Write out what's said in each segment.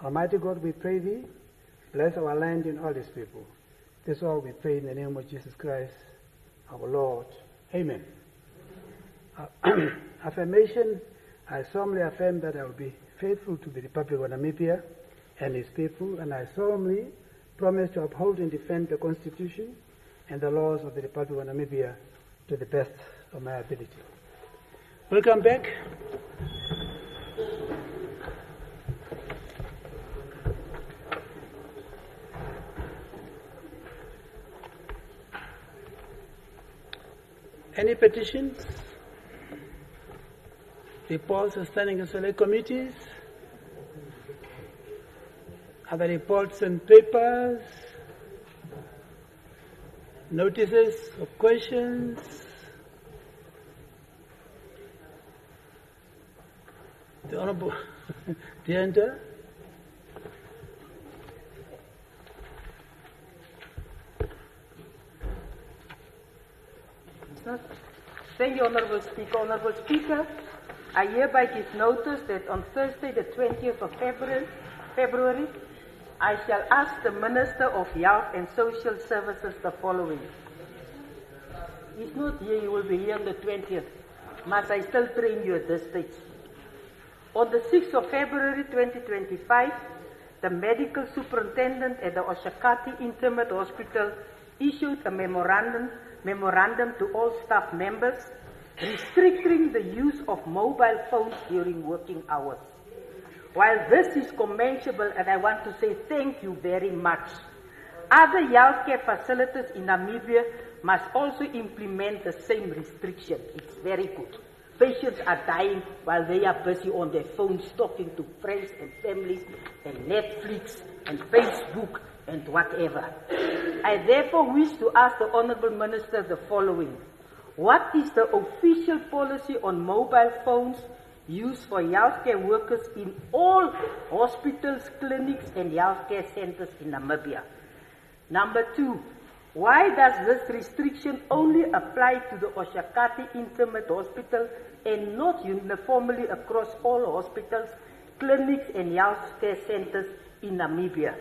Almighty God, we pray thee, bless our land and all its people. This all we pray in the name of Jesus Christ, our Lord. Amen. Affirmation, I solemnly affirm that I will be faithful to the Republic of Namibia and its people, and I solemnly promise to uphold and defend the Constitution and the laws of the Republic of Namibia to the best of my ability. Welcome back. Any petitions? Reports of standing and select committees? Other reports and papers? Notices of questions? The Honorable Dianta? Thank you, Honorable Speaker. Honorable Speaker, I hereby give notice that on Thursday, the 20th of February, I shall ask the Minister of Health and Social Services the following. He's not here, he will be here on the 20th. Must I still train you at this stage? On the 6th of February 2025, the medical superintendent at the Oshakati Intimate Hospital issued a memorandum to all staff members restricting the use of mobile phones during working hours. While this is commendable, and I want to say thank you very much, other healthcare facilities in Namibia must also implement the same restriction. It's very good. Patients are dying while they are busy on their phones talking to friends and families and Netflix and Facebook and whatever. I therefore wish to ask the Honourable Minister the following. What is the official policy on mobile phones used for healthcare workers in all hospitals, clinics and healthcare centres in Namibia? Number 2, why does this restriction only apply to the Oshakati Intimate Hospital and not uniformly across all hospitals, clinics and healthcare centres in Namibia?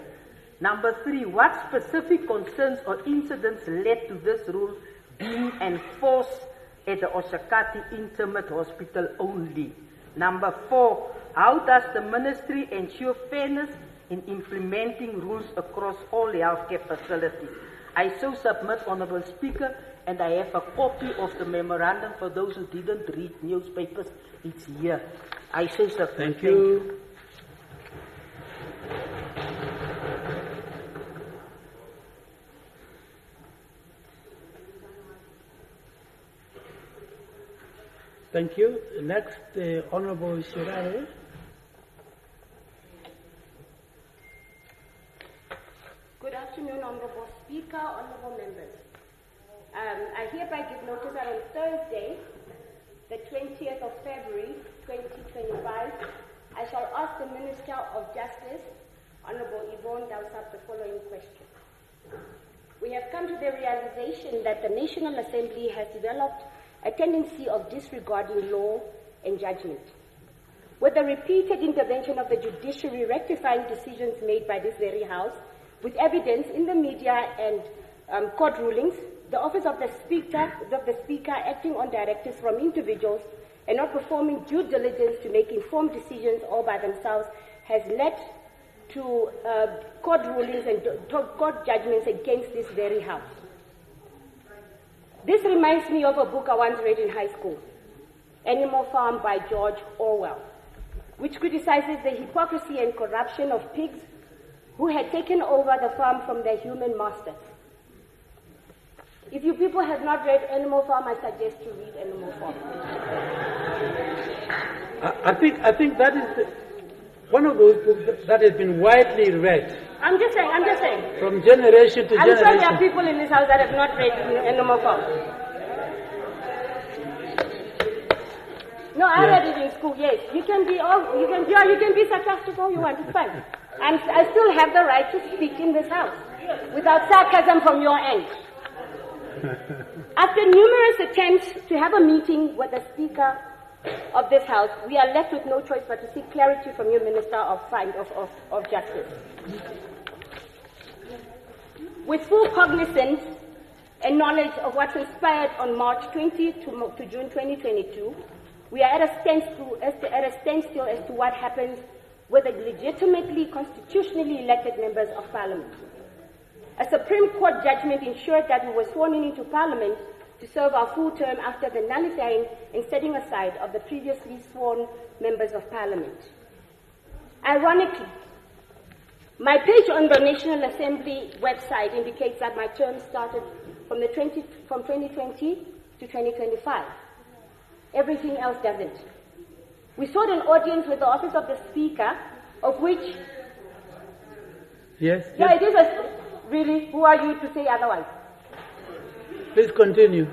Number 3, what specific concerns or incidents led to this rule being enforced at the Oshakati Intimate Hospital only? Number 4, how does the Ministry ensure fairness in implementing rules across all healthcare facilities? I so submit, Honourable Speaker, and I have a copy of the memorandum for those who didn't read newspapers. It's here. I so submit. Thank you. Thank you. Next, Honourable Shirare. Good afternoon, Honourable Speaker, Honourable Members. I hereby give notice that on Thursday, the 20th of February, 2025, I shall ask the Minister of Justice, Honourable Yvonne Dowsap, the following question. We have come to the realization that the National Assembly has developed a tendency of disregarding law and judgment. With the repeated intervention of the judiciary rectifying decisions made by this very House, with evidence in the media and court rulings, the office of the Speaker acting on directives from individuals and not performing due diligence to make informed decisions all by themselves has led to court rulings and court judgments against this very House. This reminds me of a book I once read in high school, Animal Farm by George Orwell, which criticizes the hypocrisy and corruption of pigs who had taken over the farm from their human masters. If you people have not read Animal Farm, I suggest you read Animal Farm. I think that is one of those books that has been widely read. I'm just saying. From generation to generation. I'm sure there are people in this house that have not read Animal Farm. No, I read it in school, yes. You can be sarcastic all you want, it's fine. And I still have the right to speak in this house without sarcasm from your end. After numerous attempts to have a meeting with the Speaker of this House, we are left with no choice but to seek clarity from you, Minister of Justice. With full cognizance and knowledge of what transpired on March 20 to June 2022, we are at a standstill as to what happens with the legitimately, constitutionally elected members of Parliament. A Supreme Court judgment ensured that we were sworn into Parliament to serve our full term after the nullifying and setting aside of the previously sworn members of Parliament. Ironically, my page on the National Assembly website indicates that my term started from 2020 to 2025. Everything else doesn't. We sought an audience with the Office of the Speaker, of which... Yes? Yeah, it is a... Really? Who are you to say otherwise? Please continue.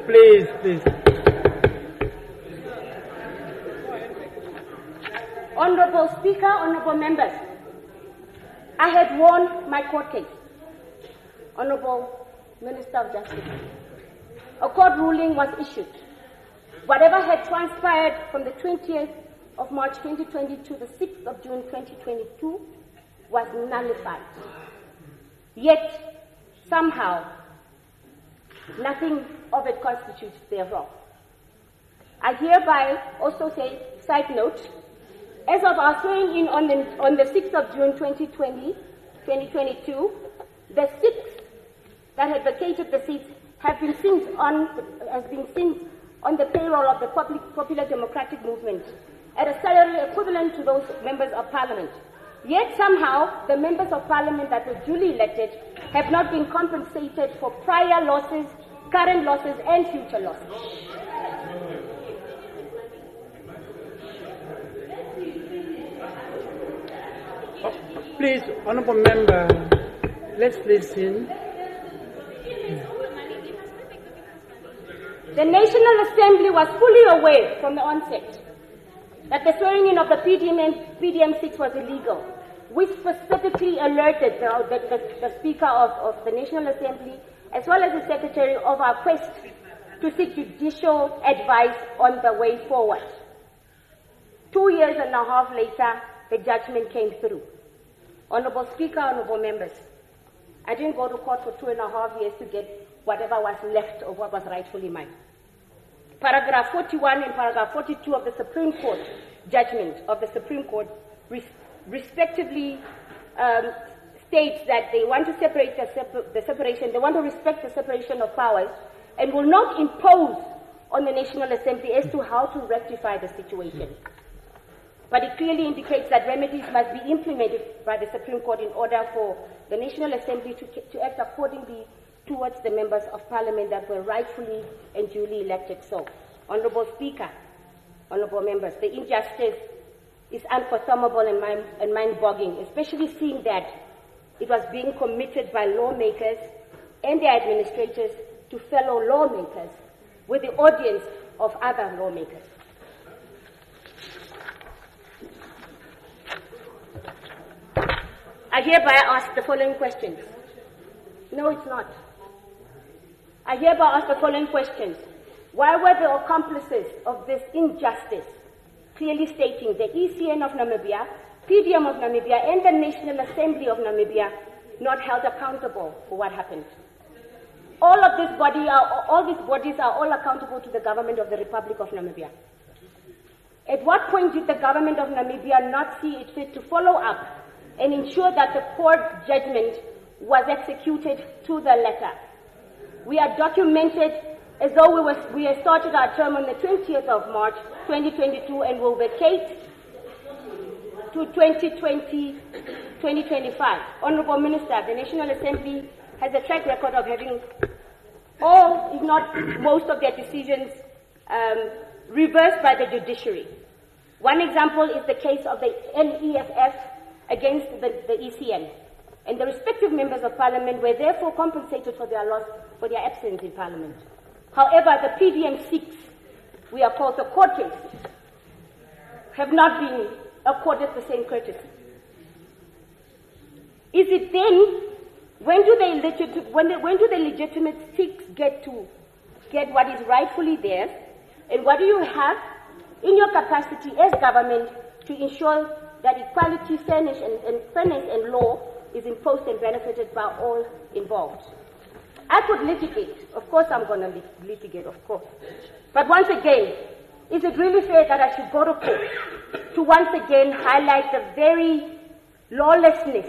Please. Honorable Speaker, honorable members, I had won my court case. Honorable Minister of Justice, a court ruling was issued. Whatever had transpired from the 20th of March 2020 to the 6th of June 2022 was nullified. Yet, somehow, nothing of it constitutes thereof. I hereby also say, side note, as of our swearing in on the 6th of June 2022, the 6 that had vacated the seats has been since on the payroll of the Popular Democratic Movement at a salary equivalent to those members of Parliament. Yet somehow, the members of Parliament that were duly elected have not been compensated for prior losses, current losses, and future losses. Please, honorable member, let's listen. The National Assembly was fully aware from the onset that the swearing in of the PDM6 was illegal. We specifically alerted the Speaker of the National Assembly as well as the Secretary of our quest to seek judicial advice on the way forward. 2 years and a half later, the judgment came through. Honorable Speaker, honorable members, I didn't go to court for 2.5 years to get whatever was left of what was rightfully mine. Paragraph 41 and paragraph 42 of the Supreme Court judgment of the Supreme Court respectively states that they want to separate they want to respect the separation of powers and will not impose on the National Assembly as to how to rectify the situation. But it clearly indicates that remedies must be implemented by the Supreme Court in order for the National Assembly to act accordingly towards the members of Parliament that were rightfully and duly elected. So, Honorable Speaker, honorable members, the injustice is unfathomable and mind-boggling, especially seeing that it was being committed by lawmakers and their administrators to fellow lawmakers with the audience of other lawmakers. I hereby ask the following questions. No, it's not. I hereby ask the following questions. Why were the accomplices of this injustice clearly stating the ECN of Namibia, PDM of Namibia, and the National Assembly of Namibia not held accountable for what happened? All these bodies are all accountable to the government of the Republic of Namibia. At what point did the government of Namibia not see it fit to follow up and ensure that the court judgment was executed to the letter? We are documented as though we had started our term on the 20th of March 2022 and will vacate to 2025. Honorable Minister, the National Assembly has a track record of having all, if not most of their decisions reversed by the judiciary. One example is the case of the NEFF against the ECN. And the respective members of Parliament were therefore compensated for their loss, for their absence in Parliament. However, the PDM6, we are called the court cases, have not been accorded the same courtesy. Is it then, when do the legitimate six get to get what is rightfully theirs? And what do you have in your capacity as government to ensure that equality, fairness, and law is imposed and benefited by all involved? I could litigate. Of course I'm going to litigate, of course. But once again, is it really fair that I should go to court to once again highlight the very lawlessness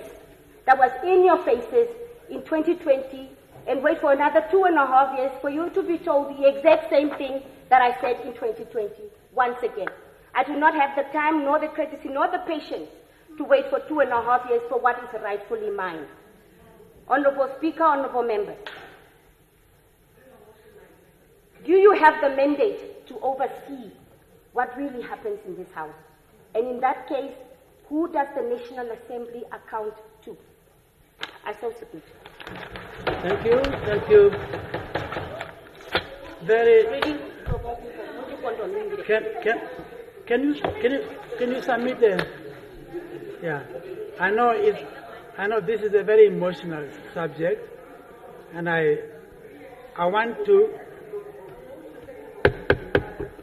that was in your faces in 2020 and wait for another 2.5 years for you to be told the exact same thing that I said in 2020 once again? I do not have the time, nor the courtesy, nor the patience to wait for 2.5 years for what is rightfully mine. Honorable Speaker, honorable members, do you have the mandate to oversee what really happens in this House? And in that case, who does the National Assembly account to? I so submit. Thank you. Thank you. Very. Can you submit the? Yeah, I know this is a very emotional subject, and I want to.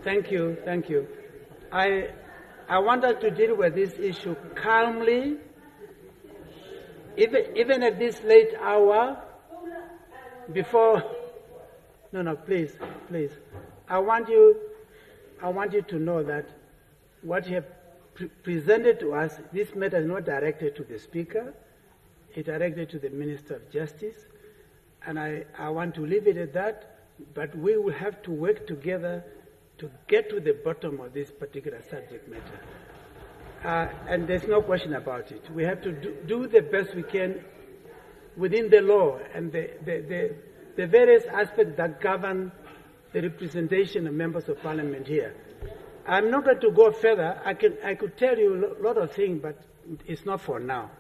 Thank you. I want us to deal with this issue calmly, even at this late hour. Before, no, please. I want you to know that what you have presented to us, this matter is not directed to the Speaker, it's directed to the Minister of Justice, and I want to leave it at that, but we will have to work together to get to the bottom of this particular subject matter. And there's no question about it. We have to do the best we can within the law and the various aspects that govern the representation of members of Parliament here. I'm not going to go further. I could tell you a lot of things, but it's not for now.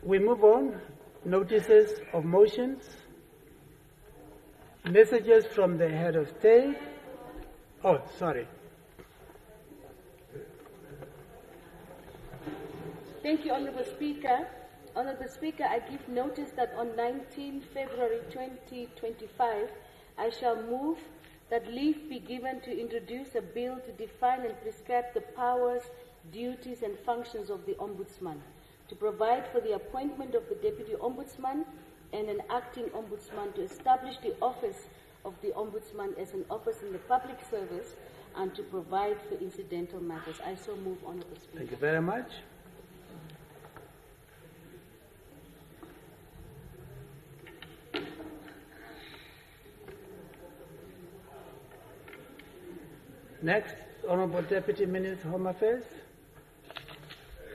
We move on. Notices of motions. Messages from the head of state. Oh, sorry. Thank you, Honourable Speaker. Honourable Speaker, I give notice that on 19 February 2025, I shall move that leave be given to introduce a bill to define and prescribe the powers, duties and functions of the Ombudsman, to provide for the appointment of the Deputy Ombudsman and an acting Ombudsman, to establish the office of the Ombudsman as an office in the public service, and to provide for incidental matters. I so move, Honourable Speaker. Thank you very much. Next, Honourable Deputy Minister of Home Affairs.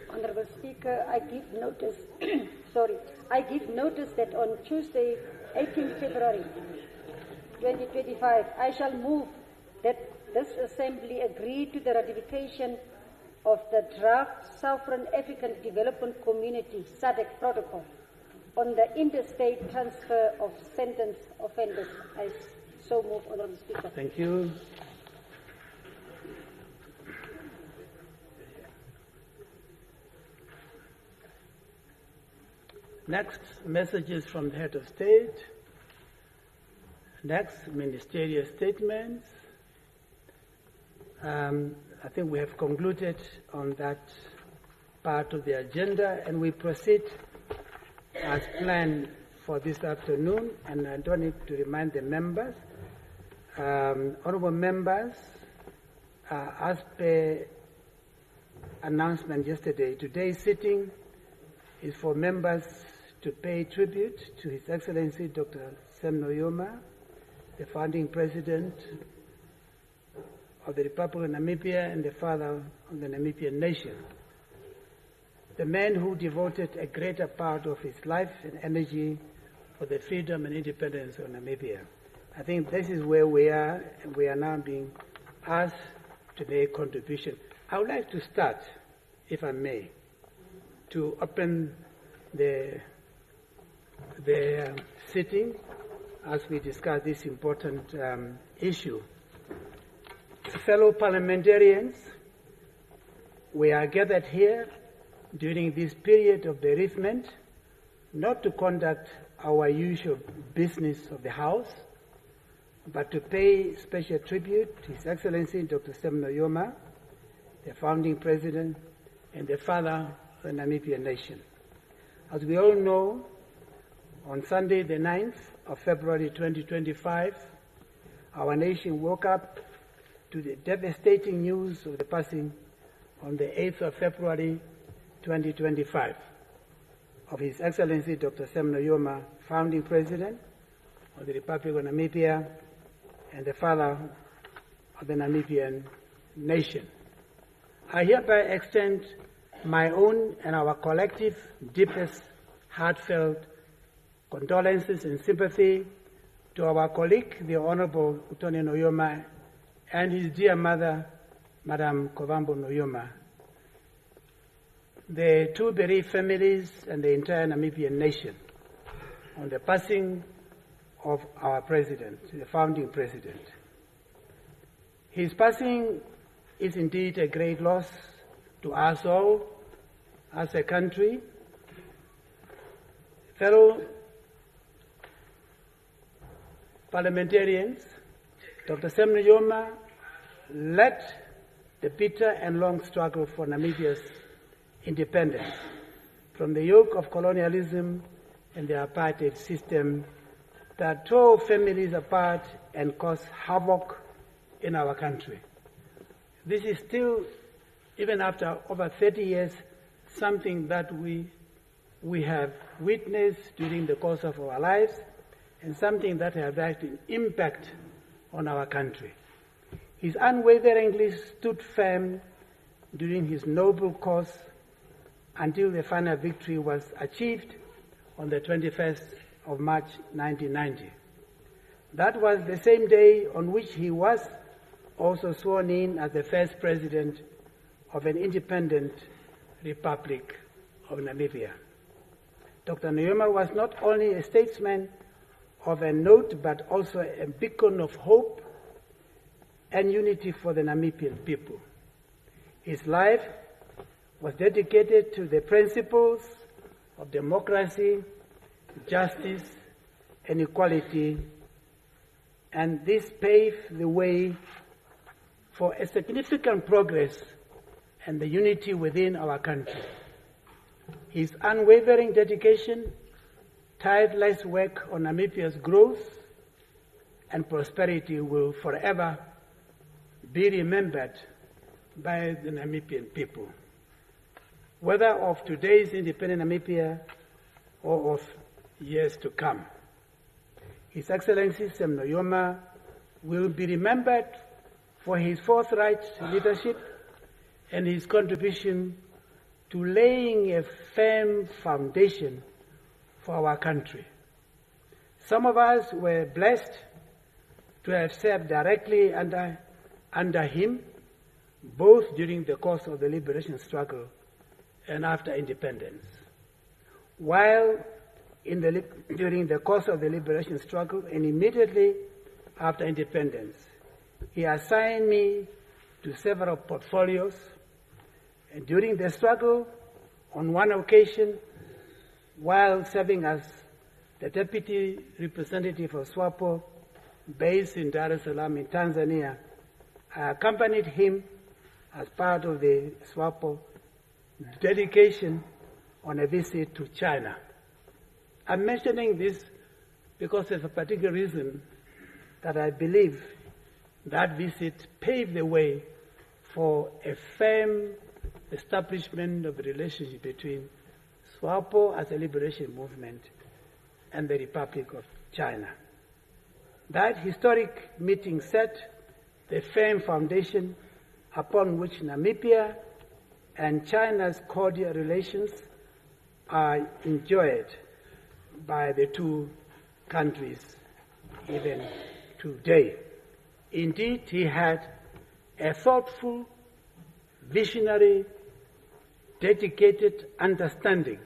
Honourable Speaker, I give notice. I give notice that on Tuesday, 18 February 2025, I shall move that this Assembly agree to the ratification of the draft Southern African Development Community SADC Protocol on the interstate transfer of sentenced offenders. I so move, Honourable Speaker. Thank you. Next, messages from the head of state. Next, ministerial statements. I think we have concluded on that part of the agenda, and we proceed as planned for this afternoon. And I don't need to remind the members. Honourable members, as per announcement yesterday, today's sitting is for members to pay tribute to His Excellency Dr. Sam Nujoma, the founding president of the Republic of Namibia and the father of the Namibian nation. The man who devoted a greater part of his life and energy for the freedom and independence of Namibia. I think this is where we are, and we are now being asked to make a contribution. I would like to start, if I may, to open the sitting as we discuss this important issue. Fellow parliamentarians, we are gathered here during this period of bereavement, not to conduct our usual business of the House, but to pay special tribute to His Excellency Dr. Nujoma, the founding president and the father of the Namibian nation. As we all know, on Sunday the 9th of February 2025, our nation woke up to the devastating news of the passing on the 8th of February 2025 of His Excellency Dr. Nujoma, founding president of the Republic of Namibia and the father of the Namibian nation. I hereby extend my own and our collective deepest heartfelt condolences and sympathy to our colleague, the Honorable Utoni Nujoma, and his dear mother, Madam Kovambo Nujoma, the two bereaved families and the entire Namibian nation on the passing of our president, the founding president. His passing is indeed a great loss to us all as a country. Fellow parliamentarians, Dr. Nujoma led the bitter and long struggle for Namibia's independence from the yoke of colonialism and the apartheid system that tore families apart and caused havoc in our country. This is still, even after over 30 years, something that we have witnessed during the course of our lives and something that has had an impact on our country. He unwaveringly stood firm during his noble cause until the final victory was achieved on the 21st of March 1990. That was the same day on which he was also sworn in as the first president of an independent Republic of Namibia. Dr. Nujoma was not only a statesman of a note, but also a beacon of hope and unity for the Namibian people. His life was dedicated to the principles of democracy, justice, and equality, and this paved the way for a significant progress and the unity within our country. His unwavering dedication, tireless work on Namibia's growth and prosperity will forever be remembered by the Namibian people, whether of today's independent Namibia or of years to come. His Excellency Nujoma will be remembered for his forthright leadership and his contribution to laying a firm foundation for our country. Some of us were blessed to have served directly under him, both during the course of the liberation struggle and after independence. While during the course of the liberation struggle and immediately after independence, he assigned me to several portfolios. And during the struggle, on one occasion, while serving as the deputy representative of SWAPO, based in Dar es Salaam in Tanzania, I accompanied him as part of the SWAPO delegation on a visit to China. I'm mentioning this because of a particular reason that I believe that visit paved the way for a firm establishment of a relationship between SWAPO as a liberation movement and the Republic of China. That historic meeting set the firm foundation upon which Namibia and China's cordial relations are enjoyed by the two countries even today. Indeed, he had a thoughtful, visionary, dedicated understanding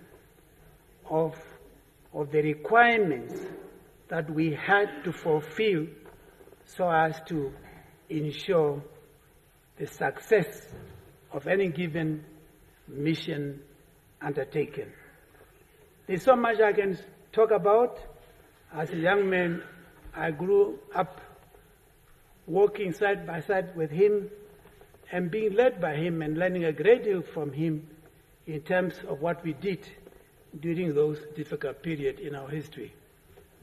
of the requirements that we had to fulfill so as to ensure the success of any given mission undertaken. There's so much I can talk about. As a young man, I grew up walking side by side with him and being led by him and learning a great deal from him in terms of what we did during those difficult periods in our history,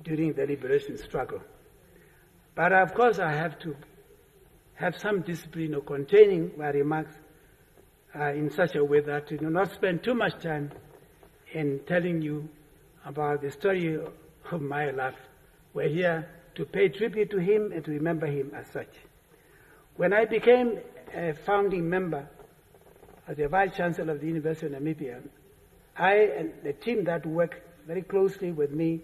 during the liberation struggle. But of course I have to have some discipline of containing my remarks in such a way that I do not spend too much time in telling you about the story of my life. We're here to pay tribute to him and to remember him as such. When I became a founding member as the Vice Chancellor of the University of Namibia, I and the team that worked very closely with me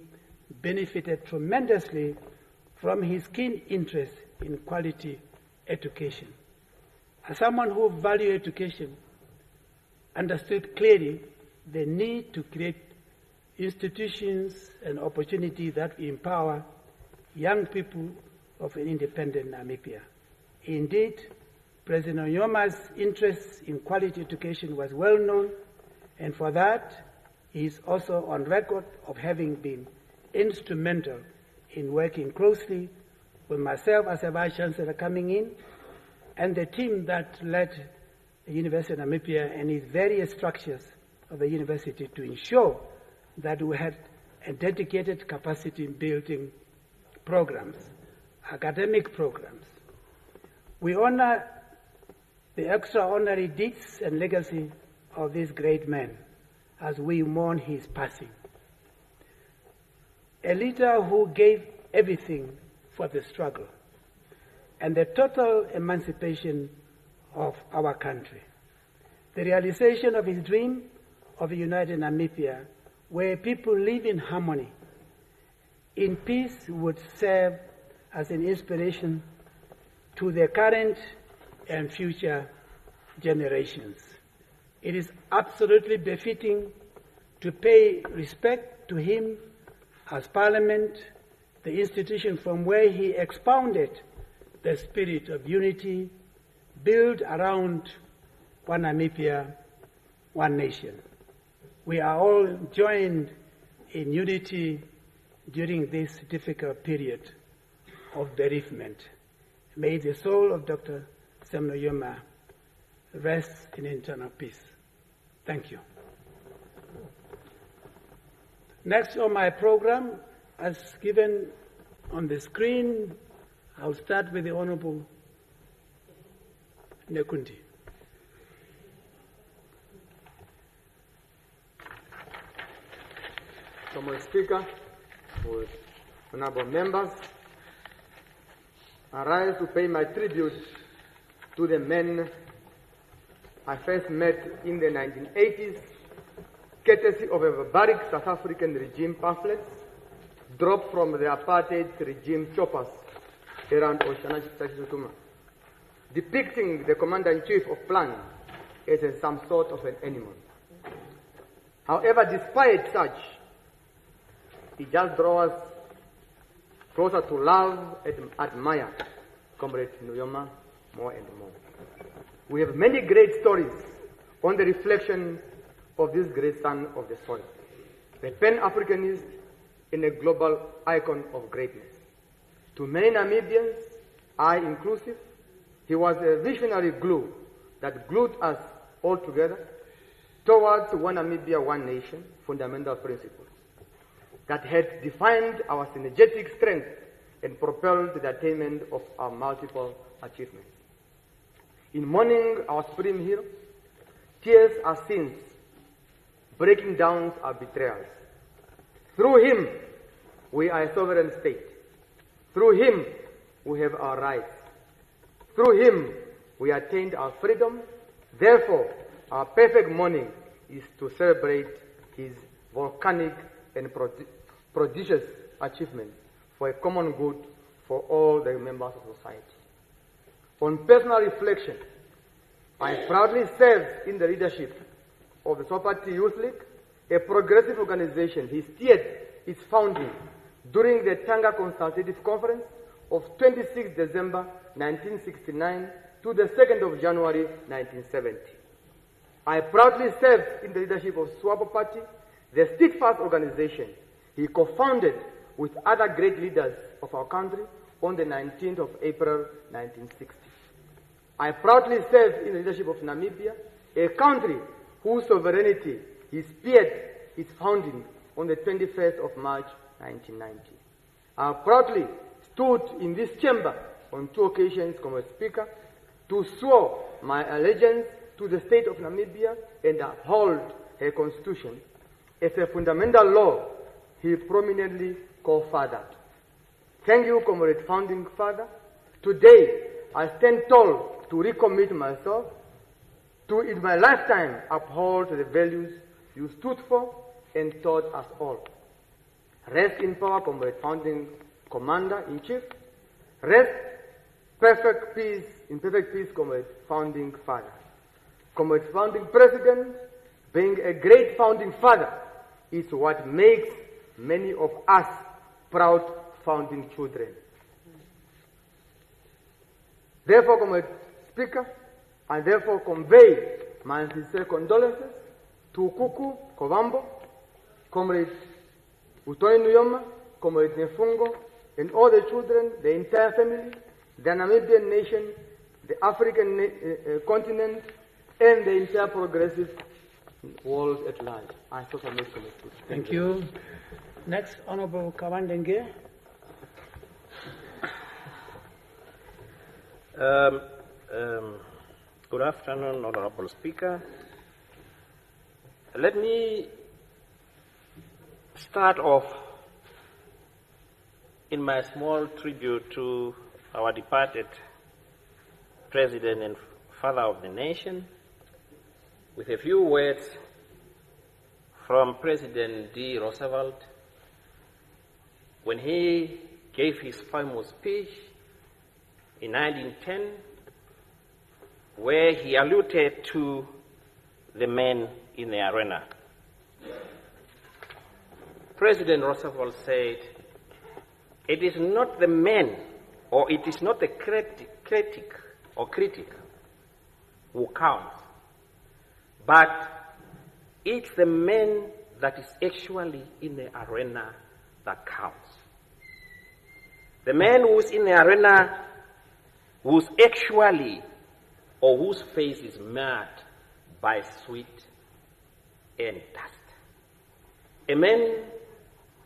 benefited tremendously from his keen interest in quality education. As someone who valued education, understood clearly the need to create institutions and opportunities that empower young people of an independent Namibia. Indeed, President Nujoma's interest in quality education was well known, and for that, he is also on record of having been instrumental in working closely with myself as a Vice Chancellor coming in, and the team that led the University of Namibia and its various structures of the university to ensure that we had a dedicated capacity building programs, academic programs. We honor the extraordinary deeds and legacy of this great man as we mourn his passing. A leader who gave everything for the struggle and the total emancipation of our country. The realization of his dream of a united Namibia where people live in harmony, in peace, would serve as an inspiration to the current and future generations. It is absolutely befitting to pay respect to him as Parliament, the institution from where he expounded the spirit of unity built around one Namibia, one nation. We are all joined in unity during this difficult period of bereavement. May the soul of Dr. Sam Nujoma rest in eternal peace. Thank you. Next on my program, as given on the screen, I'll start with the Honorable Nekundi. Honorable Speaker, honorable members, I rise to pay my tribute to the men I first met in the 1980s, courtesy of a barbaric South African regime pamphlets dropped from the apartheid regime choppers around Oshana, depicting the commander-in-chief of Plan as some sort of an animal. However, despite such, it just draws us closer to love and admire Comrade Nujoma more and more. We have many great stories on the reflection of this great son of the soil, the Pan-Africanist and a global icon of greatness. To many Namibians, I inclusive, he was a visionary glue that glued us all together towards one Namibia, one nation, fundamental principles that had defined our synergetic strength and propelled the attainment of our multiple achievements. In mourning our supreme hero, tears are sins, breaking downs are betrayals. Through him, we are a sovereign state. Through him, we have our rights. Through him, we attained our freedom. Therefore, our perfect mourning is to celebrate his volcanic and prodigious achievements for a common good for all the members of society. On personal reflection, I proudly served in the leadership of the Swapati Youth League, a progressive organization. He steered its founding during the Tanga Consultative Conference of 26 December 1969 to the 2nd of January 1970. I proudly served in the leadership of Swapo Party, the steadfast organization he co-founded with other great leaders of our country on the 19th of April 1960. I proudly served in the leadership of Namibia, a country whose sovereignty is speared its founding on the 21st of March 1990. I proudly stood in this chamber on 2 occasions, Comrade Speaker, to swear my allegiance to the state of Namibia and uphold her constitution as a fundamental law he prominently co-fathered. Thank you, Comrade Founding Father. Today, I stand tall to recommit myself to, in my lifetime, uphold the values you stood for and taught us all. Rest in power, Comrade Founding Commander-in-Chief. Rest in perfect peace, Comrade Founding Father. Comrade Founding President, being a great Founding Father is what makes many of us proud founding children. Therefore, Comrade Speaker, I therefore convey my sincere condolences to Kuku Kovambo, Comrade Nujoma, Comrade Nefungo, and all the children, the entire family, the Namibian nation, the African continent, and the entire progressive world at large. I so submit to this. Thank you. Next, Honorable Kawandenge. Good afternoon, Honorable Speaker. Let me start off in my small tribute to our departed President and Father of the Nation with a few words from President D. Roosevelt when he gave his famous speech in 1910, where he alluded to the men in the arena. President Roosevelt said, "It is not the men, or it is not the critic who counts, but it's the man that is actually in the arena that counts. The man who's in the arena, who's actually, or whose face is marked by sweat and dust. A man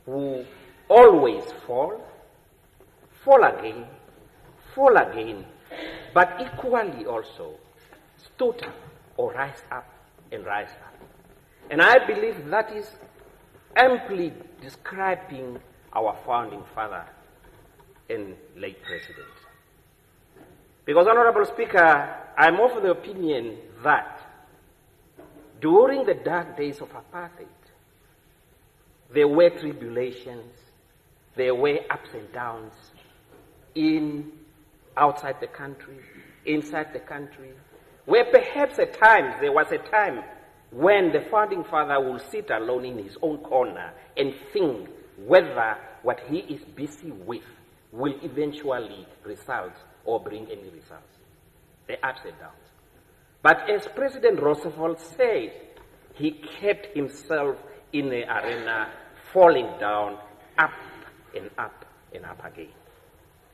who always fall again, but equally also stood up or rise up and rise up. And I believe that is amply describing our founding father and late president. Because, Honorable Speaker, I'm of the opinion that during the dark days of apartheid, there were tribulations, there were ups and downs outside the country, inside the country, where perhaps at times there was a time when the founding father will sit alone in his own corner and think whether what he is busy with will eventually result or bring any results. The ups and downs. But as President Roosevelt said, he kept himself in the arena, falling down, up and up and up again.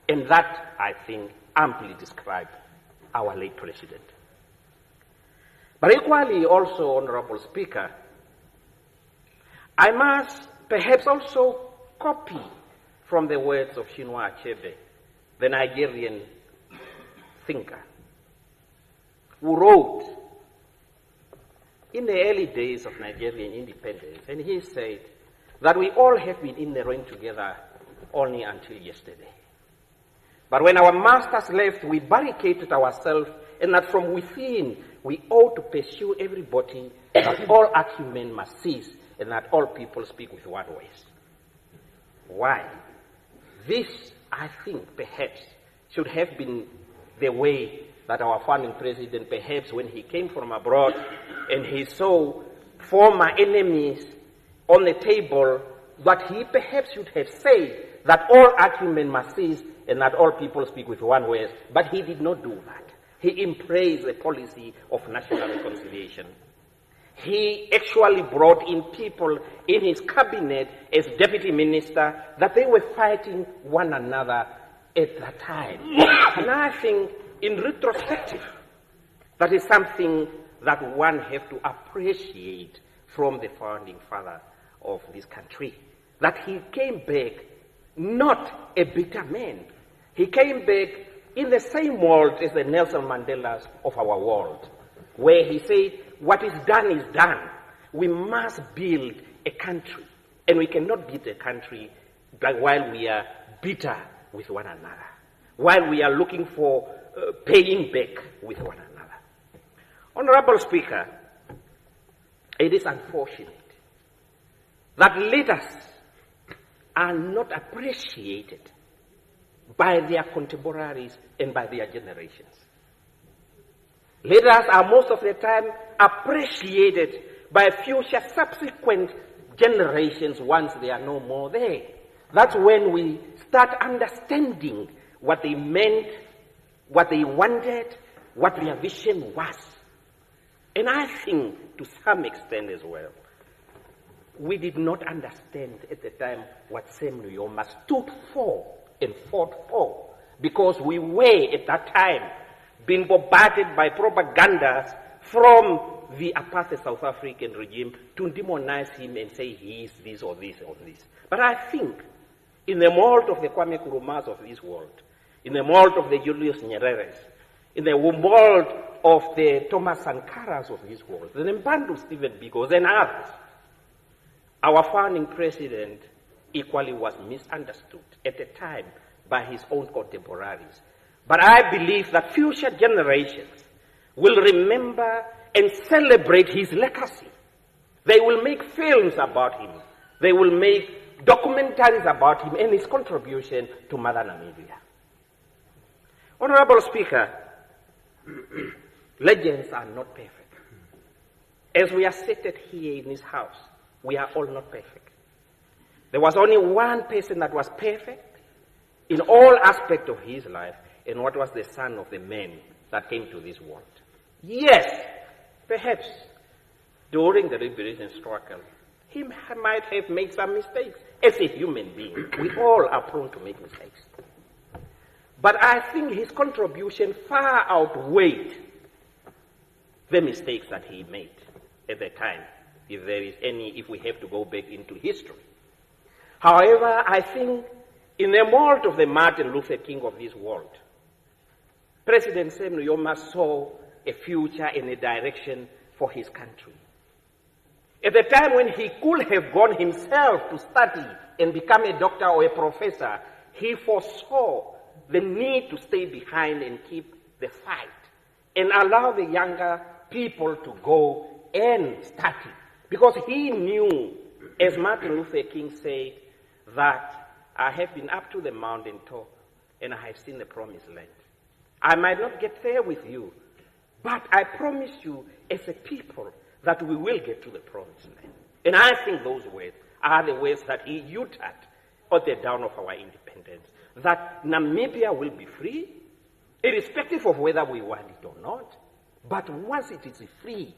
And that, I think, amply describes our late president. But equally also, Honorable Speaker, I must perhaps also copy from the words of Chinua Achebe, the Nigerian thinker, who wrote in the early days of Nigerian independence, and he said that we all have been in the rain together only until yesterday. But when our masters left, we barricaded ourselves, and that from within we ought to pursue everybody, that all argument must cease, and that all people speak with one voice. Why? This, I think, perhaps, should have been the way that our founding president, perhaps when he came from abroad and he saw former enemies on the table, that he perhaps should have said that all argument must cease and that all people speak with one voice. But he did not do that. He embraced a policy of national reconciliation. He actually brought in people in his cabinet as deputy minister that they were fighting one another at that time. And I think, in retrospective, that is something that one has to appreciate from the founding father of this country. That he came back not a bitter man. He came back in the same mold as the Nelson Mandelas of our world, where he said, what is done. We must build a country. And we cannot build a country while we are bitter with one another, while we are looking for paying back with one another. Honorable Speaker, it is unfortunate that leaders are not appreciated by their contemporaries and by their generations. Leaders are most of the time appreciated by future subsequent generations once they are no more there. That's when we start understanding what they meant, what they wanted, what their vision was. And I think, to some extent as well, we did not understand at the time what Sam Nujoma stood for and fought for, because we were at that time being bombarded by propaganda from the apartheid South African regime to demonize him and say he is this or this or this. But I think, in the mold of the Kwame Nkrumahs of this world, in the mold of the Julius Nyereres, in the mold of the Thomas Sankaras of this world, the Mbandu Stephen Bigos and others, our founding president equally was misunderstood at the time by his own contemporaries. But I believe that future generations will remember and celebrate his legacy. They will make films about him. They will make documentaries about him and his contribution to Mother Namibia. Honorable Speaker, legends are not perfect. As we are seated here in this house, we are all not perfect. There was only one person that was perfect in all aspects of his life, and what was the son of the man that came to this world. Yes, perhaps during the liberation struggle, he might have made some mistakes. As a human being, we all are prone to make mistakes. But I think his contribution far outweighed the mistakes that he made at the time, if we have to go back into history. However, I think in the mold of the Martin Luther King of this world, President Sam Nujoma saw a future and a direction for his country. At the time when he could have gone himself to study and become a doctor or a professor, he foresaw the need to stay behind and keep the fight and allow the younger people to go and study. Because he knew, as Martin Luther King said, that I have been up to the mountain top and I have seen the promised land. I might not get there with you, but I promise you as a people that we will get to the promised land. And I think those words are the words that he uttered at the dawn of our independence, that Namibia will be free, irrespective of whether we want it or not. But once it is free,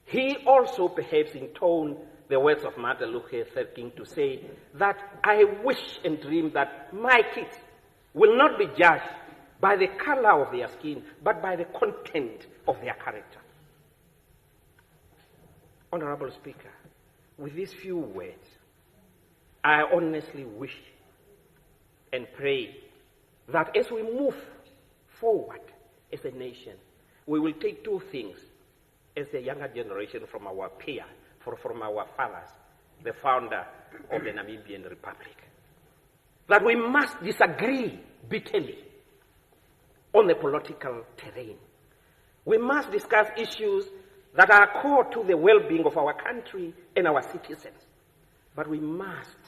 he also perhaps intoned the words of Martin Luther King to say that I wish and dream that my kids will not be judged by the color of their skin, but by the content of their character. Honorable Speaker, with these few words, I honestly wish and pray that as we move forward as a nation, we will take two things as the younger generation from our peer, from our fathers, the founder of the Namibian Republic. That we must disagree bitterly on the political terrain. We must discuss issues that are core to the well-being of our country and our citizens. But we must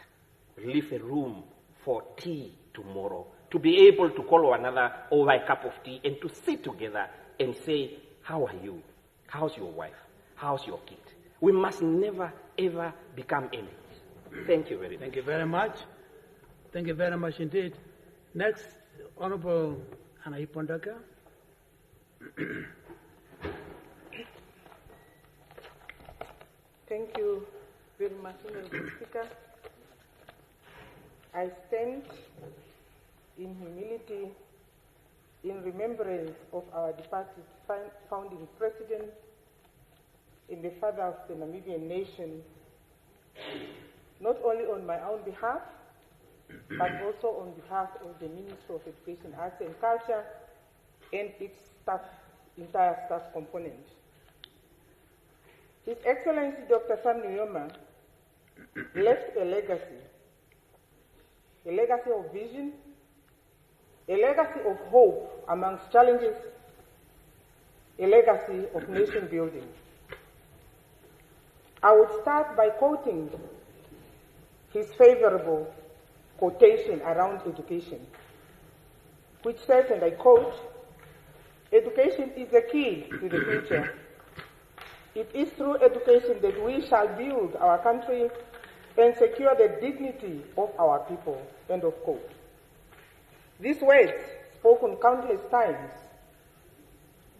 leave a room for tea tomorrow, to be able to call one another over a cup of tea and to sit together and say, how are you? How's your wife? How's your kid? We must never, ever become enemies. Thank you very much. Thank you very much. Thank you very much indeed. Next, Honorable Anahi Pondaka. Thank you very much, Honorable Speaker. I stand in humility, in remembrance of our departed founding president and the father of the Namibian nation, not only on my own behalf, but also on behalf of the Ministry of Education, Arts and Culture and its staff, entire staff component. His Excellency Dr. Sam Nujoma left a legacy of vision, a legacy of hope amongst challenges, a legacy of nation building. I would start by quoting his favorable quotation around education, which says, and I quote, "Education is the key to the future. It is through education that we shall build our country and secure the dignity of our people," end of quote. These words, spoken countless times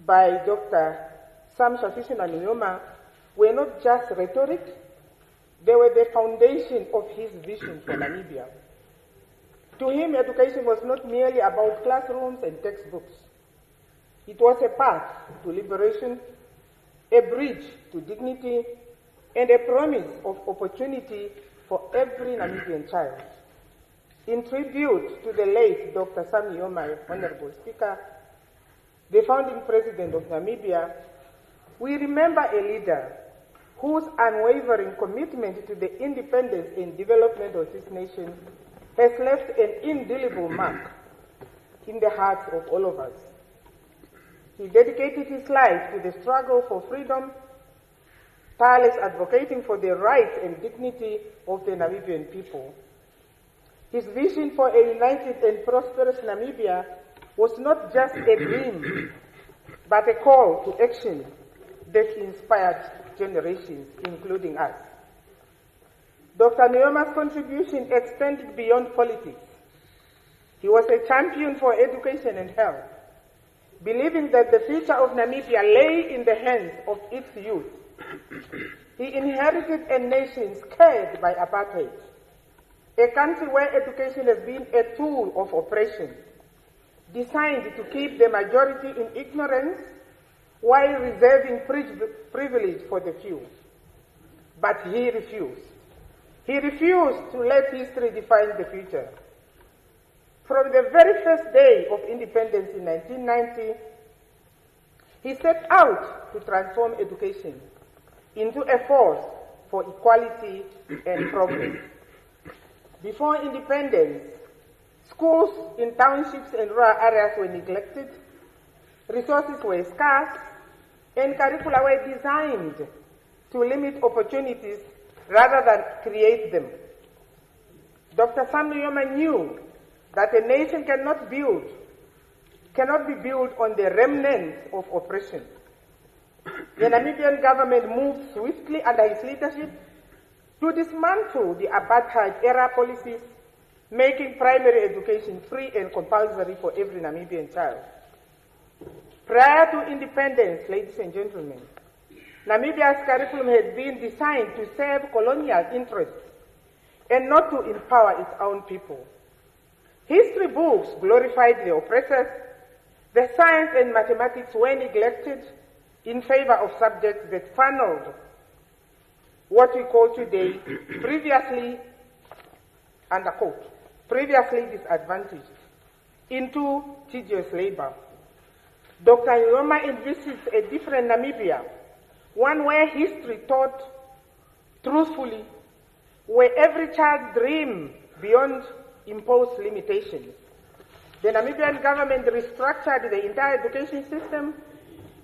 by Dr. Sam Shafishuna Nujoma, were not just rhetoric, they were the foundation of his vision for Namibia. To him, education was not merely about classrooms and textbooks. It was a path to liberation, a bridge to dignity, and a promise of opportunity for every Namibian child. In tribute to the late Dr. Sam Nujoma, Honorable Speaker, the founding president of Namibia, we remember a leader whose unwavering commitment to the independence and development of this nation has left an indelible mark in the hearts of all of us. He dedicated his life to the struggle for freedom, tireless advocating for the rights and dignity of the Namibian people. His vision for a united and prosperous Namibia was not just a dream, but a call to action that inspired generations, including us. Dr. Nujoma's contribution extended beyond politics. He was a champion for education and health, believing that the future of Namibia lay in the hands of its youth. He inherited a nation scarred by apartheid, a country where education has been a tool of oppression, designed to keep the majority in ignorance while reserving privilege for the few. But he refused. He refused to let history define the future. From the very first day of independence in 1990, he set out to transform education into a force for equality and progress. Before independence, schools in townships and rural areas were neglected, resources were scarce, and curricula were designed to limit opportunities rather than create them. Dr. Sam Nujoma knew that a nation cannot be built on the remnants of oppression. The Namibian government moved swiftly under his leadership to dismantle the apartheid-era policies, making primary education free and compulsory for every Namibian child. Prior to independence, ladies and gentlemen, Namibia's curriculum had been designed to serve colonial interests and not to empower its own people. History books glorified the oppressors. The science and mathematics were neglected in favor of subjects that funneled what we call today previously, underquote, previously disadvantaged into tedious labor. Dr. Nujoma envisaged a different Namibia, one where history taught truthfully, where every child dreamed beyond imposed limitations. The Namibian government restructured the entire education system,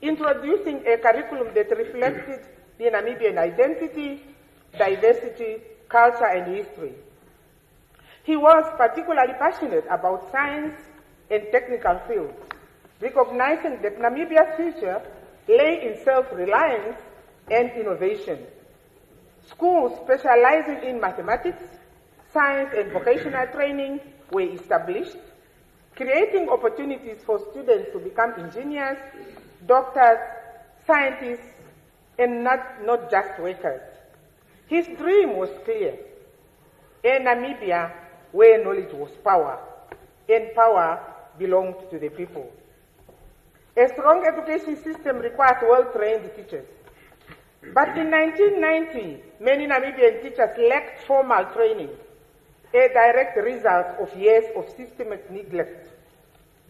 introducing a curriculum that reflected the Namibian identity, diversity, culture, and history. He was particularly passionate about science and technical fields, recognizing that Namibia's future lay in self-reliance and innovation. Schools specializing in mathematics, science, and vocational training were established, creating opportunities for students to become engineers, doctors, scientists, and not just workers. His dream was clear: a Namibia where knowledge was power, and power belonged to the people. A strong education system requires well-trained teachers. But in 1990, many Namibian teachers lacked formal training, a direct result of years of systemic neglect.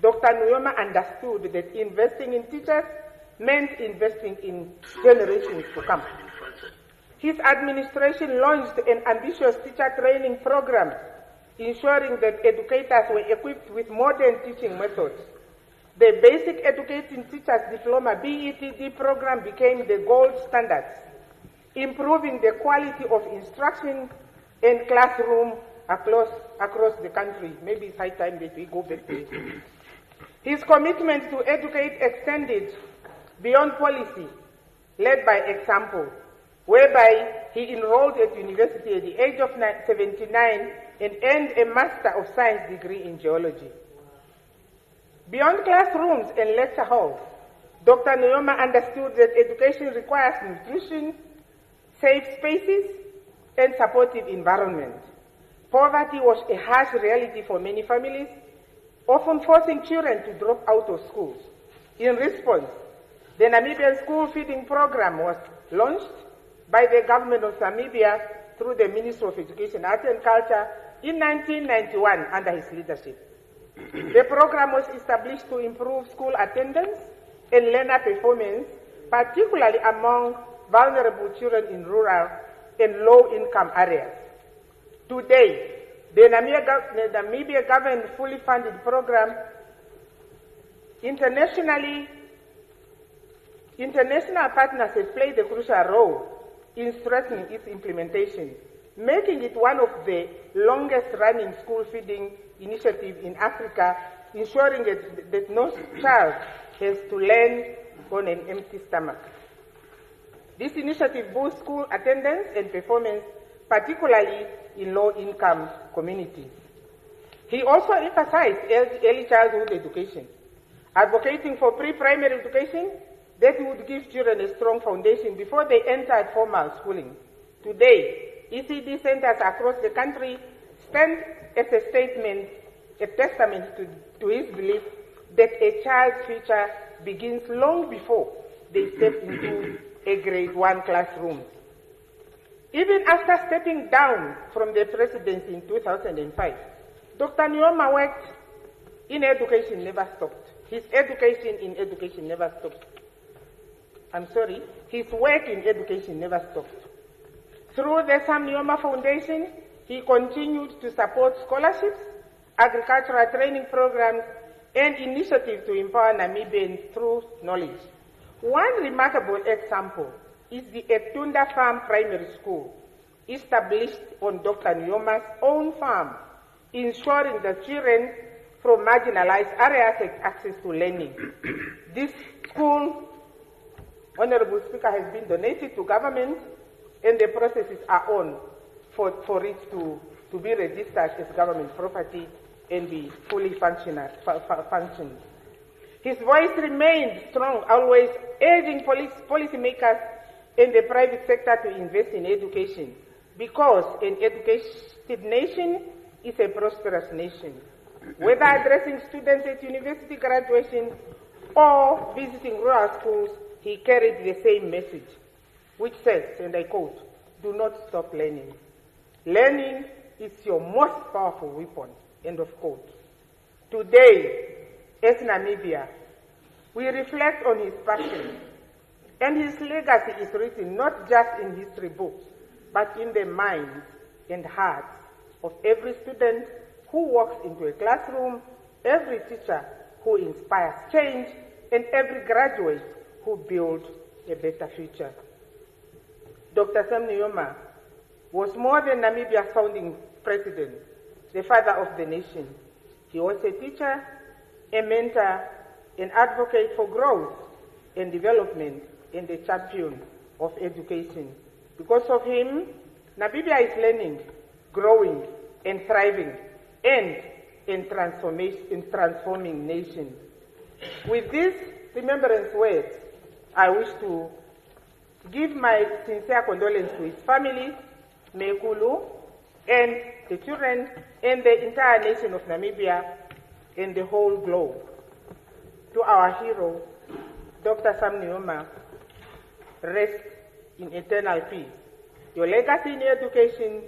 Dr. Nujoma understood that investing in teachers meant investing in generations to come. His administration launched an ambitious teacher training program, ensuring that educators were equipped with modern teaching methods. The Basic Educating Teachers Diploma BETD program became the gold standard, improving the quality of instruction in classroom across the country. Maybe it's high time that we go back to it. His commitment to educate extended beyond policy, led by example, whereby he enrolled at university at the age of 79 and earned a Master of Science degree in geology. Beyond classrooms and lecture halls, Dr. Nujoma understood that education requires nutrition, safe spaces, and supportive environment. Poverty was a harsh reality for many families, often forcing children to drop out of schools. In response, the Namibian school feeding program was launched by the government of Namibia through the Ministry of Education, Art and Culture in 1991 under his leadership. The program was established to improve school attendance and learner performance, particularly among vulnerable children in rural and low-income areas. Today, the Namibia government fully funded program international partners have played a crucial role in strengthening its implementation, making it one of the longest-running school feeding initiatives in Africa, ensuring that no child has to learn on an empty stomach. This initiative boosts school attendance and performance, particularly in low-income communities. He also emphasized early childhood education, advocating for pre-primary education that would give children a strong foundation before they entered formal schooling. Today, ECD centers across the country stand as a testament to his belief that a child's future begins long before they step into a grade 1 classroom. Even after stepping down from the presidency in 2005, Dr. Nujoma worked in education never stopped. His education in education never stopped. His work in education never stopped. Through the Sam Nujoma Foundation, he continued to support scholarships, agricultural training programs, and initiatives to empower Namibians through knowledge. One remarkable example is the Etunda Farm Primary School, established on Dr. Nujoma's own farm, ensuring that children from marginalized areas have access to learning. This school, Honorable Speaker, has been donated to government, and the processes are on for it to be registered as government property and be fully functioning. His voice remained strong, always urging policymakers in the private sector to invest in education, because an educated nation is a prosperous nation. Whether addressing students at university graduation or visiting rural schools, he carried the same message, which says, and I quote, "Do not stop learning. Learning is your most powerful weapon," end of quote. Today, as Namibia, we reflect on his passion, and his legacy is written not just in history books, but in the minds and hearts of every student who walks into a classroom, every teacher who inspires change, and every graduate who builds a better future. Dr. Sam Nujoma was more than Namibia's founding president, the father of the nation. He was a teacher, a mentor, an advocate for growth and development, and a champion of education. Because of him, Namibia is learning, growing, and thriving, and in transforming nation. With these remembrance words, I wish to give my sincere condolences to his family, Mekulu, and the children, and the entire nation of Namibia and the whole globe. To our hero, Dr. Sam Nujoma, rest in eternal peace. Your legacy in education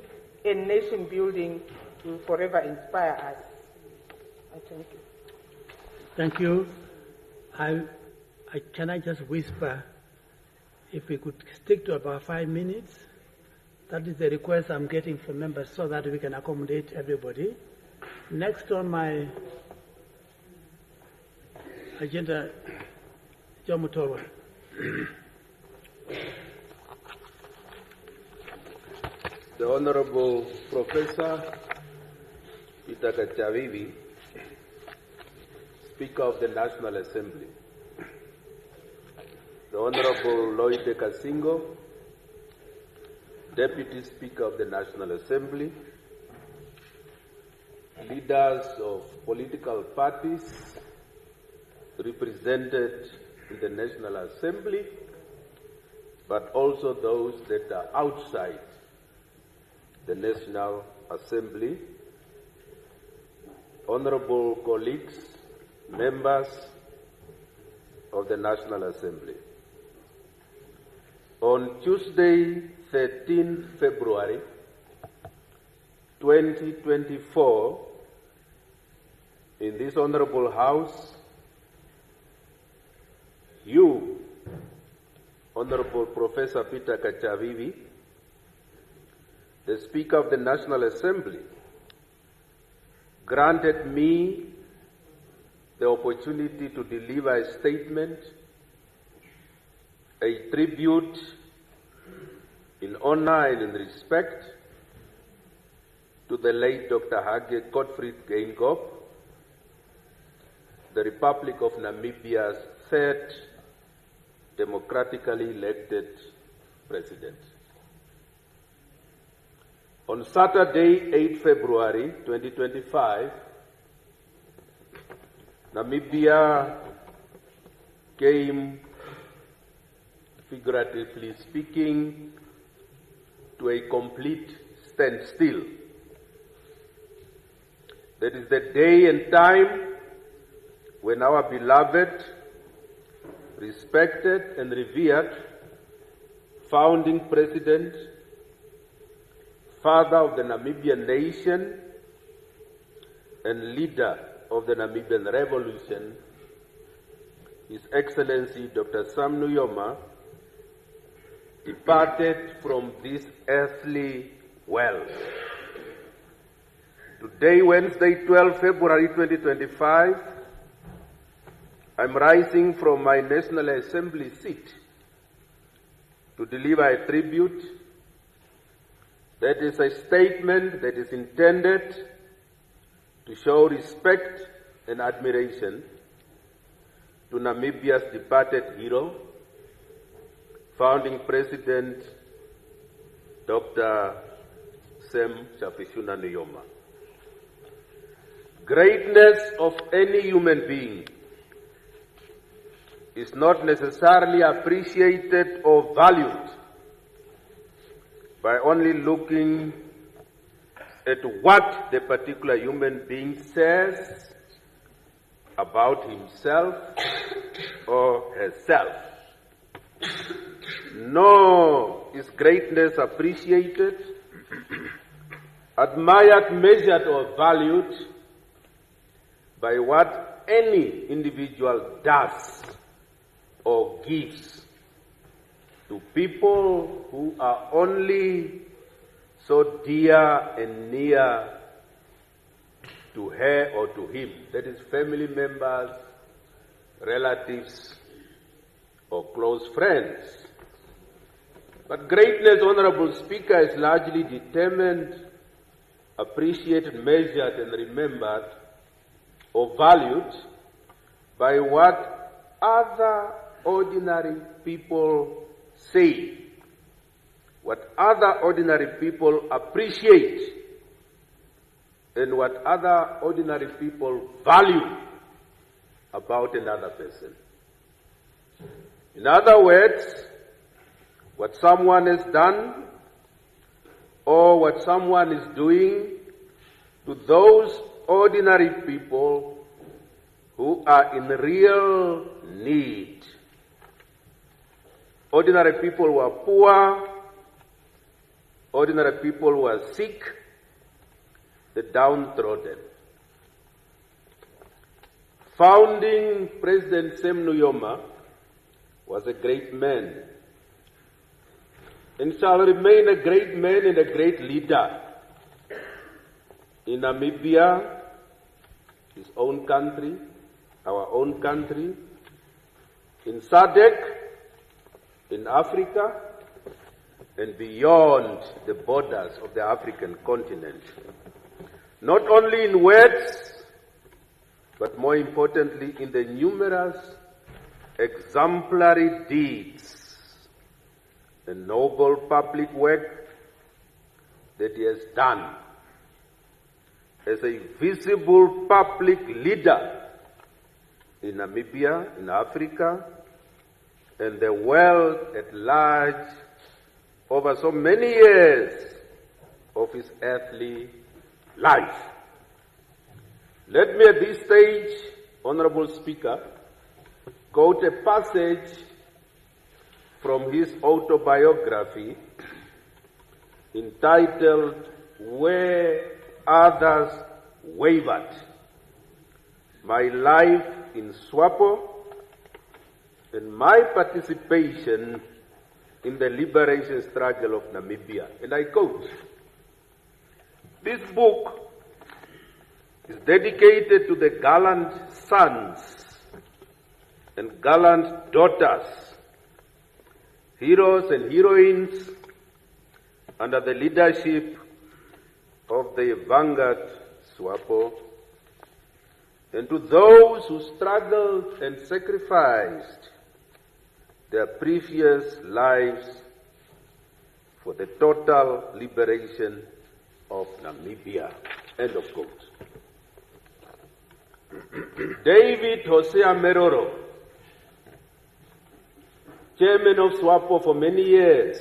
and nation building will forever inspire us. I thank you. Thank you. Can I just whisper, if we could stick to about 5 minutes? That is the request I'm getting from members so that we can accommodate everybody. Next on my agenda, John Mutowa. The Honorable Professor Peter Kachavivi, Speaker of the National Assembly. The Honorable Lloyd Kasingo, Deputy Speaker of the National Assembly. Leaders of political parties represented in the National Assembly, but also those that are outside the National Assembly, honorable colleagues, members of the National Assembly. On Tuesday, 13 February 2024, in this honorable House, you, Honorable Professor Peter Kachavivi, the Speaker of the National Assembly, granted me the opportunity to deliver a statement, a tribute in honor and in respect to the late Dr. Hage Gottfried Geingob, the Republic of Namibia's third democratically elected president. On Saturday, 8 February 2025, Namibia came, figuratively speaking, to a complete standstill. That is the day and time when our beloved, respected and revered founding president, father of the Namibian nation and leader of the Namibian revolution, His Excellency Dr. Sam Nujoma, departed from this earthly world. Today, Wednesday, 12 February 2025, I'm rising from my National Assembly seat to deliver a tribute that is a statement that is intended to show respect and admiration to Namibia's departed hero, founding President Dr. Sam Shafishuna Nujoma. Greatness of any human being is not necessarily appreciated or valued by only looking at what the particular human being says about himself or herself. Nor is greatness appreciated, admired, measured, or valued by what any individual does or gives to people who are only so dear and near to her or to him. That is, family members, relatives, or close friends. But greatness, Honorable Speaker, is largely determined, appreciated, measured, and remembered or valued by what other ordinary people say, what other ordinary people appreciate, and what other ordinary people value about another person. In other words, what someone has done or what someone is doing to those ordinary people who are in real need. Ordinary people who are poor, ordinary people who are sick, the downtrodden. Founding President Sam Nujoma was a great man and shall remain a great man and a great leader. In Namibia, his own country, our own country, in SADC, in Africa, and beyond the borders of the African continent. Not only in words, but more importantly in the numerous exemplary deeds and noble public work that he has done as a visible public leader in Namibia, in Africa, and the world at large over so many years of his earthly life. Let me at this stage, Honorable Speaker, quote a passage from his autobiography entitled "Where Others Wavered: My Life in SWAPO and My Participation in the Liberation Struggle of Namibia." And I quote, "This book is dedicated to the gallant sons and gallant daughters, heroes and heroines under the leadership of the vanguard SWAPO, and to those who struggled and sacrificed their precious lives for the total liberation of Namibia." End of quote. David Hosea Meroro, chairman of SWAPO for many years,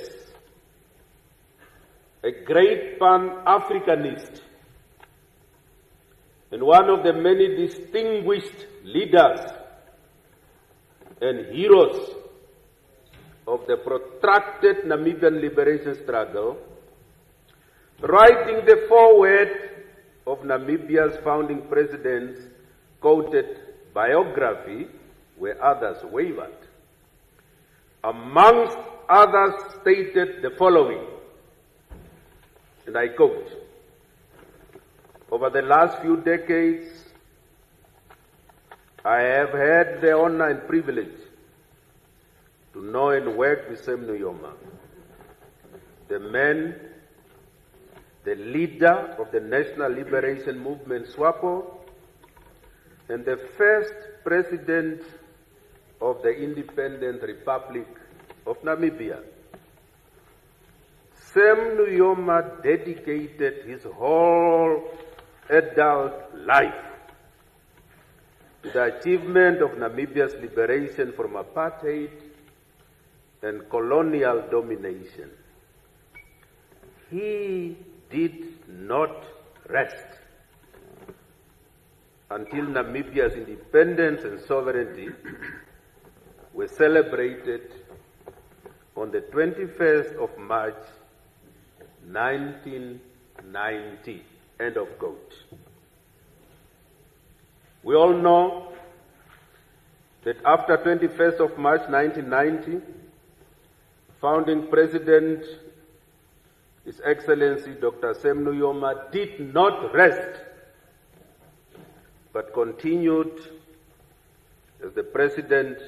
a great Pan-Africanist, and one of the many distinguished leaders and heroes of the protracted Namibian liberation struggle, writing the foreword of Namibia's founding president's quoted biography, "Where Others Wavered," amongst others stated the following, and I quote, "Over the last few decades, I have had the honor and privilege to know and work with Sam Nujoma, the man, the leader of the National Liberation Movement, SWAPO, and the first president of the Independent Republic of Namibia. Sam Nujoma dedicated his whole adult life to the achievement of Namibia's liberation from apartheid and colonial domination. He did not rest until Namibia's independence and sovereignty were celebrated on the 21st of March, 1990. End of quote. We all know that after 21st of March 1990, founding President, His Excellency Dr. Sam Nujoma, did not rest, but continued as the President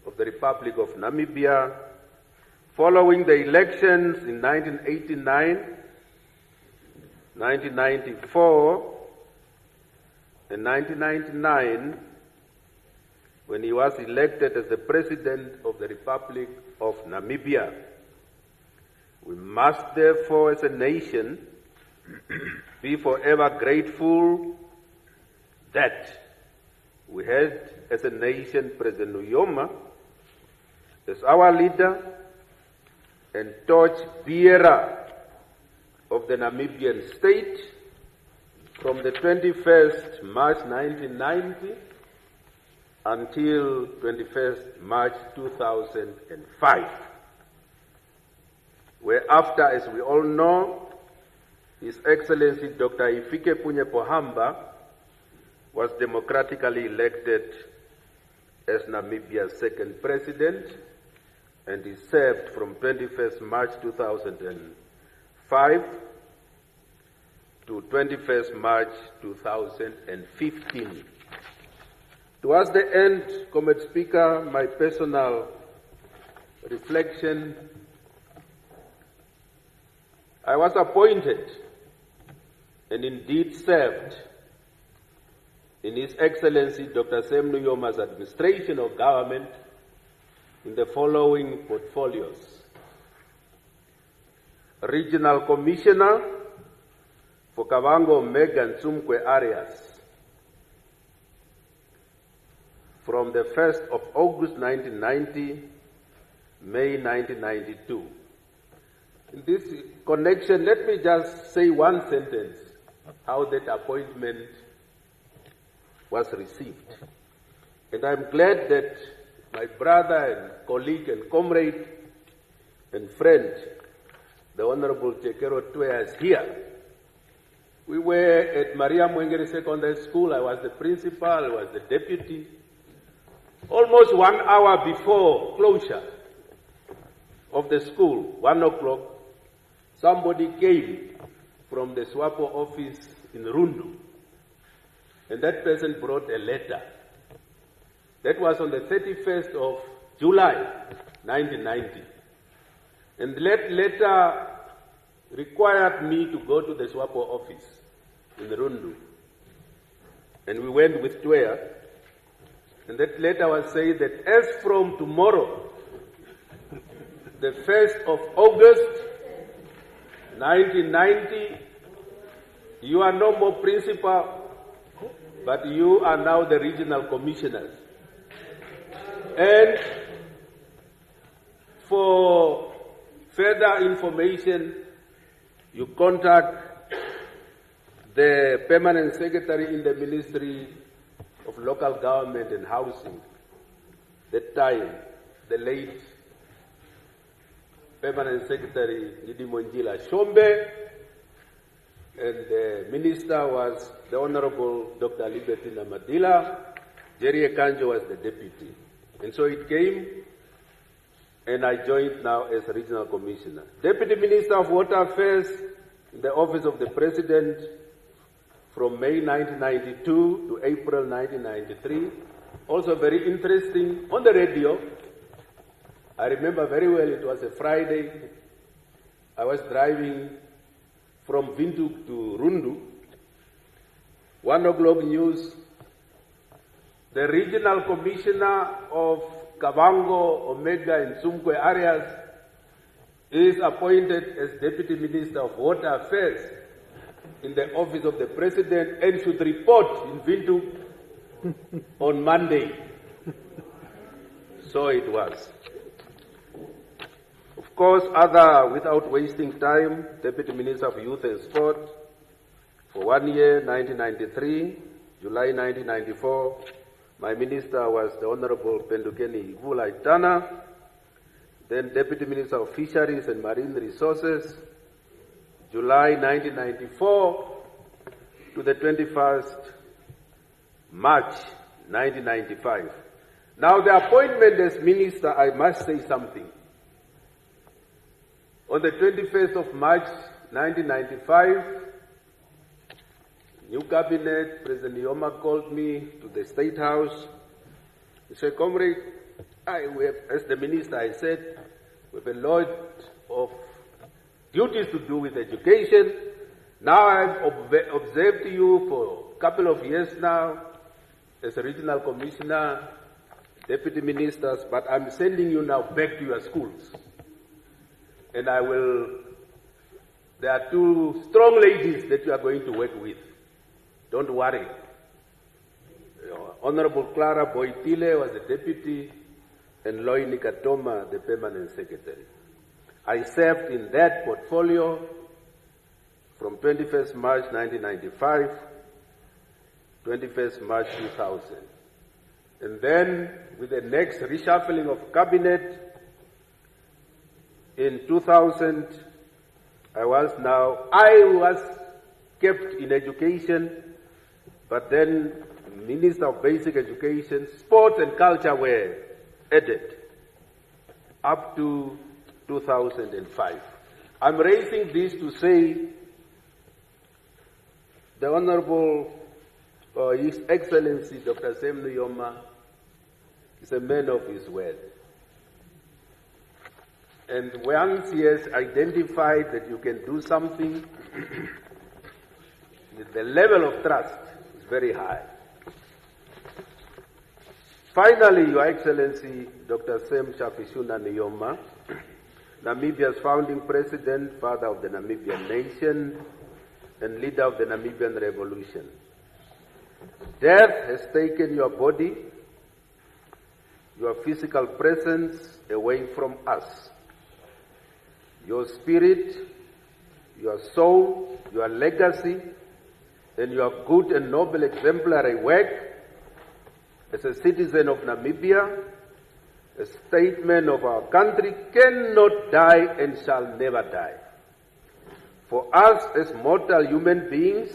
of the Republic of Namibia, following the elections in 1989, 1994, and 1999, when he was elected as the President of the Republic of Namibia. We must therefore, as a nation, be forever grateful that we had, as a nation, President Nujoma as our leader and torch bearer of the Namibian state from the 21st March 1990 until 21st March 2005, whereafter, as we all know, His Excellency Dr. Hifikepunye Pohamba was democratically elected as Namibia's second president, and he served from 21st March 2005 to 21st March 2015. Towards the end, Comrade Speaker, my personal reflection, I was appointed and indeed served in His Excellency Dr. Sam Nujoma's administration of government in the following portfolios: Regional Commissioner for Kavango, Mega and Tsumkwe areas from the 1st of August 1990, May 1992. In this connection, let me just say one sentence, how that appointment was received. And I'm glad that my brother and colleague and comrade and friend, the Honorable Tekero Twea, is here. We were at Maria Mwengere Secondary School. I was the principal, I was the deputy. Almost 1 hour before closure of the school, 1 o'clock, somebody came from the SWAPO office in Rundu, and that person brought a letter. That was on the 31st of July, 1990. And that letter required me to go to the SWAPO office in Rundu. And we went with Twea. And that letter was saying that as from tomorrow, the 1st of August, 1990, you are no more principal, but you are now the regional commissioners. And for further information, you contact the permanent secretary in the Ministry of Local Government and Housing. That time, the late permanent secretary Njidimonjila Shombe, and the minister was the Honorable Dr. Libertina Madila. Jerry Ekanjo was the deputy. And so it came, and I joined now as regional commissioner. Deputy Minister of Water Affairs in the office of the President from May 1992 to April 1993. Also very interesting, on the radio. I remember very well, it was a Friday. I was driving from Windhoek to Rundu. 1 o'clock news. The regional commissioner of Kavango, Omega and Tsumkwe areas is appointed as Deputy Minister of Water Affairs in the office of the President and should report in Windhoek on Monday. So it was. Of course, without wasting time, Deputy Minister of Youth and Sport for 1 year, 1993, July 1994, my minister was the Honorable Pendukeni Vulaitana, then Deputy Minister of Fisheries and Marine Resources, July 1994 to the 21st March 1995. Now the appointment as minister, I must say something. On the 21st of March 1995, new cabinet, President Nujoma called me to the State House. He said, Comrade, as the minister, I said, we have a lot of duties to do with education. Now I've observed you for a couple of years now as a regional commissioner, deputy ministers, but I'm sending you now back to your schools. And there are 2 strong ladies that you are going to work with. Don't worry. Honorable Clara Boitile was the deputy, and Loy Nikatoma, the permanent secretary. I served in that portfolio from 21st March 1995, 21st March 2000. And then, with the next reshuffling of cabinet, in 2000, I was kept in education, but then Minister of Basic Education, Sports and Culture were added up to 2005. I'm raising this to say the Honorable His Excellency Dr. Sam Nujoma is a man of his word. And once he has identified that you can do something, the level of trust is very high. Finally, Your Excellency Dr. Sam Shafishuna Nujoma, Namibia's founding president, father of the Namibian nation, and leader of the Namibian revolution. Death has taken your body, your physical presence away from us. Your spirit, your soul, your legacy, and your good and noble exemplary work as a citizen of Namibia, a statesman of our country, cannot die and shall never die. For us as mortal human beings,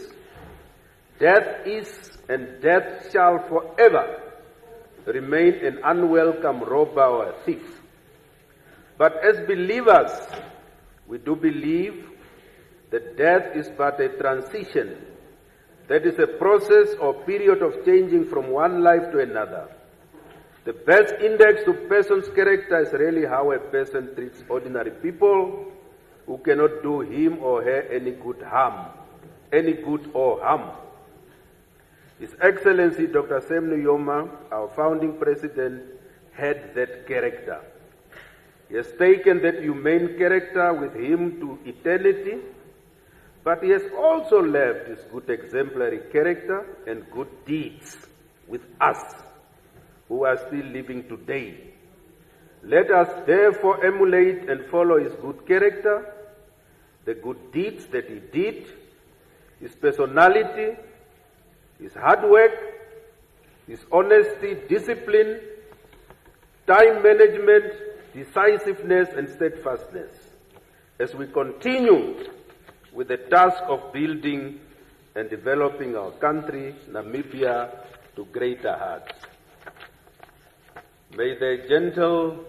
death is and death shall forever remain an unwelcome robber or a thief. But as believers, we do believe that death is but a transition. That is a process or period of changing from one life to another. The best index to a person's character is really how a person treats ordinary people who cannot do him or her any good or harm. His Excellency Dr. Sam Nujoma, our founding president, had that character. He has taken that humane character with him to eternity, but he has also left his good exemplary character and good deeds with us, who are still living today. Let us therefore emulate and follow his good character, the good deeds that he did, his personality, his hard work, his honesty, discipline, time management, decisiveness, and steadfastness, as we continue with the task of building and developing our country, Namibia, to greater heights. May the gentle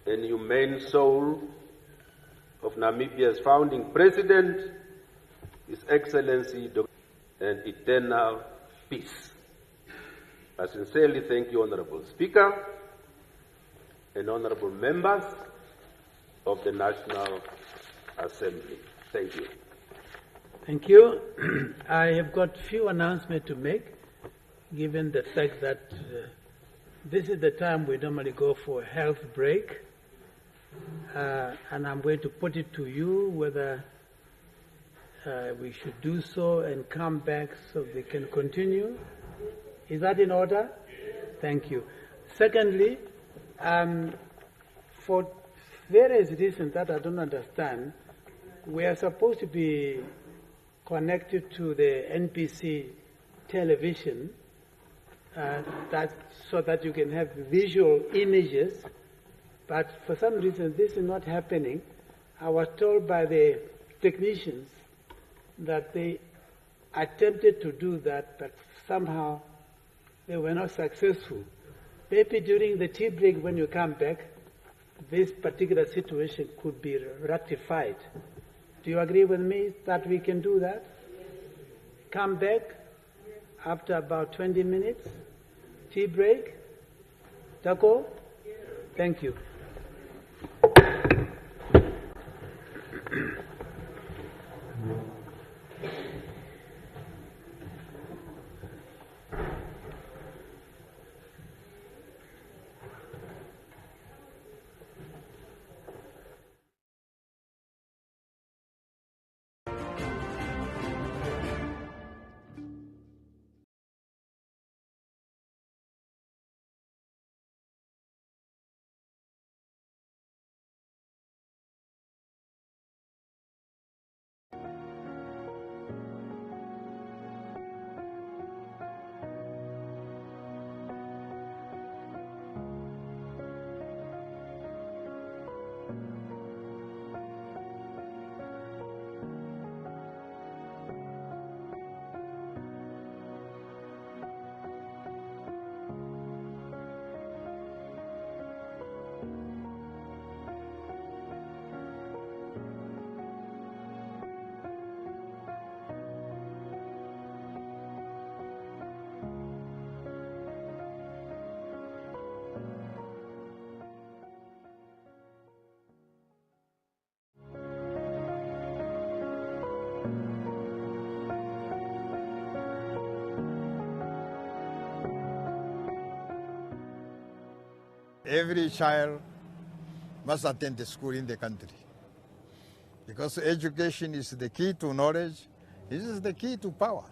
and humane soul of Namibia's founding president, His Excellency, and eternal peace. I sincerely thank you, Honorable Speaker, and honorable members of the National Assembly. Thank you. Thank you. I have got few announcements to make, given the fact that this is the time we normally go for a health break. And I'm going to put it to you whether we should do so and come back so we can continue. Is that in order? Thank you. Secondly, for various reasons that I don't understand, we are supposed to be connected to the NPC television so that you can have visual images, but for some reason this is not happening. I was told by the technicians that they attempted to do that, but somehow they were not successful. Maybe during the tea break when you come back, this particular situation could be rectified. Do you agree with me that we can do that? Come back after about 20 minutes, tea break. Tako? Thank you. Every child must attend the school in the country, because education is the key to knowledge. This is the key to power.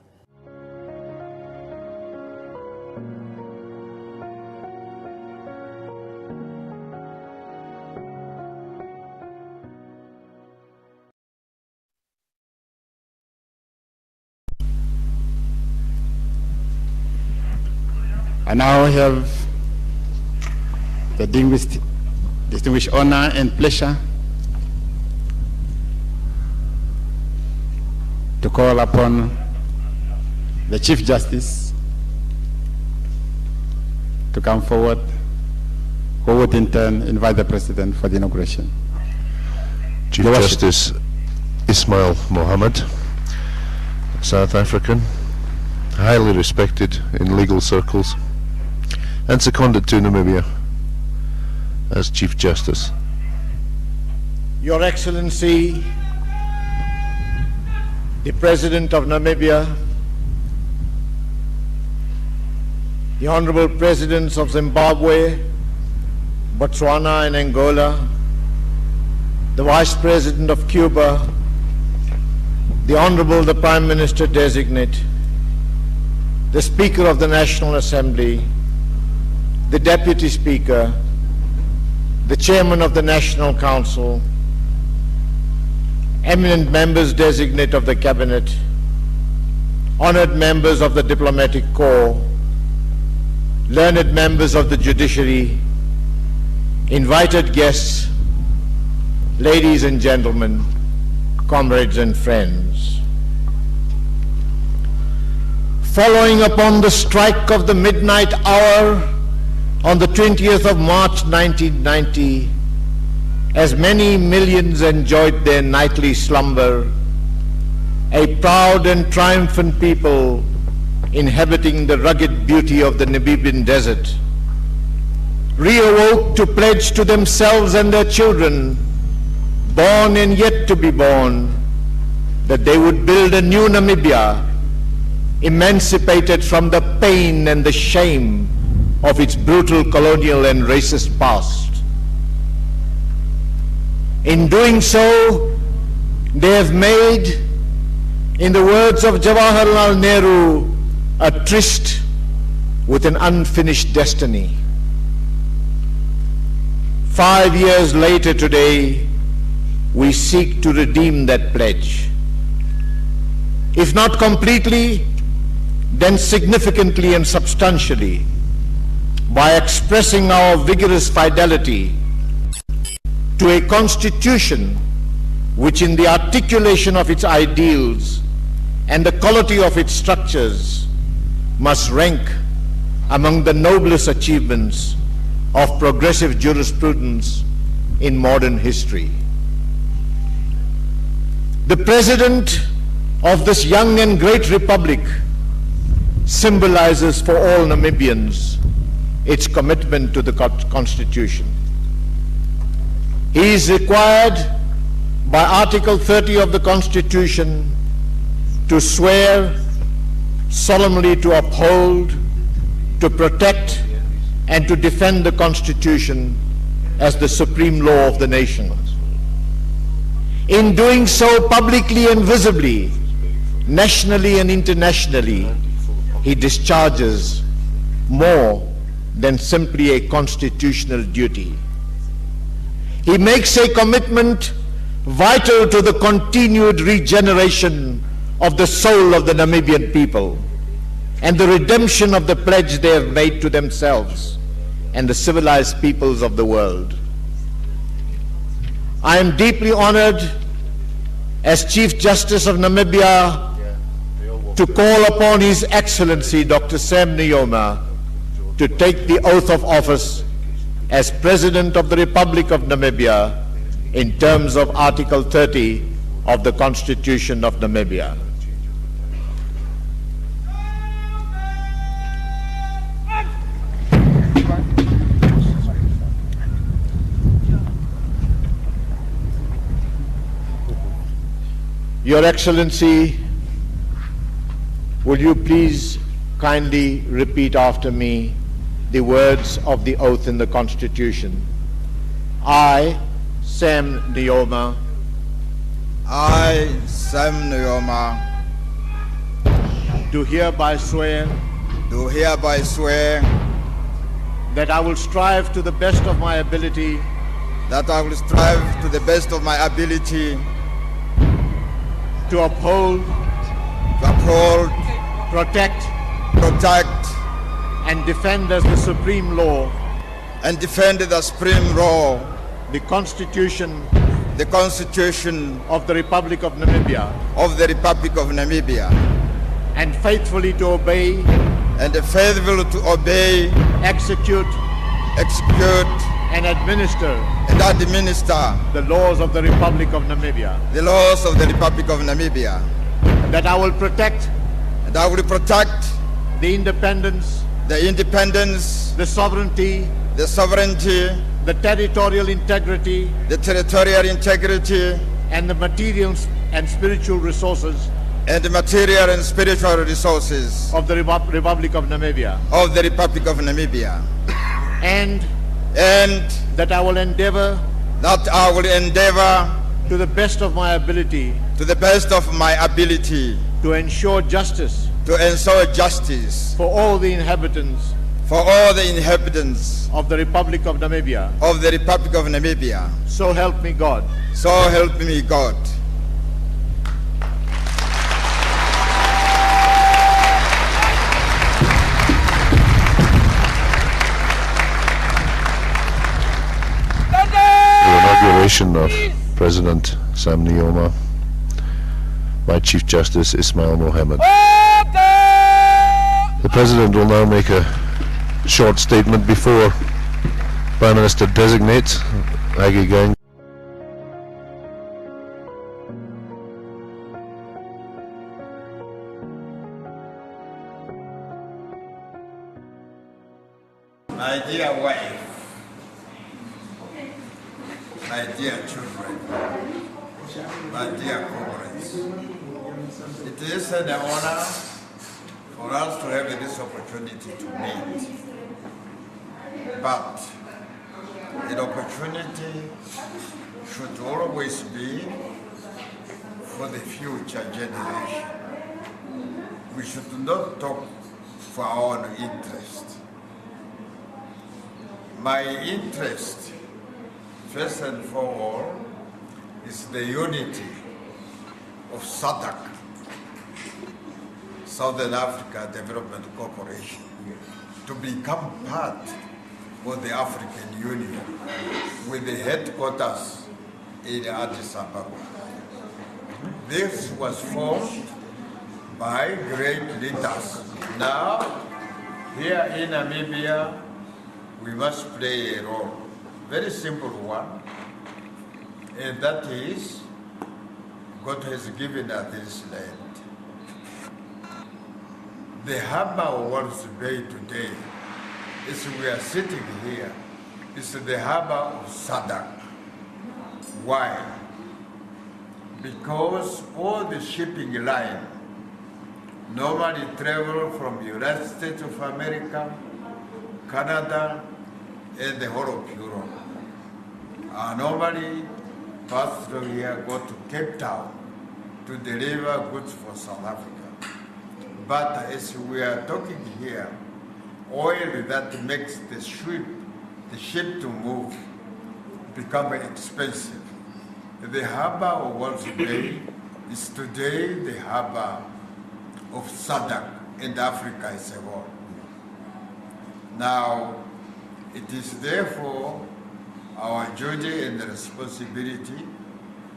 I now have the distinguished honor and pleasure to call upon the Chief Justice to come forward, who would in turn invite the President for the inauguration. Chief Justice Ismail Mohammed, South African, highly respected in legal circles, and seconded to Namibia as Chief Justice. Your Excellency, the President of Namibia, the Honorable Presidents of Zimbabwe, Botswana and Angola, the Vice President of Cuba, the Honorable the Prime Minister Designate, the Speaker of the National Assembly, the Deputy Speaker, the Chairman of the National Council, eminent members designate of the Cabinet, honored members of the Diplomatic Corps, learned members of the Judiciary, invited guests, ladies and gentlemen, comrades and friends. Following upon the strike of the midnight hour on the 20th of March 1990, as many millions enjoyed their nightly slumber, a proud and triumphant people inhabiting the rugged beauty of the Namibian desert reawoke to pledge to themselves and their children, born and yet to be born, that they would build a new Namibia, emancipated from the pain and the shame of its brutal colonial and racist past. In doing so, they have made, in the words of Jawaharlal Nehru, a tryst with an unfinished destiny. 5 years later today, we seek to redeem that pledge. If not completely, then significantly and substantially, by expressing our vigorous fidelity to a constitution which, in the articulation of its ideals and the quality of its structures, must rank among the noblest achievements of progressive jurisprudence in modern history. The President of this young and great republic symbolizes for all Namibians its commitment to the Constitution. He is required by Article 30 of the Constitution to swear solemnly to uphold, to protect, and to defend the Constitution as the supreme law of the nation. In doing so publicly and visibly, nationally and internationally, he discharges more than simply a constitutional duty. He makes a commitment vital to the continued regeneration of the soul of the Namibian people and the redemption of the pledge they have made to themselves and the civilized peoples of the world. I am deeply honored as Chief Justice of Namibia to call upon His Excellency Dr. Sam Nujoma to take the oath of office as President of the Republic of Namibia in terms of Article 30 of the Constitution of Namibia. Your Excellency, will you please kindly repeat after me the words of the oath in the Constitution. I, Sam Nujoma, I, Sam Nujoma, do hereby swear that I will strive to the best of my ability to uphold, protect, and defend as the supreme law the Constitution of the Republic of Namibia, and faithfully to obey, execute, and administer the laws of the Republic of Namibia. That I will protect the independence, the sovereignty, the territorial integrity, and the material and spiritual resources of the Republic of Namibia. And that I will endeavor to the best of my ability to ensure justice for all the inhabitants of the Republic of Namibia. So help me God. The inauguration of President Sam Nujoma by Chief Justice Ismail Mohammed. The President will now make a short statement before Prime Minister Designate Agi Gang. My dear wife, my dear children, my dear comrades, it is an honor for us to have this opportunity to meet. But an opportunity should always be for the future generation. We should not talk for our own interest. My interest, first and foremost, is the unity of SADC, Southern Africa Development Corporation, to become part of the African Union with the headquarters in Addis Ababa. This was formed by great leaders. Now, here in Namibia, we must play a role, very simple one, and that is God has given us this land. The harbor of Walvis Bay today, as we are sitting here, is the harbor of SADC. Why? Because all the shipping line normally travel from the United States of America, Canada, and the whole of Europe. Normally pass through here, go to Cape Town to deliver goods for South Africa. But as we are talking here, oil that makes the ship to move become expensive. The harbor of Walvis Bay is today the harbor of SADC and Africa as a whole. Now, it is therefore our duty and responsibility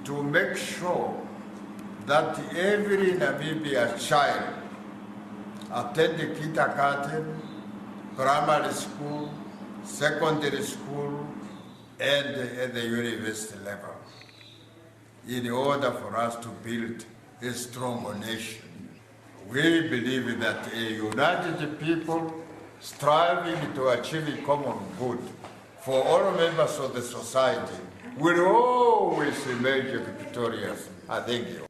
to make sure that every Namibia child attend the kindergarten, primary school, secondary school, and at the university level, in order for us to build a stronger nation. We believe that a united people striving to achieve a common good for all members of the society will always emerge victorious. I thank you.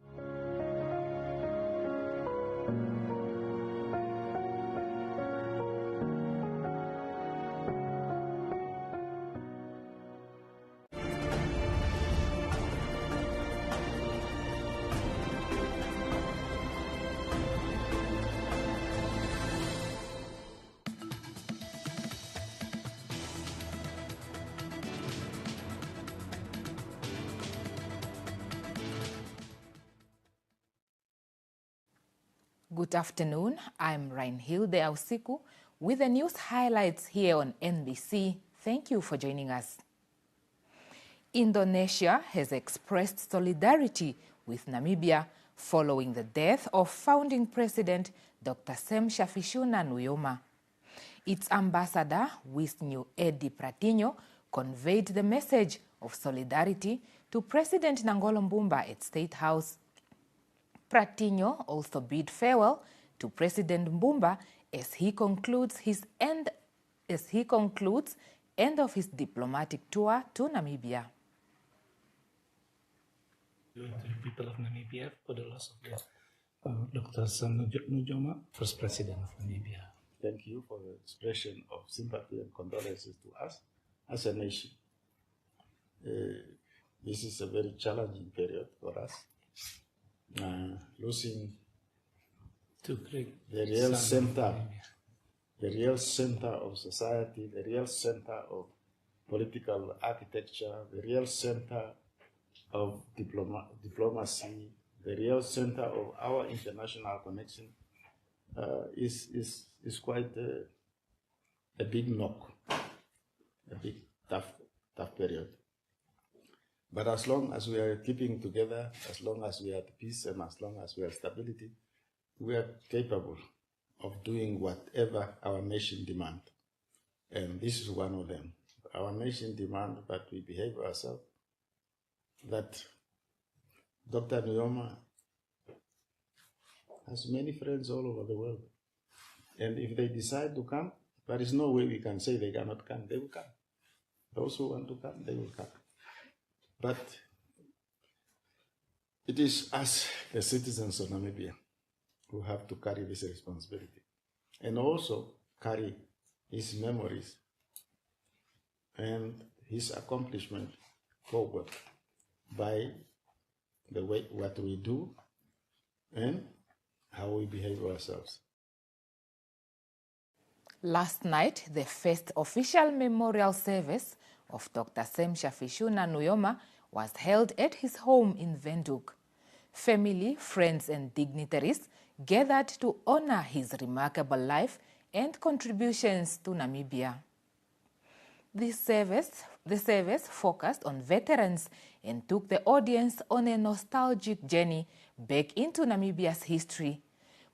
Good afternoon. I'm Reinhilde Ausiku with the news highlights here on NBC. Thank you for joining us. Indonesia has expressed solidarity with Namibia following the death of founding president Dr. Sam Shafishuna Nujoma. Its ambassador, Wisnu Edi Pratinho, conveyed the message of solidarity to President Nangolo Mbumba at State House. Pratinho also bid farewell to President Mbumba as he concludes end of his diplomatic tour to Namibia. To the people of Namibia for the loss of Dr. Sam Nujoma, first president of Namibia. Thank you for the expression of sympathy and condolences to us as a nation. This is a very challenging period for us. Losing the real center of society, the real center of political architecture, the real center of diplomacy, the real center of our international connection is quite a big knock, a big tough period. But as long as we are keeping together, as long as we are at peace, and as long as we have stability, we are capable of doing whatever our nation demands. And this is one of them. Our nation demands that we behave ourselves, that Dr. Nujoma has many friends all over the world. And if they decide to come, there is no way we can say they cannot come. They will come. Those who want to come, they will come. But it is us, the citizens of Namibia, who have to carry this responsibility and also carry his memories and his accomplishment forward by the way what we do and how we behave ourselves. Last night, the first official memorial service of Dr. Sam Shafishuna Nujoma was held at his home in Windhoek. Family, friends and dignitaries gathered to honor his remarkable life and contributions to Namibia. The service focused on veterans and took the audience on a nostalgic journey back into Namibia's history.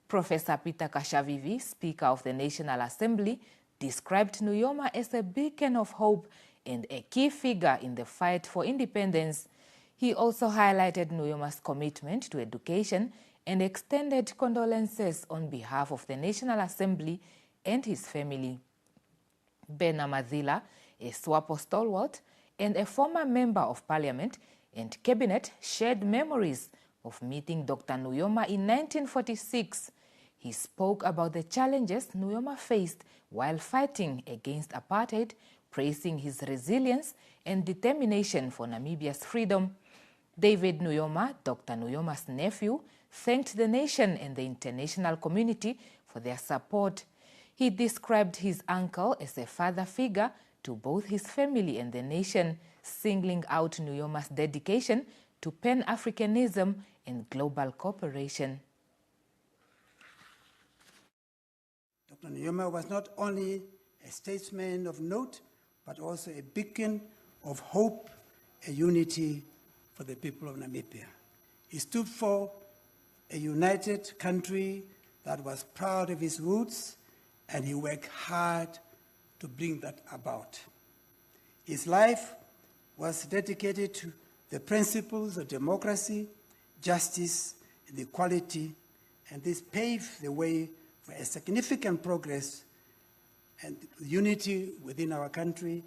Professor Peter Kashavivi, Speaker of the National Assembly, described Nujoma as a beacon of hope and a key figure in the fight for independence. He also highlighted Nujoma's commitment to education and extended condolences on behalf of the National Assembly and his family. Bena Madhila, a SWAPO stalwart and a former member of Parliament and Cabinet, shared memories of meeting Dr. Nujoma in 1946. He spoke about the challenges Nujoma faced while fighting against apartheid, praising his resilience and determination for Namibia's freedom. David Nujoma, Dr. Nujoma's nephew, thanked the nation and the international community for their support. He described his uncle as a father figure to both his family and the nation, singling out Nujoma's dedication to Pan-Africanism and global cooperation. Dr. Nujoma was not only a statesman of note, but also a beacon of hope and unity for the people of Namibia. He stood for a united country that was proud of its roots, and he worked hard to bring that about. His life was dedicated to the principles of democracy, justice, and equality, and this paved the way for a significant progress and unity within our country,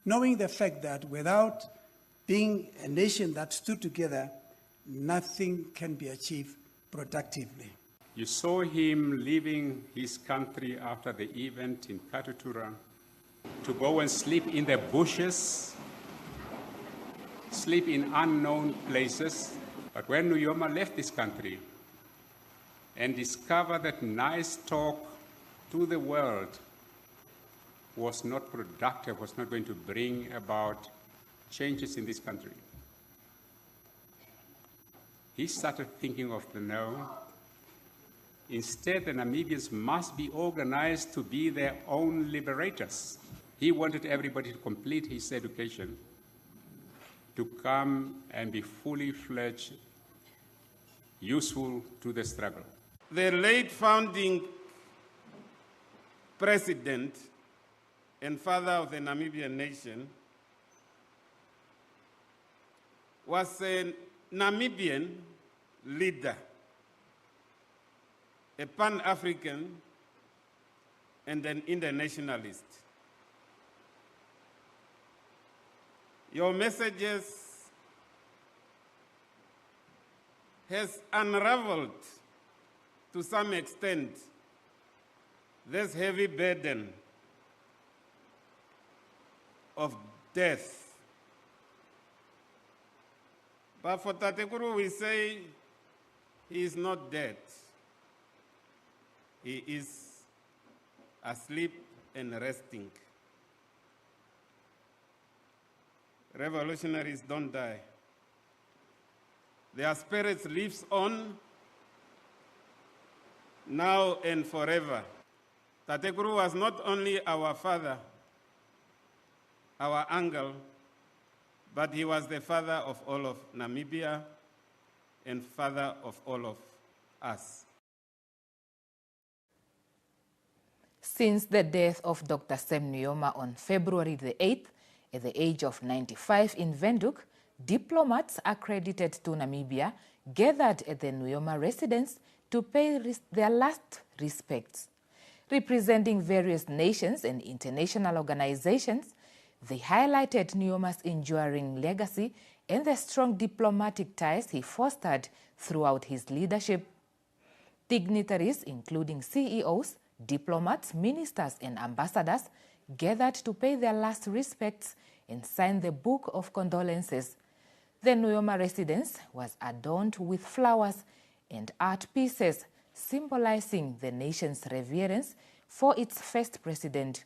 knowing the fact that without being a nation that stood together, nothing can be achieved productively. You saw him leaving his country after the event in Katutura to go and sleep in the bushes, sleep in unknown places. But when Nujoma left this country and discovered that nice talk to the world was not productive, was not going to bring about changes in this country, he started thinking of the no Instead, the Namibians must be organized to be their own liberators. He wanted everybody to complete his education, to come and be fully fledged, useful to the struggle. The late founding president and father of the Namibian nation was a Namibian leader, a Pan-African and an internationalist. Your messages has unraveled to some extent this heavy burden of death. But for Tatekuru, we say he is not dead. He is asleep and resting. Revolutionaries don't die. Their spirits lives on now and forever. Tatekuru was not only our father, our uncle, but he was the father of all of Namibia and father of all of us. Since the death of Dr. Sam Nujoma on February the 8th, at the age of 95 in Windhoek, diplomats accredited to Namibia gathered at the Nujoma residence to pay their last respects. Representing various nations and international organizations, they highlighted Nujoma's enduring legacy and the strong diplomatic ties he fostered throughout his leadership. Dignitaries, including CEOs, diplomats, ministers, and ambassadors, gathered to pay their last respects and sign the Book of Condolences. The Nujoma residence was adorned with flowers and art pieces, symbolizing the nation's reverence for its first president.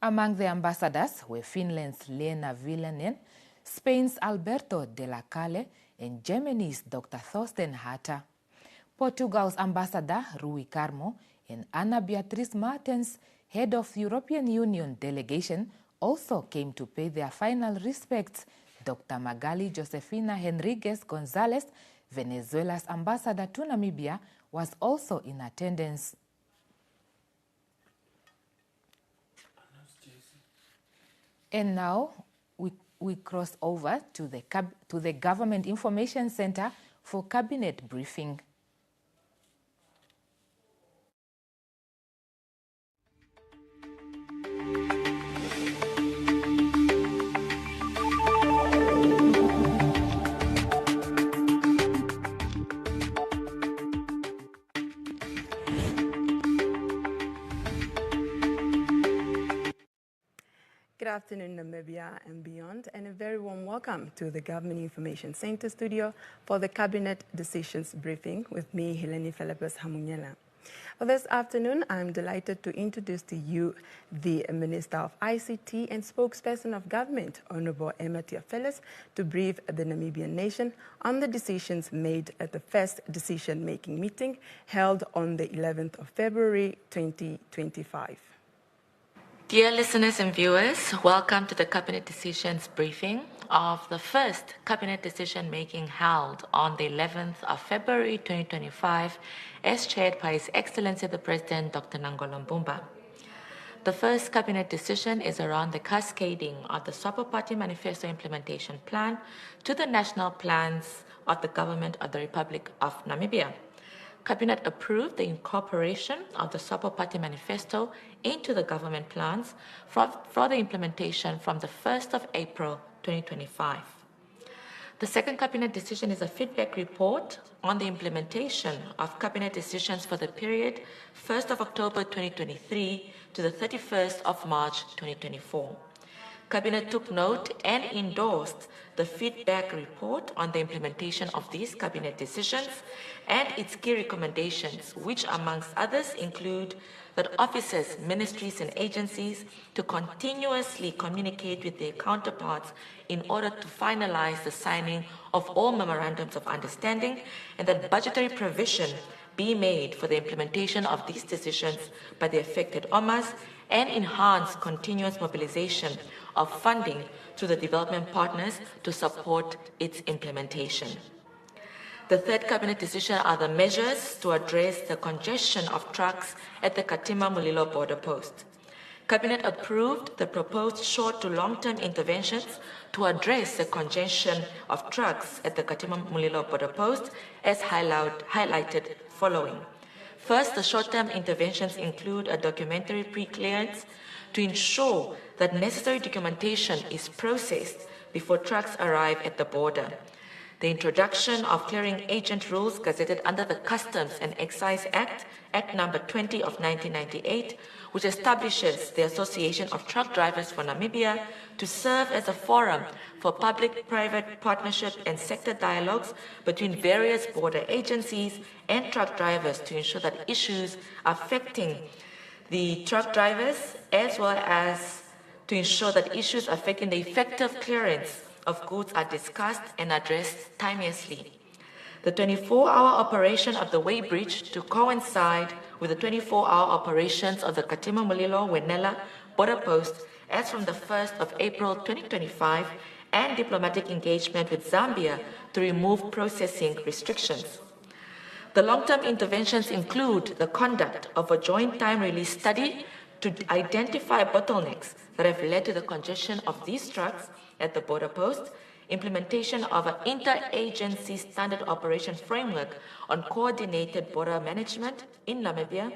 Among the ambassadors were Finland's Lena Villanen, Spain's Alberto de la Calle, and Germany's Dr. Thorsten Hatter. Portugal's ambassador Rui Carmo and Ana Beatriz Martens, head of the European Union delegation, also came to pay their final respects. Dr. Magali Josefina Henriquez Gonzalez, Venezuela's ambassador to Namibia, was also in attendance. And now we cross over to the Government Information Center for Cabinet briefing. Good afternoon, Namibia and beyond, and a very warm welcome to the Government Information Center studio for the Cabinet Decisions Briefing with me, Helene Philippus Hamunyela. For this afternoon, I'm delighted to introduce to you the Minister of ICT and Spokesperson of Government, Honorable Emma Theophilus, to brief the Namibian nation on the decisions made at the first decision-making meeting held on the 11th of February 2025. Dear listeners and viewers, welcome to the Cabinet Decisions briefing of the first Cabinet decision making held on the 11th of February 2025 as chaired by His Excellency the President, Dr. Nangolo Mbumba. The first Cabinet decision is around the cascading of the SWAPO Party Manifesto Implementation Plan to the national plans of the Government of the Republic of Namibia. Cabinet approved the incorporation of the SWAPO Party Manifesto into the government plans for the implementation from the 1st of April 2025. The second Cabinet decision is a feedback report on the implementation of Cabinet decisions for the period 1st of October 2023 to the 31st of March 2024. Cabinet took note and endorsed the feedback report on the implementation of these Cabinet decisions and its key recommendations, which amongst others include that officers, ministries and agencies to continuously communicate with their counterparts in order to finalize the signing of all memorandums of understanding, and that budgetary provision be made for the implementation of these decisions by the affected OMAs and enhance continuous mobilization of funding to the development partners to support its implementation. The third cabinet decision are the measures to address the congestion of trucks at the Katima Mulilo border post. Cabinet approved the proposed short to long-term interventions to address the congestion of trucks at the Katima Mulilo border post as highlighted following. First, the short-term interventions include a documentary pre-clearance to ensure that necessary documentation is processed before trucks arrive at the border. The introduction of clearing agent rules gazetted under the Customs and Excise Act, Act number 20 of 1998, which establishes the Association of Truck Drivers for Namibia to serve as a forum for public-private partnership and sector dialogues between various border agencies and truck drivers to ensure that issues affecting the truck drivers, as well as to ensure that issues affecting the effective clearance of goods are discussed and addressed timeously. The 24-hour operation of the weighbridge to coincide with the 24-hour operations of the Katima Mulilo Wenela border post as from the 1st of April 2025, and diplomatic engagement with Zambia to remove processing restrictions. The long-term interventions include the conduct of a joint time release study to identify bottlenecks that have led to the congestion of these trucks at the border post, implementation of an interagency standard operation framework on coordinated border management in Namibia,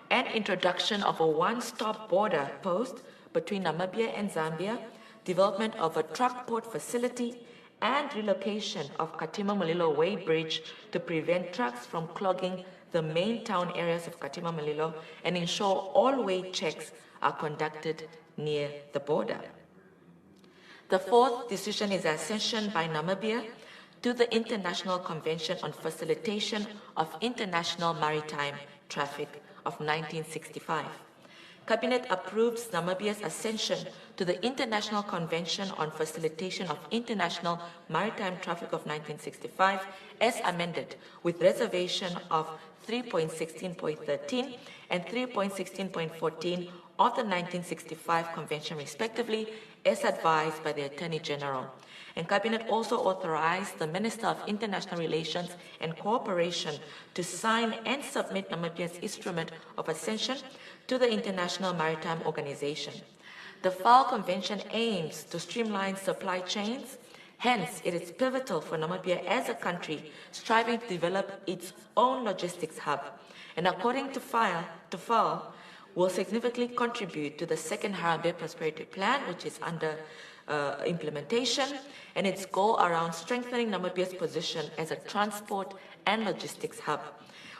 and introduction of a one-stop border post between Namibia and Zambia, development of a truck port facility, and relocation of Katima Mulilo Way Bridge to prevent trucks from clogging the main town areas of Katima Mulilo and ensure all way checks are conducted near the border. The fourth decision is accession by Namibia to the International Convention on Facilitation of International Maritime Traffic of 1965. Cabinet approves Namibia's accession to the International Convention on Facilitation of International Maritime Traffic of 1965 as amended, with reservation of 3.16.13 and 3.16.14 of the 1965 Convention respectively, as advised by the Attorney General. And Cabinet also authorized the Minister of International Relations and Cooperation to sign and submit Namibia's instrument of accession to the International Maritime Organization. The FAO Convention aims to streamline supply chains. Hence, it is pivotal for Namibia as a country striving to develop its own logistics hub. And according to FAO, will significantly contribute to the second Harambee Prosperity Plan, which is under implementation, and its goal around strengthening Namibia's position as a transport and logistics hub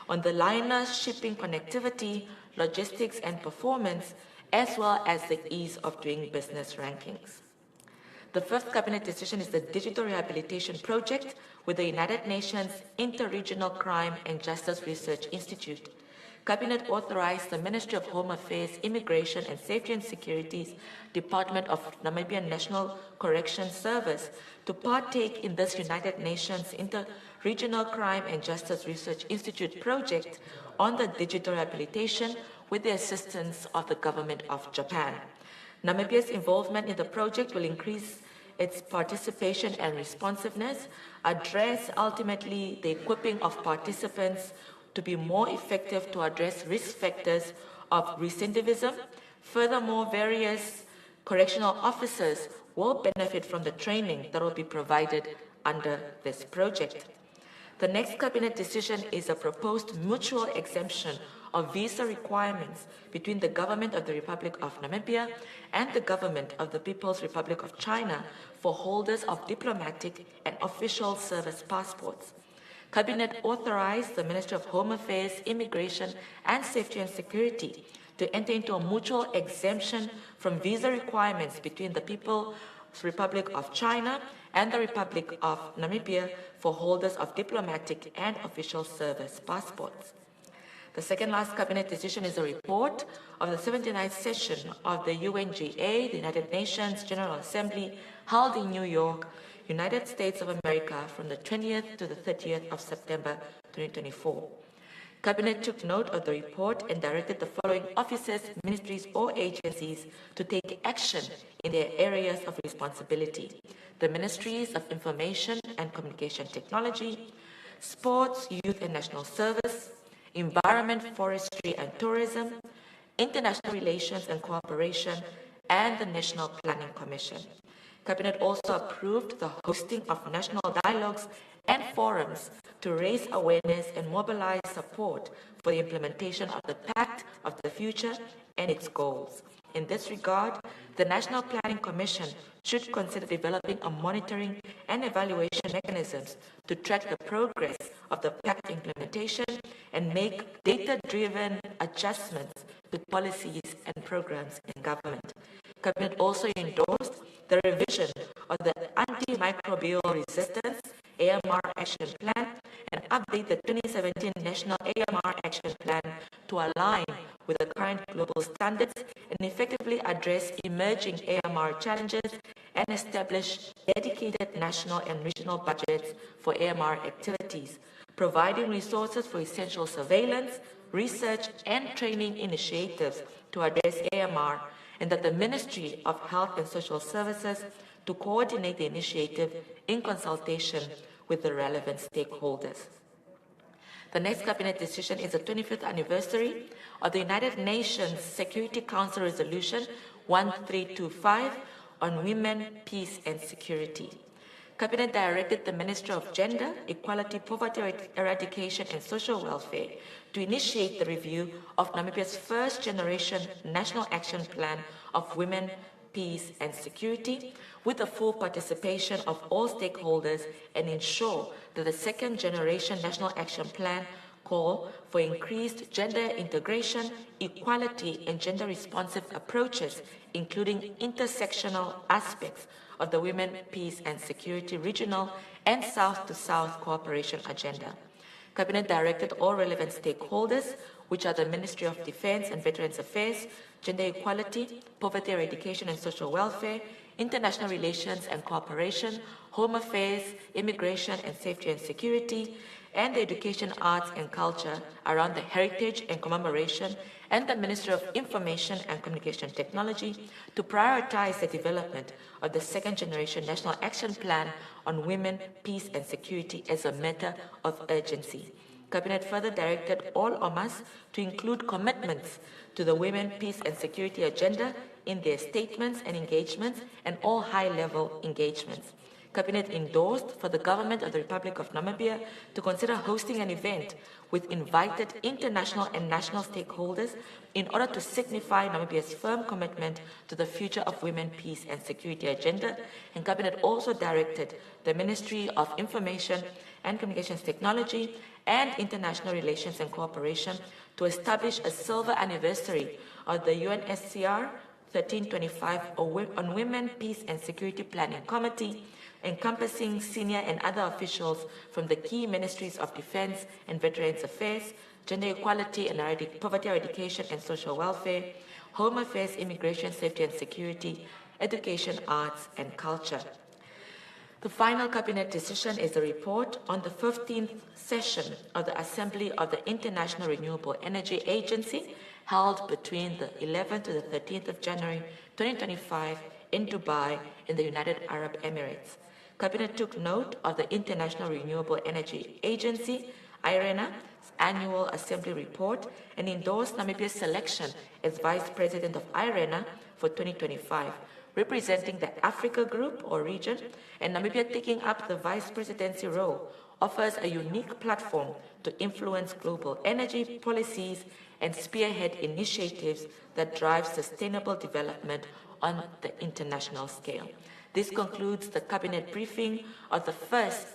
on the liner shipping connectivity, logistics and performance, as well as the ease of doing business rankings. The fifth cabinet decision is the Digital Rehabilitation Project with the United Nations Interregional Crime and Justice Research Institute. Cabinet authorized the Ministry of Home Affairs, Immigration and Safety and Security's Department of Namibian National Corrections Service to partake in this United Nations Interregional Crime and Justice Research Institute project on the digital rehabilitation with the assistance of the government of Japan. Namibia's involvement in the project will increase its participation and responsiveness, address ultimately the equipping of participants to be more effective to address risk factors of recidivism. Furthermore, various correctional officers will benefit from the training that will be provided under this project. The next cabinet decision is a proposed mutual exemption of visa requirements between the government of the Republic of Namibia and the government of the People's Republic of China for holders of diplomatic and official service passports. Cabinet authorized the Ministry of Home Affairs, Immigration and Safety and Security to enter into a mutual exemption from visa requirements between the People's Republic of China and the Republic of Namibia for holders of diplomatic and official service passports. The second last cabinet decision is a report of the 79th session of the UNGA, the United Nations General Assembly, held in New York, United States of America from the 20th to the 30th of September 2024. Cabinet took note of the report and directed the following officers, ministries, or agencies to take action in their areas of responsibility: the Ministries of Information and Communication Technology, Sports, Youth and National Service, Environment, Forestry and Tourism, International Relations and Cooperation, and the National Planning Commission. Cabinet also approved the hosting of national dialogues and forums to raise awareness and mobilize support for the implementation of the Pact of the Future and its goals. In this regard, the National Planning Commission should consider developing a monitoring and evaluation mechanisms to track the progress of the Pact implementation and make data-driven adjustments to policies and programs in government. Cabinet also endorsed the revision of the Antimicrobial Resistance AMR Action Plan and update the 2017 National AMR Action Plan to align with the current global standards and effectively address emerging AMR challenges and establish dedicated national and regional budgets for AMR activities, providing resources for essential surveillance, research, and training initiatives to address AMR, and that the Ministry of Health and Social Services to coordinate the initiative in consultation with the relevant stakeholders. The next Cabinet decision is the 25th anniversary of the United Nations Security Council Resolution 1325 on Women, Peace and Security. Cabinet directed the Minister of Gender, Equality, Poverty Eradication and Social Welfare to initiate the review of Namibia's first-generation National Action Plan of Women, Peace and Security, with the full participation of all stakeholders, and ensure that the second-generation National Action Plan call for increased gender integration, equality and gender-responsive approaches, including intersectional aspects of the Women, Peace and Security Regional and South-to-South Cooperation Agenda. Cabinet directed all relevant stakeholders, which are the Ministry of Defense and Veterans Affairs, Gender Equality, Poverty Eradication and Social Welfare, International Relations and Cooperation, Home Affairs, Immigration and Safety and Security, and the Education, Arts and Culture around the heritage and commemoration, and the Ministry of Information and Communication Technology to prioritize the development of the second-generation National Action Plan on Women, Peace and Security as a matter of urgency. Cabinet further directed all OMAs to include commitments to the Women, Peace and Security agenda in their statements and engagements and all high-level engagements. Cabinet endorsed for the Government of the Republic of Namibia to consider hosting an event with invited international and national stakeholders in order to signify Namibia's firm commitment to the future of Women, Peace and Security agenda, and Cabinet also directed the Ministry of Information and Communications Technology and International Relations and Cooperation to establish a silver anniversary of the UNSCR 1325 on Women, Peace and Security Planning Committee, encompassing senior and other officials from the key ministries of Defense and Veterans Affairs, Gender Equality and Poverty Eradication and Social Welfare, Home Affairs, Immigration, Safety and Security, Education, Arts and Culture. The final Cabinet decision is the report on the 15th session of the Assembly of the International Renewable Energy Agency, held between the 11th to the 13th of January 2025 in Dubai in the United Arab Emirates. Cabinet took note of the International Renewable Energy Agency, IRENA's annual assembly report and endorsed Namibia's selection as Vice President of IRENA for 2025, representing the Africa Group or region, and Namibia taking up the Vice Presidency role offers a unique platform to influence global energy policies and spearhead initiatives that drive sustainable development on the international scale. This concludes the Cabinet briefing of the first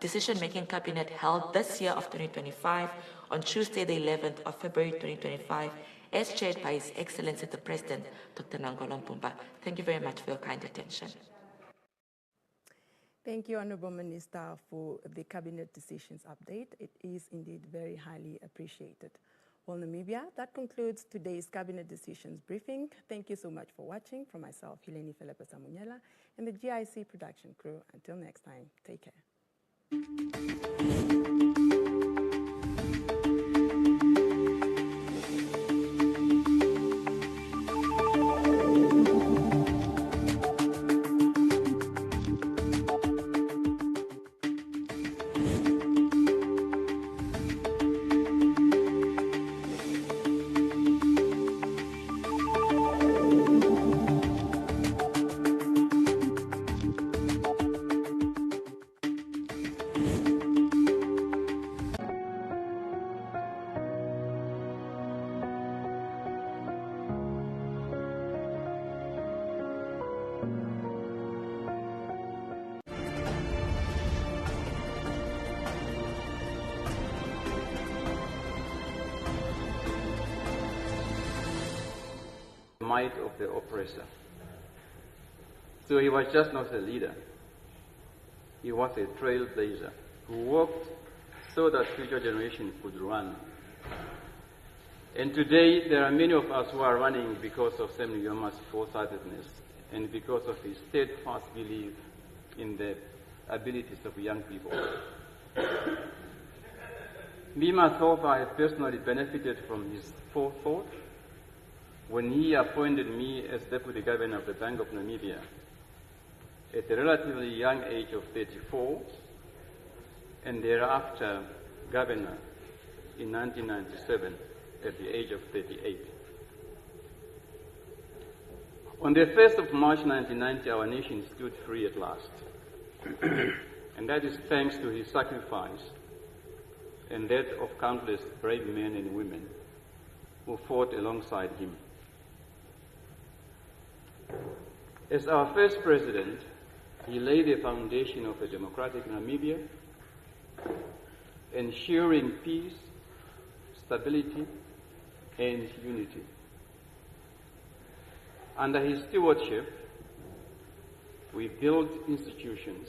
decision-making Cabinet held this year of 2025 on Tuesday, the 11th of February 2025, as chaired by His Excellency the President, Dr. Nangolo Mpumba. Thank you very much for your kind attention. Thank you, Honourable Minister, for the Cabinet decisions update. It is indeed very highly appreciated. Well, Namibia, that concludes today's Cabinet Decisions briefing. Thank you so much for watching. From myself, Hileni Felepe-Samunyela, and the GIC production crew. Until next time, take care. might of the oppressor. So he was just not a leader. He was a trailblazer who walked so that future generations could run. And today, there are many of us who are running because of Sam Nuyoma's foresightedness and because of his steadfast belief in the abilities of young people. Me, myself, I have personally benefited from his forethought when he appointed me as Deputy Governor of the Bank of Namibia at a relatively young age of 34, and thereafter Governor in 1997 at the age of 38. On the 1st of March 1990, our nation stood free at last. And that is thanks to his sacrifice and that of countless brave men and women who fought alongside him. As our first president, he laid the foundation of a democratic Namibia, ensuring peace, stability, and unity. Under his stewardship, we built institutions,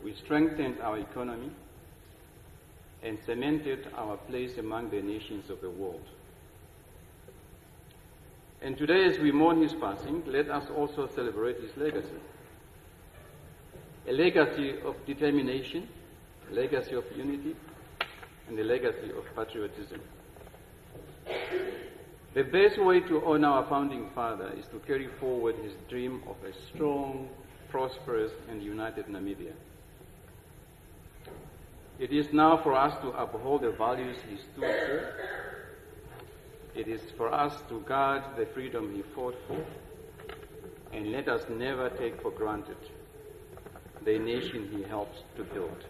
we strengthened our economy, and cemented our place among the nations of the world. And today, as we mourn his passing, let us also celebrate his legacy. A legacy of determination, a legacy of unity, and a legacy of patriotism. The best way to honor our founding father is to carry forward his dream of a strong, prosperous, and united Namibia. It is now for us to uphold the values he stood for. It is for us to guard the freedom he fought for. And let us never take for granted the nation he helped to build.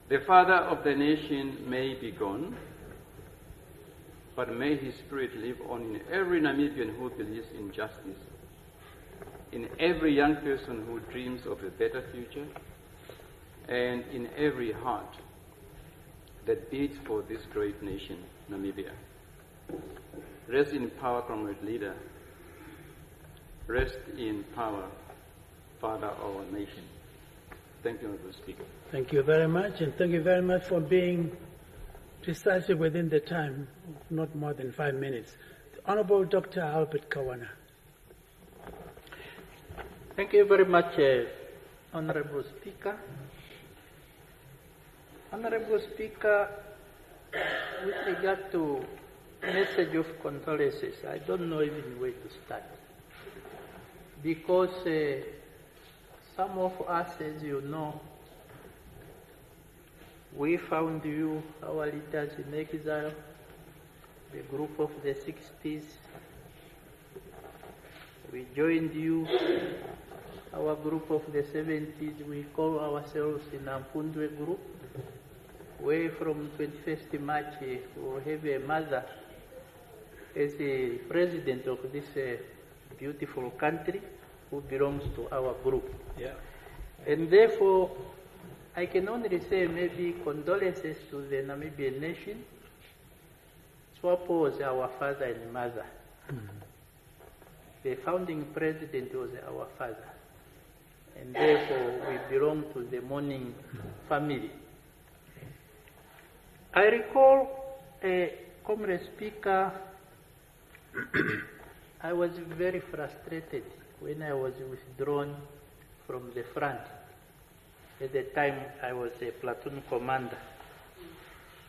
The father of the nation may be gone, but may his spirit live on in every Namibian who believes in justice, in every young person who dreams of a better future, and in every heart that beats for this great nation, Namibia. Rest in power, comrade leader. Rest in power, father of our nation. Thank you, Honorable Speaker. Thank you very much, and thank you very much for being precisely within the time of not more than 5 minutes. The Honorable Dr. Albert Kawana. Thank you very much, Honorable Speaker. Honorable Speaker, with regard to message of condolences, I don't know even where to start. Because some of us, as you know, we found you, our leaders in exile, the group of the 60s. We joined you, our group of the 70s. We call ourselves in Ampundwe group, where from 21st March we will have a mother as a president of this beautiful country who belongs to our group. Yeah. And therefore, I can only say maybe condolences to the Namibian nation. SWAPO was our father and mother. The founding president was our father. And therefore, we belong to the mourning family. I recall, Comrade Speaker, I was very frustrated when I was withdrawn from the front. At the time, I was a platoon commander.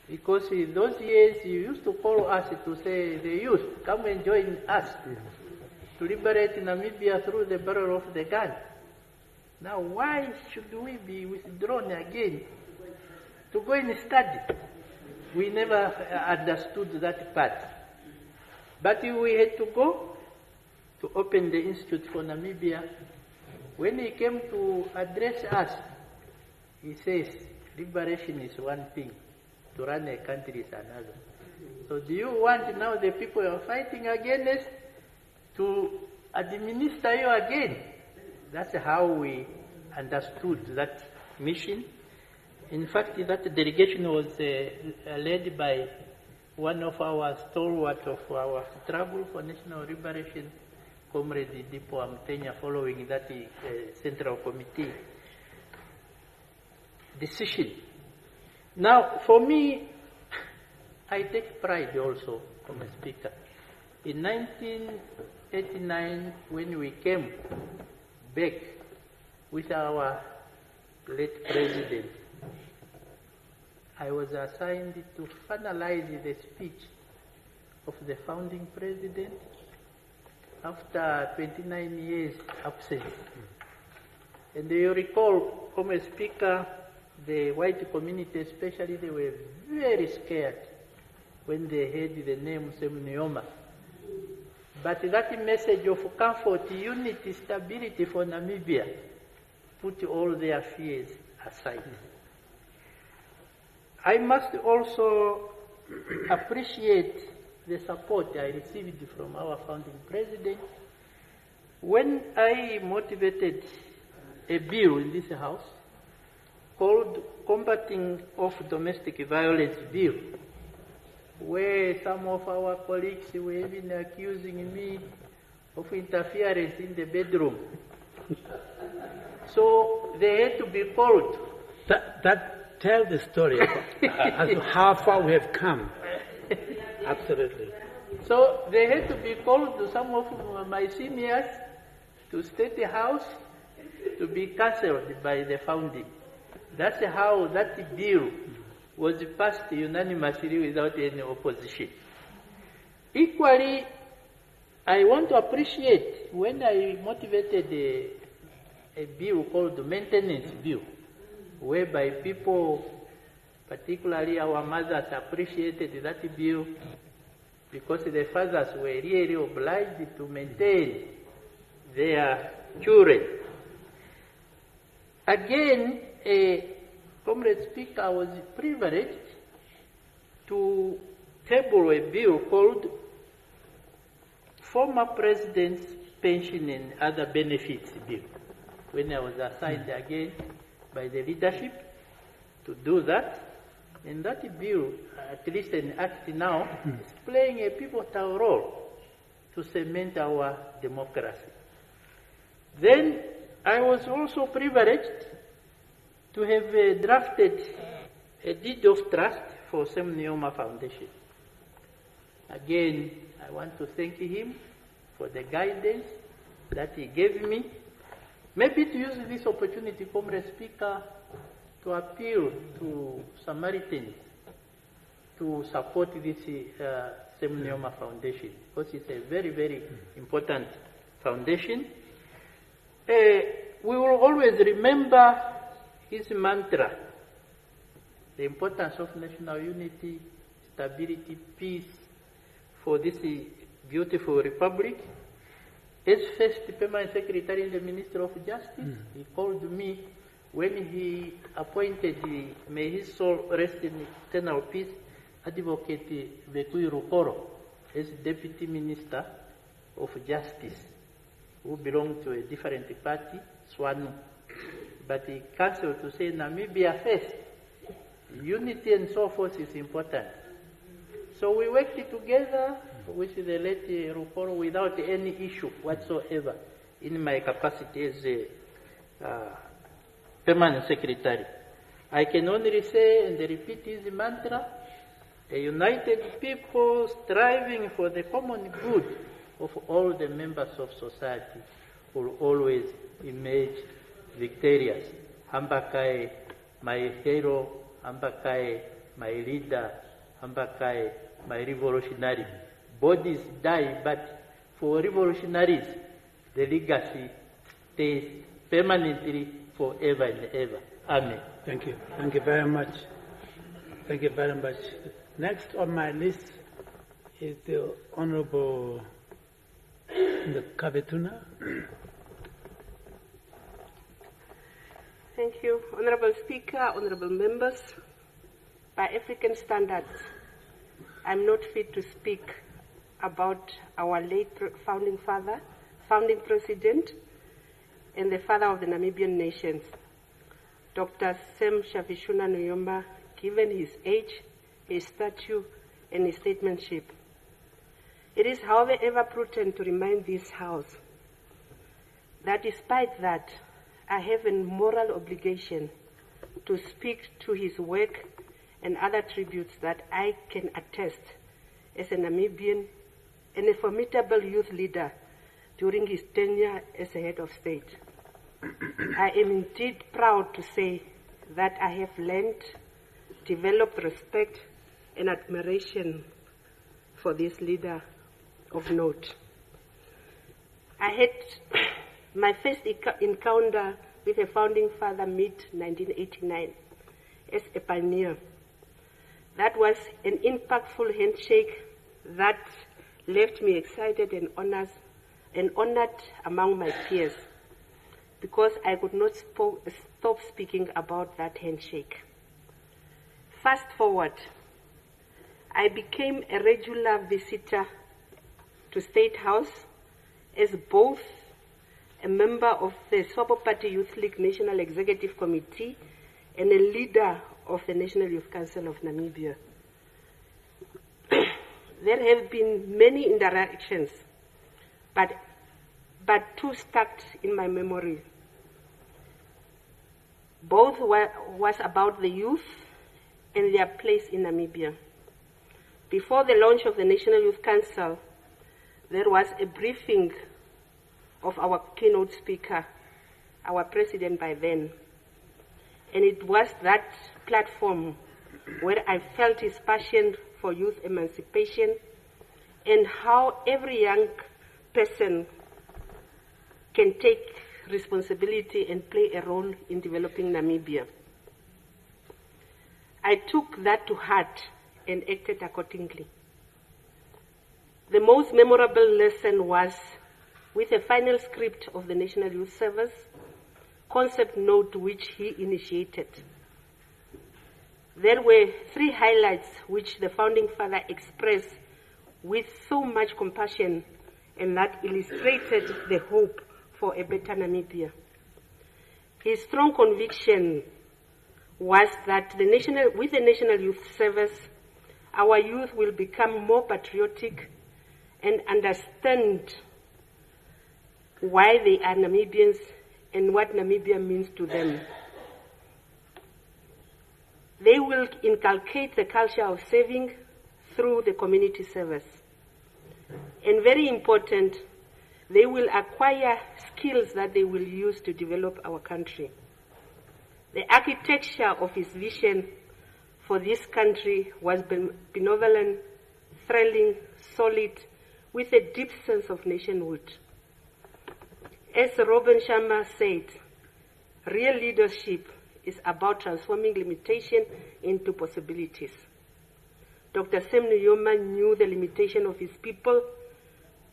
Because in those years, you used to call us to say, the youth, come and join us to liberate Namibia through the barrel of the gun. Now, why should we be withdrawn again to go and study? We never understood that part. But we had to go to open the Institute for Namibia. When he came to address us, he says, liberation is one thing, to run a country is another. So do you want now the people you are fighting against to administer you again? That's how we understood that mission. In fact, that delegation was led by one of our stalwart of our struggle for national liberation, Comrade Dipo Amtenya, following that Central Committee decision. Now, for me, I take pride also, Mr. Speaker. In 1989, when we came back with our late president, I was assigned to finalize the speech of the founding president after 29 years absence. And you recall, Mr. Speaker, the white community especially, they were very scared when they heard the name Sam Nujoma. But that message of comfort, unity, stability for Namibia put all their fears aside. I must also appreciate the support I received from our founding president when I motivated a bill in this house called Combating of Domestic Violence Bill, where some of our colleagues were even accusing me of interference in the bedroom. So they had to be called. Tell the story as to how far we have come. Absolutely. So they had to be called to some of my seniors to State House to be cancelled by the founding. That's how that bill was passed unanimously without any opposition. Equally, I want to appreciate when I motivated a bill called the Maintenance Bill, whereby people, particularly our mothers, appreciated that bill because the fathers were really obliged to maintain their children. Again, Comrade Speaker, I was privileged to table a bill called Former President's Pension and Other Benefits Bill, when I was assigned again by the leadership to do that. And that bill, at least an act now, is playing a pivotal role to cement our democracy. Then I was also privileged to have drafted a deed of trust for Sam Nujoma Foundation. Again, I want to thank him for the guidance that he gave me. Maybe to use this opportunity, Comrade Speaker, to appeal to Samaritans to support this Sam Nujoma Foundation, because it's a very, very important foundation. We will always remember his mantra, the importance of national unity, stability, peace for this beautiful republic. As first permanent secretary in the Ministry of Justice, he called me when he appointed, may his soul rest in eternal peace, Advocate Bekui Rukoro as Deputy Minister of Justice, who belonged to a different party, SWANU. But he cancelled to say Namibia first. Unity and so forth is important. So we worked together with the late Rukoro without any issue whatsoever in my capacity as a permanent secretary. I can only say and repeat his mantra, a united people striving for the common good of all the members of society will always emerge victorious. Hambakai, my hero, Hambakai, my leader, Hambakai, my revolutionary. Bodies die, but for revolutionaries, the legacy stays permanently forever and ever. Amen. Thank you. Thank you very much. Thank you very much. Next on my list is the Honorable Kabetuna. Thank you, Honorable Speaker, honorable members. By African standards, I'm not fit to speak about our late founding father, founding president, and the father of the Namibian nations, Dr. Sam Shafishuna Nujoma, given his age, his stature, and his statesmanship. It is, however, prudent to remind this House that despite that, I have a moral obligation to speak to his work and other tributes that I can attest as a Namibian and a formidable youth leader during his tenure as a head of state. I am indeed proud to say that I have learned, developed respect and admiration for this leader of note. I had my first encounter with a founding father mid-1989 as a pioneer. That was an impactful handshake that left me excited and honored among my peers because I could not stop speaking about that handshake. Fast forward, I became a regular visitor to State House as both a member of the Swabo Party Youth League National Executive Committee and a leader of the National Youth Council of Namibia. There have been many interactions, but two stuck in my memory. Both was about the youth and their place in Namibia. Before the launch of the National Youth Council, there was a briefing of our keynote speaker, our president by then. And it was that platform where I felt his passion for youth emancipation and how every young person can take responsibility and play a role in developing Namibia. I took that to heart and acted accordingly. The most memorable lesson was with the final script of the National Youth Service concept note which he initiated. There were 3 highlights which the founding father expressed with so much compassion and that illustrated the hope for a better Namibia. His strong conviction was that with the National Youth Service, our youth will become more patriotic and understand why they are Namibians and what Namibia means to them. They will inculcate the culture of saving through the community service. And very important, they will acquire skills that they will use to develop our country. The architecture of his vision for this country was benevolent, thrilling, solid, with a deep sense of nationhood. As Robin Sharma said, real leadership is about transforming limitation into possibilities. Dr. Sam Nujoma knew the limitation of his people,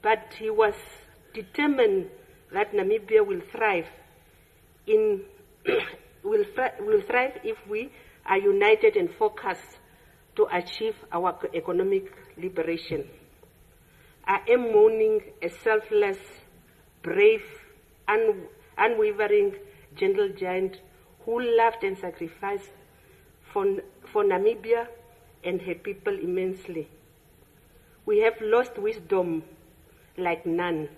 but he was determined that Namibia will thrive if we are united and focused to achieve our economic liberation. I am mourning a selfless, brave, unwavering, gentle giant who loved and sacrificed for Namibia and her people immensely. We have lost wisdom like none.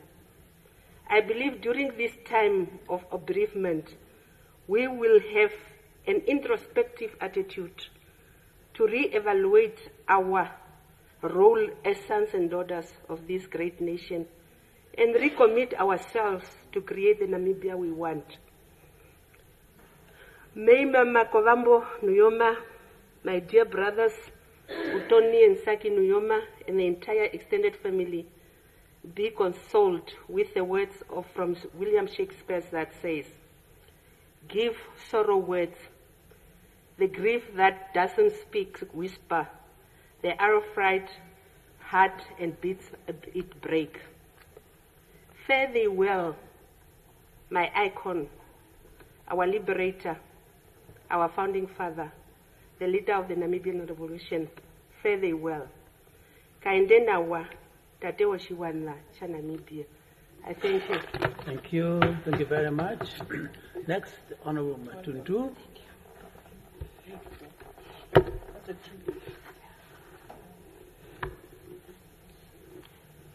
I believe during this time of bereavement, we will have an introspective attitude to re-evaluate our role as sons and daughters of this great nation and recommit ourselves to create the Namibia we want. May Mama Kovambo Nujoma, my dear brothers, Utoni and Saki Nujoma, and the entire extended family be consoled with the words from William Shakespeare that says, "Give sorrow words, the grief that doesn't speak whisper, the arrow fright heart and beats it break. Fare thee well, my icon, our liberator, our founding father, the leader of the Namibian Revolution. Fare thee well. Kaende nawa, tate wa shiwana cha Namibia." I thank you. Thank you. Thank you very much. Next, Honorable Matundu.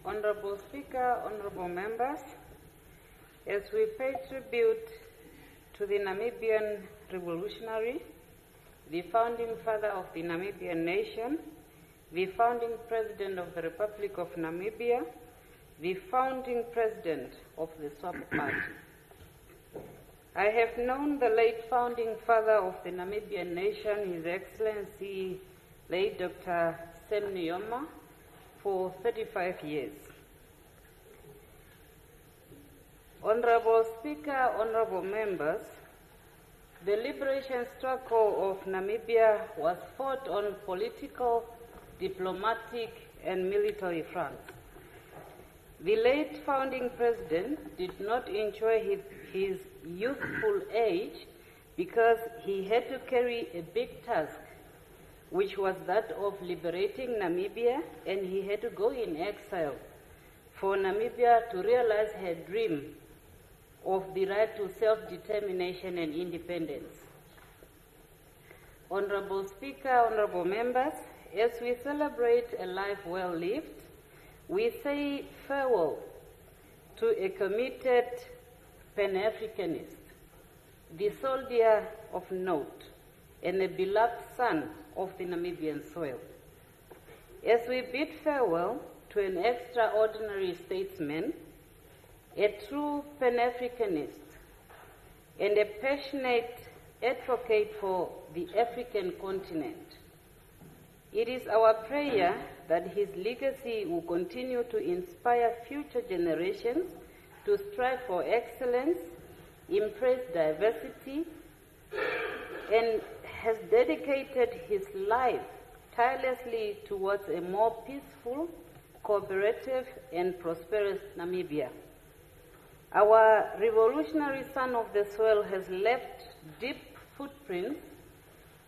Honorable Speaker, honorable members, as we pay tribute to the Namibian revolutionary, the founding father of the Namibian nation, the founding president of the Republic of Namibia, the founding president of the SWAPO party. I have known the late founding father of the Namibian nation, His Excellency, late Dr. Sam Nujoma, for 35 years. Honorable Speaker, honorable members, the liberation struggle of Namibia was fought on political, diplomatic, and military fronts. The late founding president did not enjoy his youthful age because he had to carry a big task, which was that of liberating Namibia, and he had to go in exile for Namibia to realize her dream of the right to self-determination and independence. Honorable Speaker, honorable members, as we celebrate a life well lived, we say farewell to a committed Pan-Africanist, the soldier of note, and a beloved son of the Namibian soil. As we bid farewell to an extraordinary statesman, a true Pan-Africanist, and a passionate advocate for the African continent, it is our prayer that his legacy will continue to inspire future generations to strive for excellence, embrace diversity, and has dedicated his life tirelessly towards a more peaceful, cooperative, and prosperous Namibia. Our revolutionary son of the soil has left deep footprints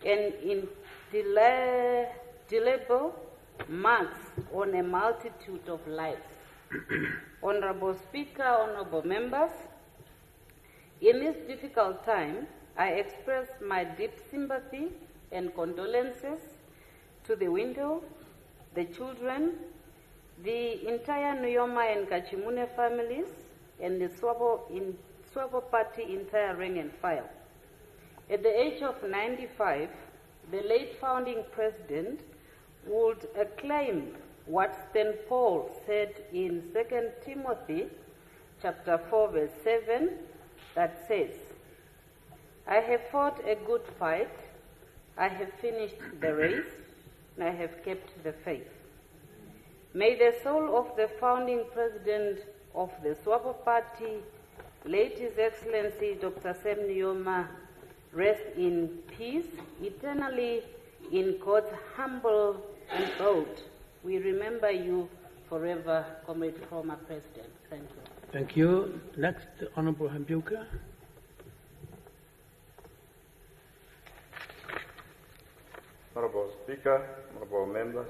and indelible marks on a multitude of lives. Honorable Speaker, honorable members, in this difficult time, I express my deep sympathy and condolences to the widow, the children, the entire Nujoma and Kachimune families, and the SWAPO party entire rank and file. At the age of 95, the late founding president would acclaim what St. Paul said in 2 Timothy chapter 4, verse 7, that says, I have fought a good fight, I have finished the race, and I have kept the faith. May the soul of the founding president of the SWAPO party, late His Excellency Dr. Sam Nujoma, rest in peace eternally in God's humble abode. We remember you forever, Comrade former President. Thank you. Thank you. Next, Honorable Hambuka. Honorable Speaker, honorable members,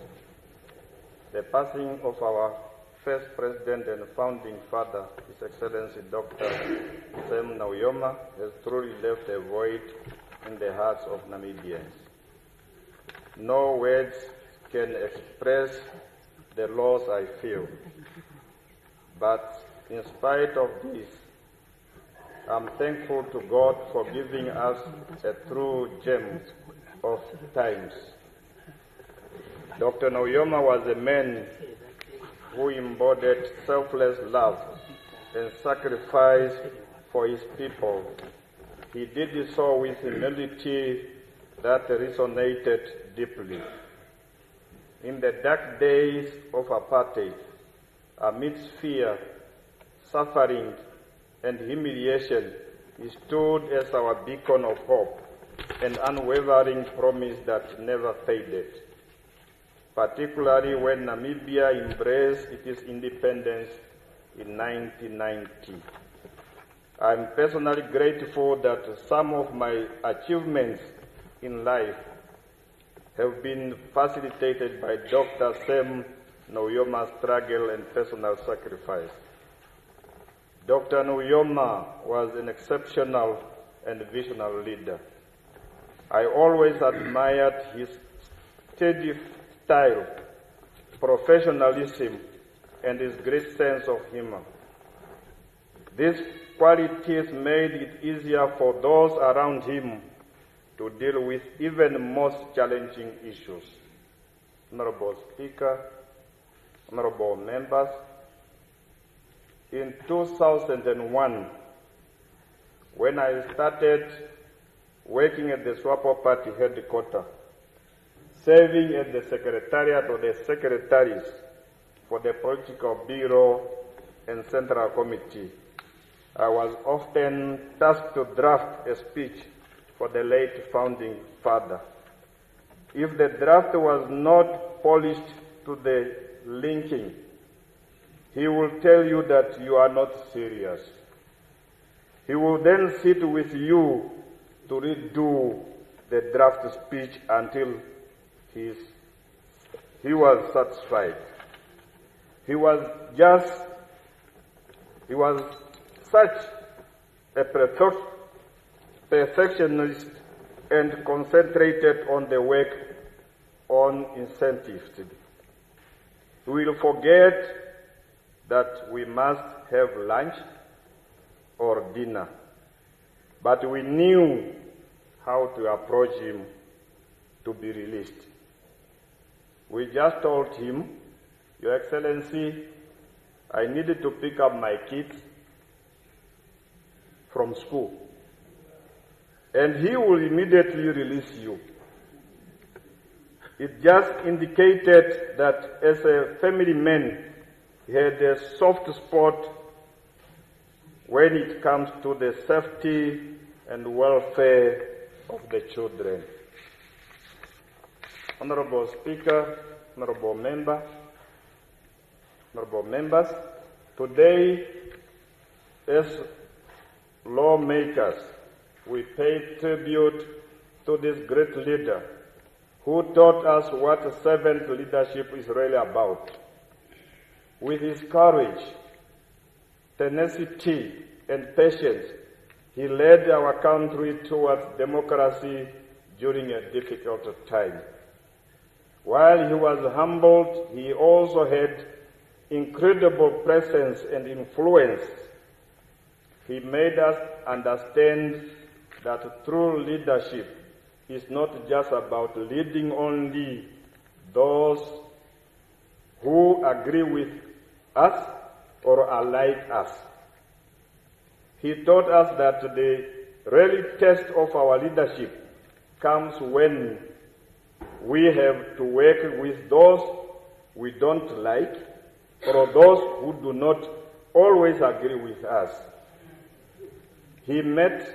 the passing of our first President and founding father, His Excellency Dr. Sam Nujoma, has truly left a void in the hearts of Namibians. No words can express the loss I feel, but in spite of this, I'm thankful to God for giving us a true gem of times. Dr. Nujoma was a man who embodied selfless love and sacrifice for his people. He did so with humility that resonated deeply. In the dark days of apartheid, amidst fear, suffering, and humiliation, he stood as our beacon of hope and unwavering promise that never faded, particularly when Namibia embraced its independence in 1990. I'm personally grateful that some of my achievements in life have been facilitated by Dr. Sam Nujoma's struggle and personal sacrifice. Dr. Nujoma was an exceptional and visionary leader. I always admired his steady style, professionalism, and his great sense of humor. These qualities made it easier for those around him to deal with even most challenging issues. Honorable Speaker, honorable members, in 2001, when I started working at the SWAPO Party headquarters, serving as the Secretariat or the Secretaries for the Political Bureau and Central Committee, I was often tasked to draft a speech for the late founding father. If the draft was not polished to the linking, he will tell you that you are not serious. He will then sit with you to redo the draft speech until he was satisfied. He was such a perfectionist and concentrated on the work on incentives. We will forget that we must have lunch or dinner, but we knew how to approach him to be released. We just told him, Your Excellency, I needed to pick up my kids from school, and he will immediately release you. It just indicated that as a family man, he had a soft spot when it comes to the safety and welfare of the children. Honorable Speaker, honorable members, today as lawmakers, we pay tribute to this great leader who taught us what servant leadership is really about. With his courage, tenacity, and patience, he led our country towards democracy during a difficult time. While he was humbled, he also had incredible presence and influence. He made us understand that true leadership is not just about leading only those who agree with us or are like us. He taught us that the real test of our leadership comes when we have to work with those we don't like or those who do not always agree with us. He met,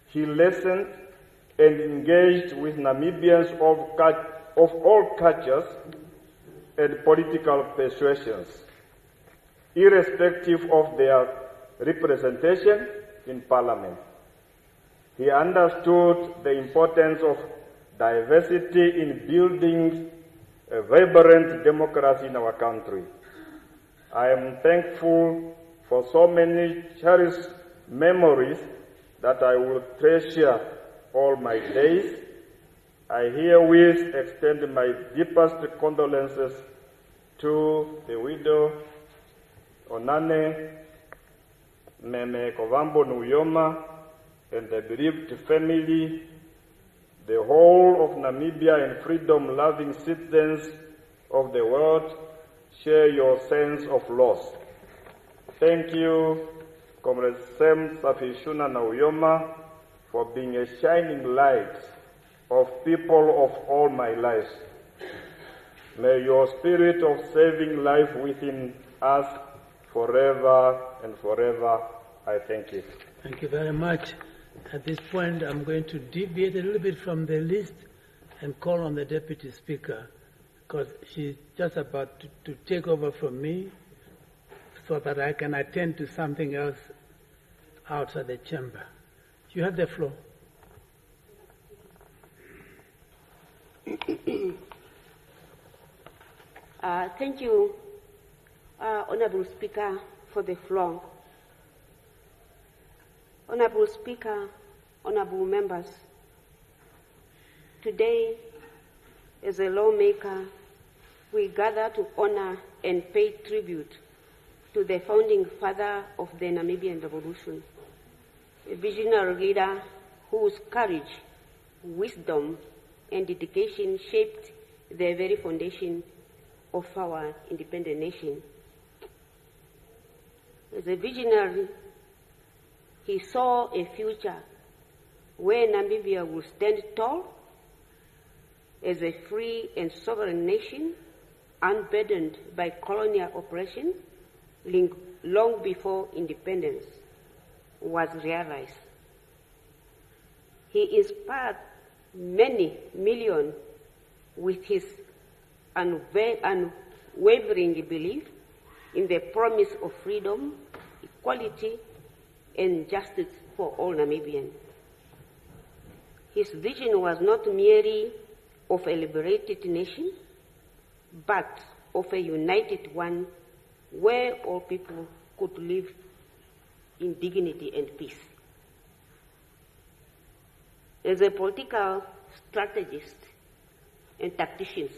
he listened, and engaged with Namibians of all cultures and political persuasions, irrespective of their representation in Parliament. He understood the importance of diversity in building a vibrant democracy in our country. I am thankful for so many cherished memories that I will treasure all my days. I herewith extend my deepest condolences to the widow Onane Meme Kovambo Nujoma and the bereaved family, the whole of Namibia and freedom-loving citizens of the world. Share your sense of loss. Thank you, Comrade Sam Shafishuna Nujoma, for being a shining light of people of all my life. May your spirit of saving life within us forever and forever. I thank you. Thank you very much. At this point, I'm going to deviate a little bit from the list and call on the Deputy Speaker, because she's just about to take over from me so that I can attend to something else outside the chamber. You have the floor. Thank you, Honorable Speaker, for the floor. Honorable Speaker, honorable members, today, as a lawmaker, we gather to honor and pay tribute to the founding father of the Namibian Revolution, a visionary leader whose courage, wisdom, and dedication shaped the very foundation of our independent nation. As a visionary, he saw a future where Namibia would stand tall as a free and sovereign nation, unburdened by colonial oppression, long before independence was realized. He inspired many millions with his unwavering belief in the promise of freedom, equality, and justice for all Namibians. His vision was not merely of a liberated nation, but of a united one where all people could live in dignity and peace. As a political strategist and tactician,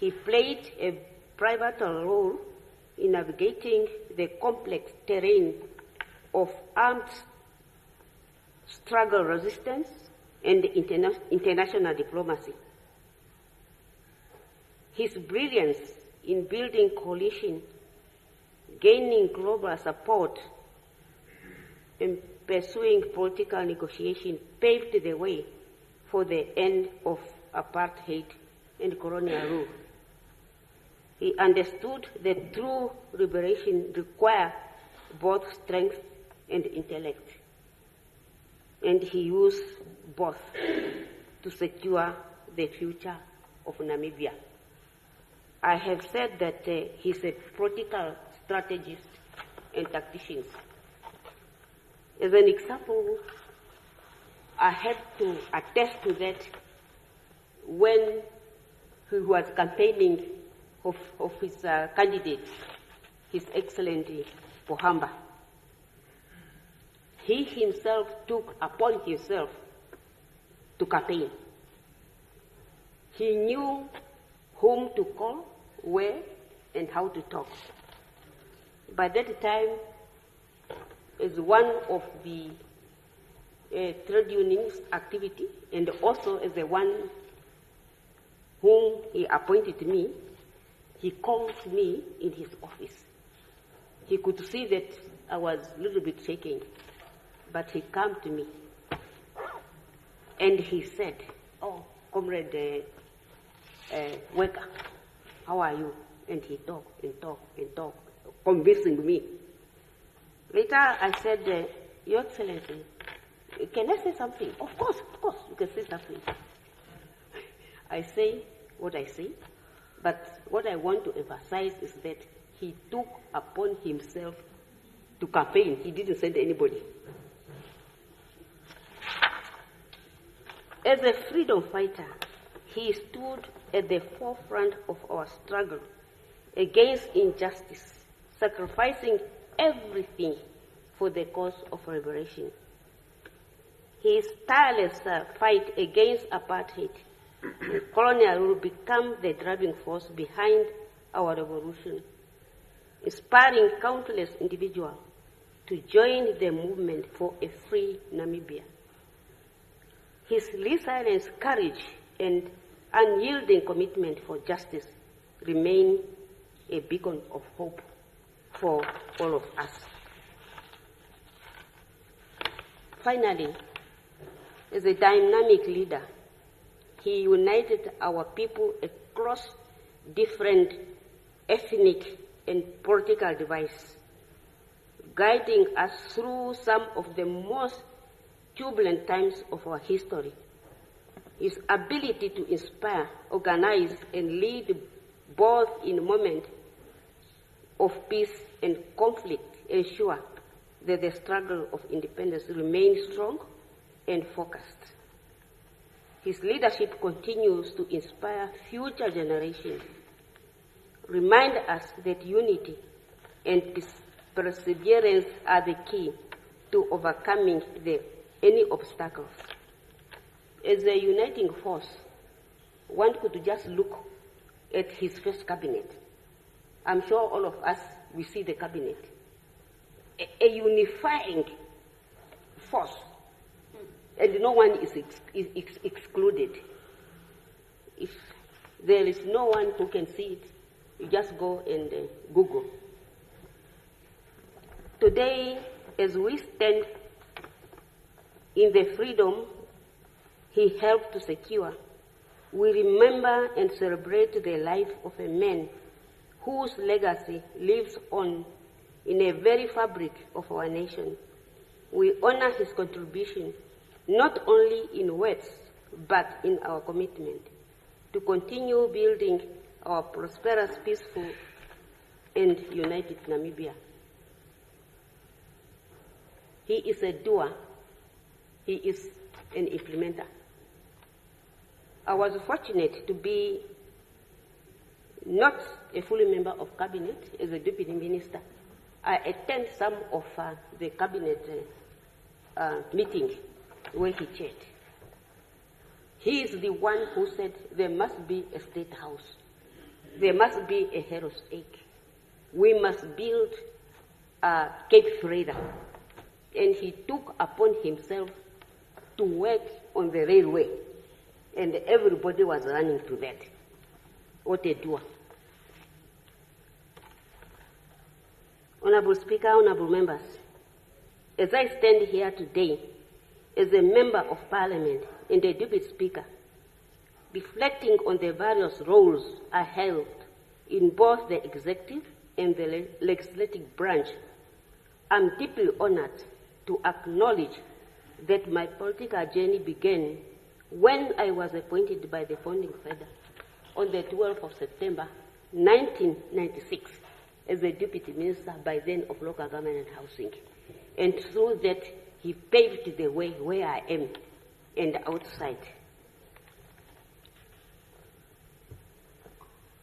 he played a pivotal role in navigating the complex terrain of armed struggle resistance and international diplomacy. His brilliance in building coalition, gaining global support, and pursuing political negotiation paved the way for the end of apartheid and colonial rule. He understood that true liberation requires both strength and intellect, and he used both to secure the future of Namibia. I have said that he's a political strategist and tactician. As an example, I have to attest to that when he was campaigning of his candidate, His Excellency Pohamba. He himself took upon himself to campaign. He knew whom to call, where, and how to talk. By that time, as one of the trade unions activity, and also as the one whom he appointed me, he called me in his office. He could see that I was a little bit shaking, but he came to me and he said, "Oh, Comrade Weka, how are you?" And he talked and talked and talked, convincing me. Later I said, "Your Excellency, can I say something?" Of course, you can say something. I say what I say, but what I want to emphasize is that he took upon himself to campaign. He didn't send anybody. As a freedom fighter, he stood at the forefront of our struggle against injustice, sacrificing everything for the cause of liberation. His tireless fight against apartheid and colonial rule became the driving force behind our revolution, inspiring countless individuals to join the movement for a free Namibia. His resilience, courage, and unyielding commitment for justice remain a beacon of hope for all of us. Finally, as a dynamic leader, he united our people across different ethnic and political divides, guiding us through some of the most turbulent times of our history. His ability to inspire, organize, and lead both in moments of peace and conflict ensure that the struggle of independence remains strong and focused. His leadership continues to inspire future generations, remind us that unity and perseverance are the key to overcoming any obstacles. As a uniting force, one could just look at his first cabinet. I'm sure all of us we see the cabinet. A unifying force, and no one is excluded. If there is no one who can see it, you just go and Google. Today, as we stand in the freedom he helped to secure, we remember and celebrate the life of a man whose legacy lives on in the very fabric of our nation. We honor his contribution, not only in words, but in our commitment to continue building our prosperous, peaceful, and united Namibia. He is a doer. He is an implementer. I was fortunate to be not a full member of cabinet as a deputy minister. I attend some of the cabinet meetings where he chaired. He is the one who said there must be a state house. There must be a Hero's Egg. We must build Cape Freda. And he took upon himself to work on the railway. And everybody was running to that. What a doer. Honorable Speaker, honorable members, as I stand here today as a member of Parliament and a deputy speaker, reflecting on the various roles I held in both the executive and the legislative branch, I'm deeply honored to acknowledge that my political journey began when I was appointed by the founding father on the 12th of September 1996 as the deputy minister by then of local government and housing. And through that, he paved the way where I am and outside.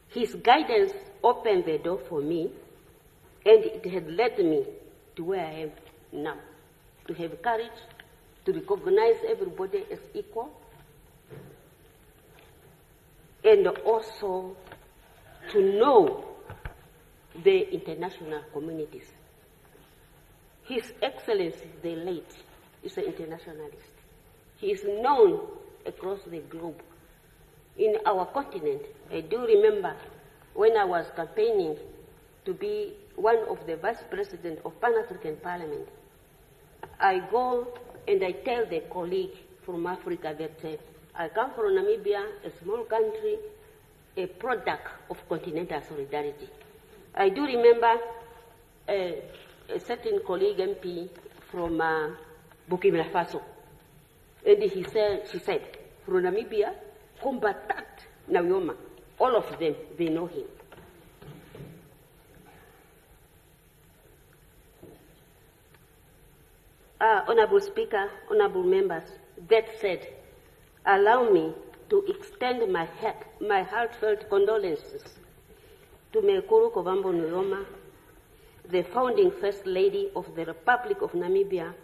His guidance opened the door for me, and it had led me to where I am now, to have courage, to recognize everybody as equal, and also to know the international communities. His Excellency, the late, is an internationalist. He is known across the globe. In our continent, I do remember when I was campaigning to be one of the vice president of Pan-African Parliament, I go and I tell the colleague from Africa that I come from Namibia, a small country, a product of continental solidarity. I do remember a certain colleague MP from Burkina Faso, and she said, from Namibia, combatant Nujoma. All of them, they know him. Honorable Speaker, honorable members, that said, allow me to extend my heartfelt condolences to Mekuru Kovambo Nujoma, the founding First Lady of the Republic of Namibia,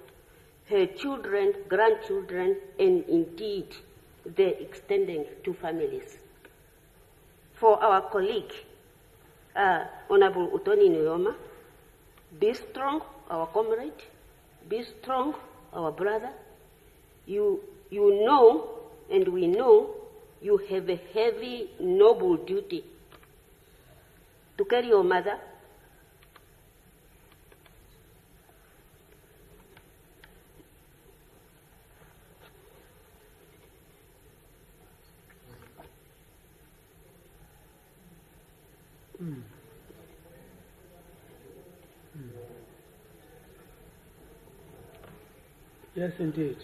her children, grandchildren, and indeed the extending two families. For our colleague, Honorable Utoni Nujoma, be strong, our comrade, be strong, our brother. You know, and we know, you have a heavy, noble duty to carry your mother, Yes, indeed.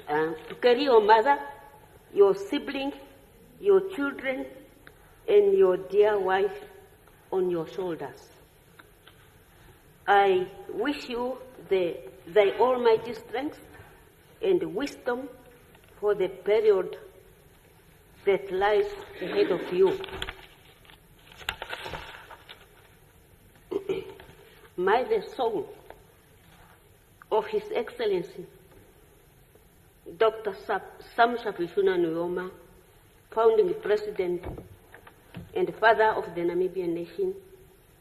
To carry your mother, your sibling, your children, and your dear wife on your shoulders. I wish you thy almighty strength and wisdom for the period that lies ahead of you. May the soul of His Excellency, Dr. Sam Shafishuna Nujoma, founding President and Father of the Namibian nation,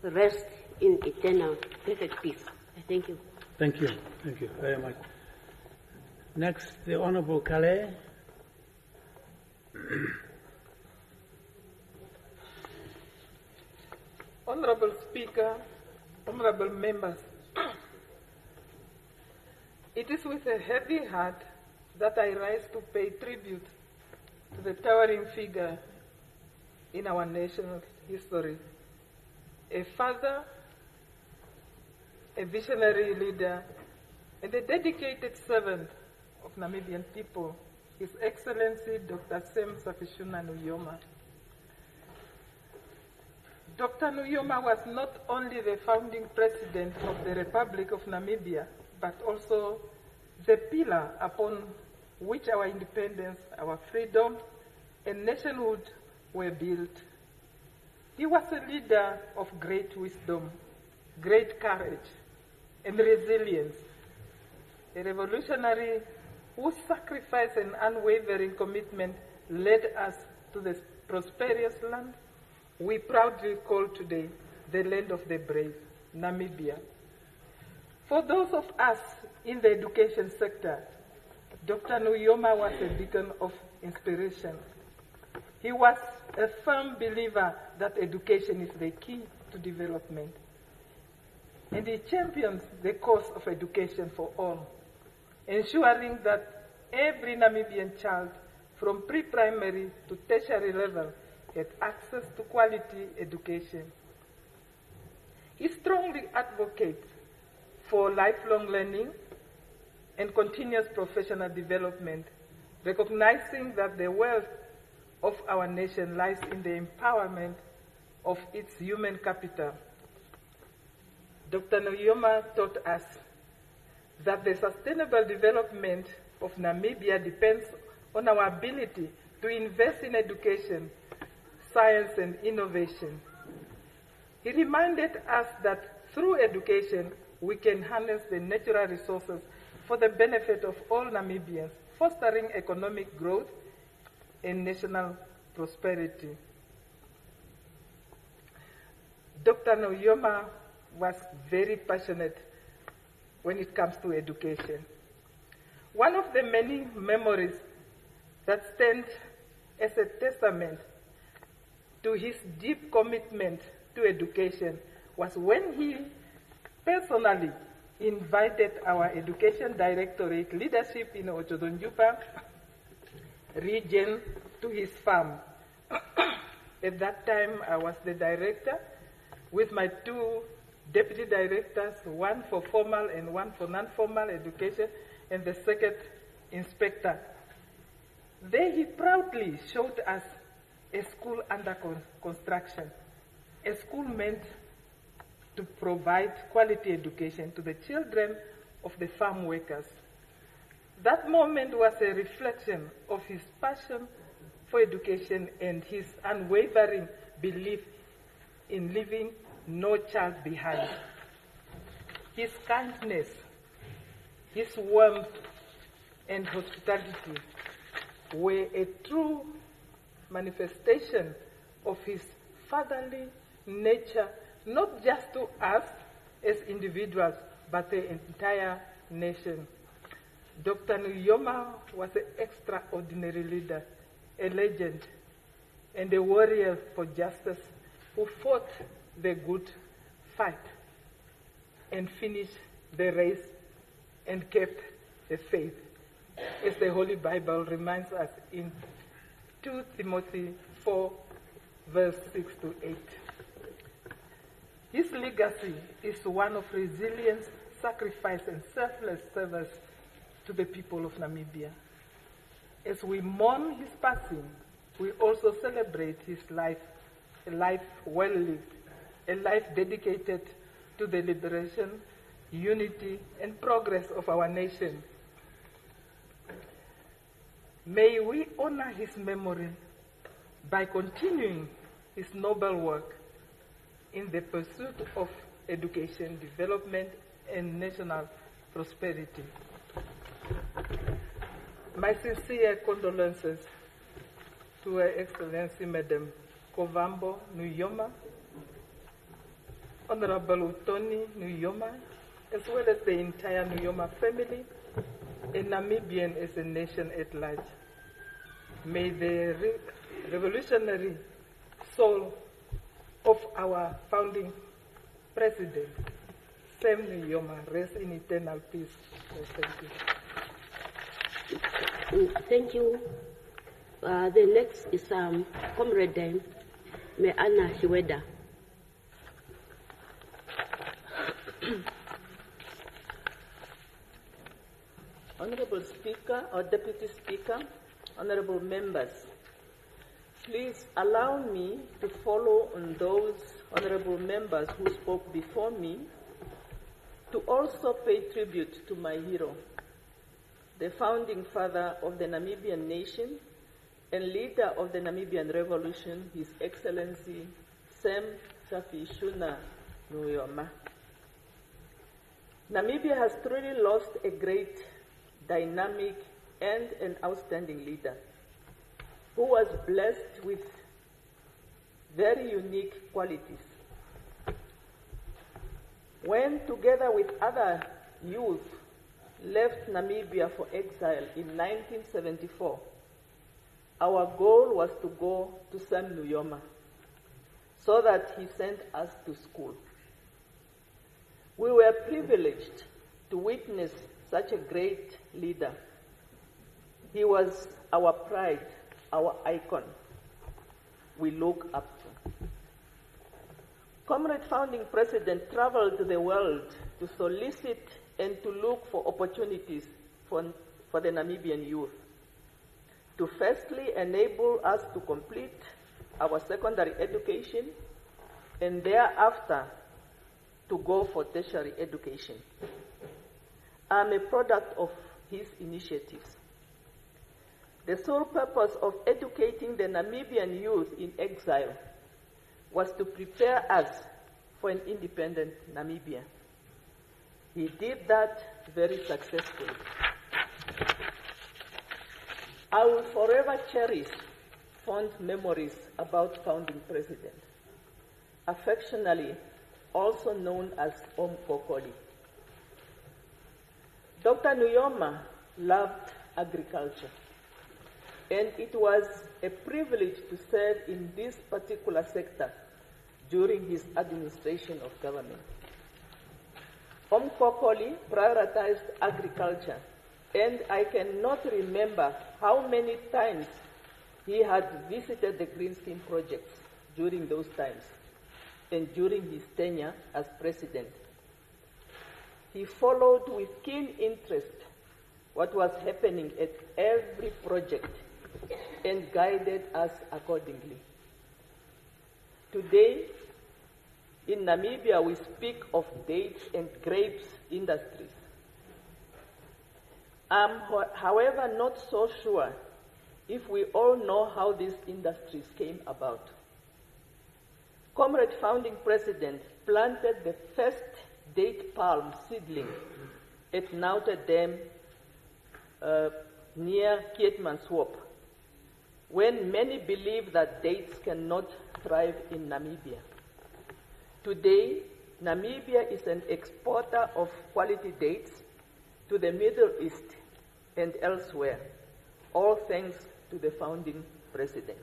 rest in eternal perfect peace. Thank you. Thank you. Thank you very much. Next, the Honorable Calais. Honorable Speaker, honorable members, it is with a heavy heart that I rise to pay tribute to the towering figure in our national history, a father, a visionary leader, and a dedicated servant of Namibian people, His Excellency Dr. Sam Shafishuna Nujoma. Dr. Nujoma was not only the founding president of the Republic of Namibia, but also the pillar upon which our independence, our freedom, and nationhood were built. He was a leader of great wisdom, great courage, and resilience, a revolutionary whose sacrifice and unwavering commitment led us to this prosperous land we proudly call today the land of the brave, Namibia. For those of us in the education sector, Dr. Nujoma was a beacon of inspiration. He was a firm believer that education is the key to development. And he champions the cause of education for all, ensuring that every Namibian child from pre-primary to tertiary level had access to quality education. He strongly advocates for lifelong learning and continuous professional development, recognizing that the wealth of our nation lies in the empowerment of its human capital. Dr. Nujoma taught us that the sustainable development of Namibia depends on our ability to invest in education, science, and innovation. He reminded us that through education, we can harness the natural resources for the benefit of all Namibians, fostering economic growth and national prosperity. Dr. Nujoma was very passionate when it comes to education. One of the many memories that stand as a testament to his deep commitment to education was when he personally invited our Education Directorate leadership in Ochodonjupa region to his farm. At that time, I was the director with my two deputy directors, one for formal and one for non-formal education, and the second inspector. There he proudly showed us a school under construction, a school meant to provide quality education to the children of the farm workers. That moment was a reflection of his passion for education and his unwavering belief in leaving no child behind. His kindness, his warmth, and hospitality were a true manifestation of his fatherly nature, not just to us as individuals, but the entire nation. Dr. Nujoma was an extraordinary leader, a legend, and a warrior for justice who fought the good fight and finished the race and kept the faith, as the Holy Bible reminds us in 2 Timothy 4, verse 6 to 8. His legacy is one of resilience, sacrifice, and selfless service to the people of Namibia. As we mourn his passing, we also celebrate his life, a life well lived, a life dedicated to the liberation, unity, and progress of our nation. May we honor his memory by continuing his noble work in the pursuit of education, development, and national prosperity. My sincere condolences to Her Excellency Madam Kovambo Nujoma, Honorable Tony Nujoma, as well as the entire Nujoma family, and Namibian as a nation at large. May the revolutionary soul of our founding president, Sam Nujoma, rest in eternal peace. Thank you. Thank you. The next is Comrade Meana Hiweda. Honorable Speaker or Deputy Speaker, honorable members, please allow me to follow on those honorable members who spoke before me to also pay tribute to my hero, the founding father of the Namibian nation and leader of the Namibian Revolution, His Excellency Sam Shafishuna Nujoma. Namibia has truly lost a great, dynamic, and an outstanding leader who was blessed with very unique qualities. When, together with other youth, left Namibia for exile in 1974, our goal was to go to Sam Nujoma so that he sent us to school. We were privileged to witness such a great leader. He was our pride, our icon. We look up to. Comrade Founding President traveled the world to solicit and to look for opportunities for the Namibian youth, to firstly enable us to complete our secondary education and thereafter to go for tertiary education. I'm a product of his initiatives. The sole purpose of educating the Namibian youth in exile was to prepare us for an independent Namibia. He did that very successfully. I will forever cherish fond memories about founding president, affectionately also known as Omkokoli. Dr. Nujoma loved agriculture, and it was a privilege to serve in this particular sector during his administration of government. Omkokoli prioritized agriculture, and I cannot remember how many times he had visited the Green Scheme projects during those times and during his tenure as president. He followed with keen interest what was happening at every project and guided us accordingly. Today, in Namibia, we speak of dates and grapes industries. I'm, however, not so sure if we all know how these industries came about. Comrade Founding President planted the first date palm seedling at Nauta Dam near Keetmanshoop, when many believe that dates cannot thrive in Namibia. Today, Namibia is an exporter of quality dates to the Middle East and elsewhere, all thanks to the founding president.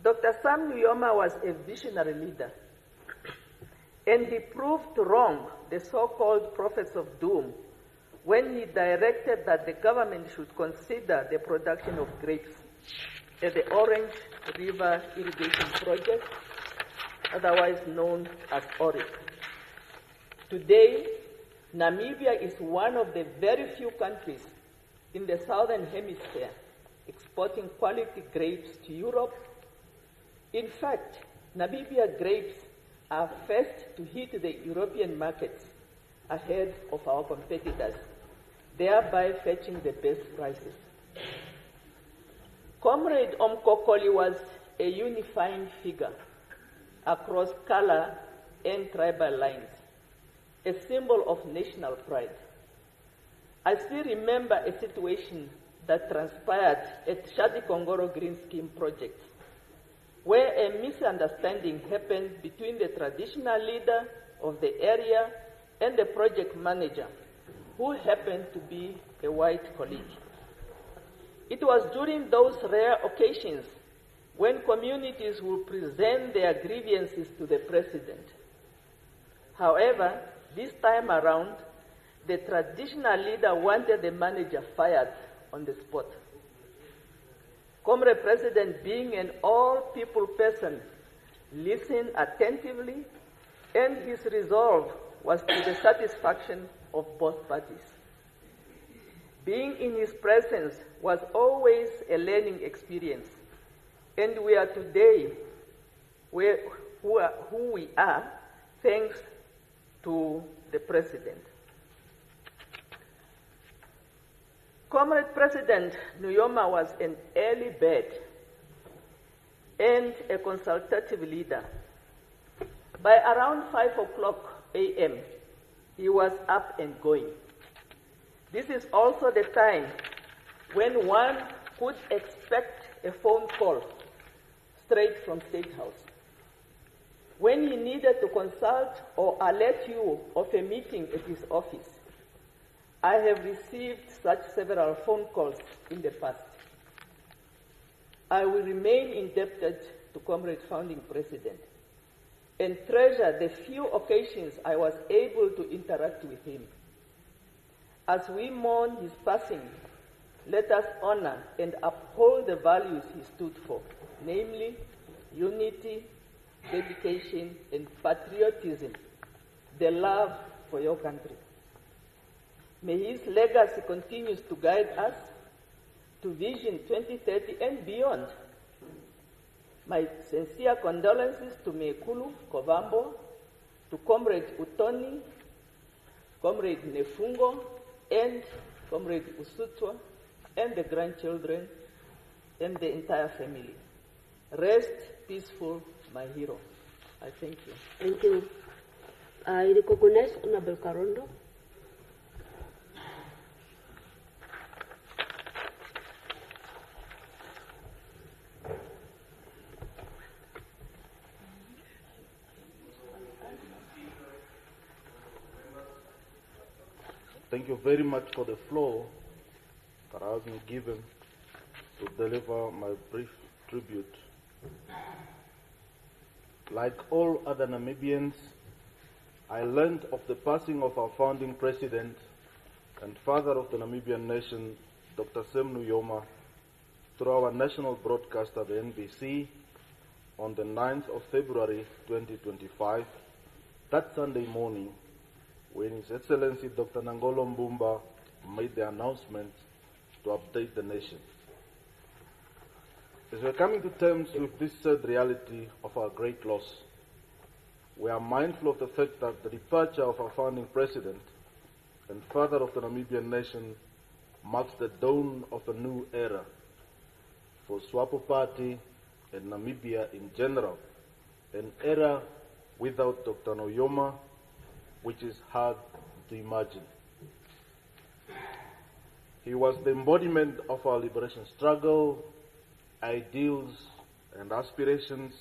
Dr. Sam Nujoma was a visionary leader, and he proved wrong the so-called prophets of doom when he directed that the government should consider the production of grapes at the Orange River Irrigation Project, otherwise known as ORIC. Today, Namibia is one of the very few countries in the Southern Hemisphere exporting quality grapes to Europe. In fact, Namibia grapes are first to hit the European markets ahead of our competitors, thereby fetching the best prices. Comrade Omkokoli was a unifying figure across color and tribal lines, a symbol of national pride. I still remember a situation that transpired at Shadi Kongoro Green Scheme project, where a misunderstanding happened between the traditional leader of the area and the project manager, who happened to be a white colleague. It was during those rare occasions when communities would present their grievances to the president. However, this time around, the traditional leader wanted the manager fired on the spot. Comrade President, being an all-people person, listened attentively, and his resolve was to the satisfaction of both parties. Being in his presence was always a learning experience, and we are today who we are thanks to the President. Comrade President Nujoma was an early bird and a consultative leader. By around 5 o'clock a.m., he was up and going. This is also the time when one could expect a phone call straight from State House. When he needed to consult or alert you of a meeting at his office, I have received such several phone calls in the past. I will remain indebted to Comrade Founding President and treasure the few occasions I was able to interact with him. As we mourn his passing, let us honor and uphold the values he stood for, namely unity, dedication, and patriotism, the love for your country. May his legacy continue to guide us to Vision 2030 and beyond. My sincere condolences to Mekulu Kovambo, to Comrade Utoni, Comrade Nefungo, and Comrade Usutwa, and the grandchildren, and the entire family. Rest peaceful, my hero. I thank you. Thank you. I recognize Honorable Karondo. Thank you very much for the floor that has been given to deliver my brief tribute. Like all other Namibians, I learned of the passing of our founding president and father of the Namibian nation, Dr. Sam Nujoma, through our national broadcaster, the NBC, on the 9th of February 2025, that Sunday morning, when His Excellency Dr. Nangolo Mbumba made the announcement to update the nation. As we're coming to terms with this sad reality of our great loss, we are mindful of the fact that the departure of our founding president and father of the Namibian nation marks the dawn of a new era for SWAPO Party and Namibia in general, an era without Dr. Nujoma, which is hard to imagine. He was the embodiment of our liberation struggle, ideals and aspirations,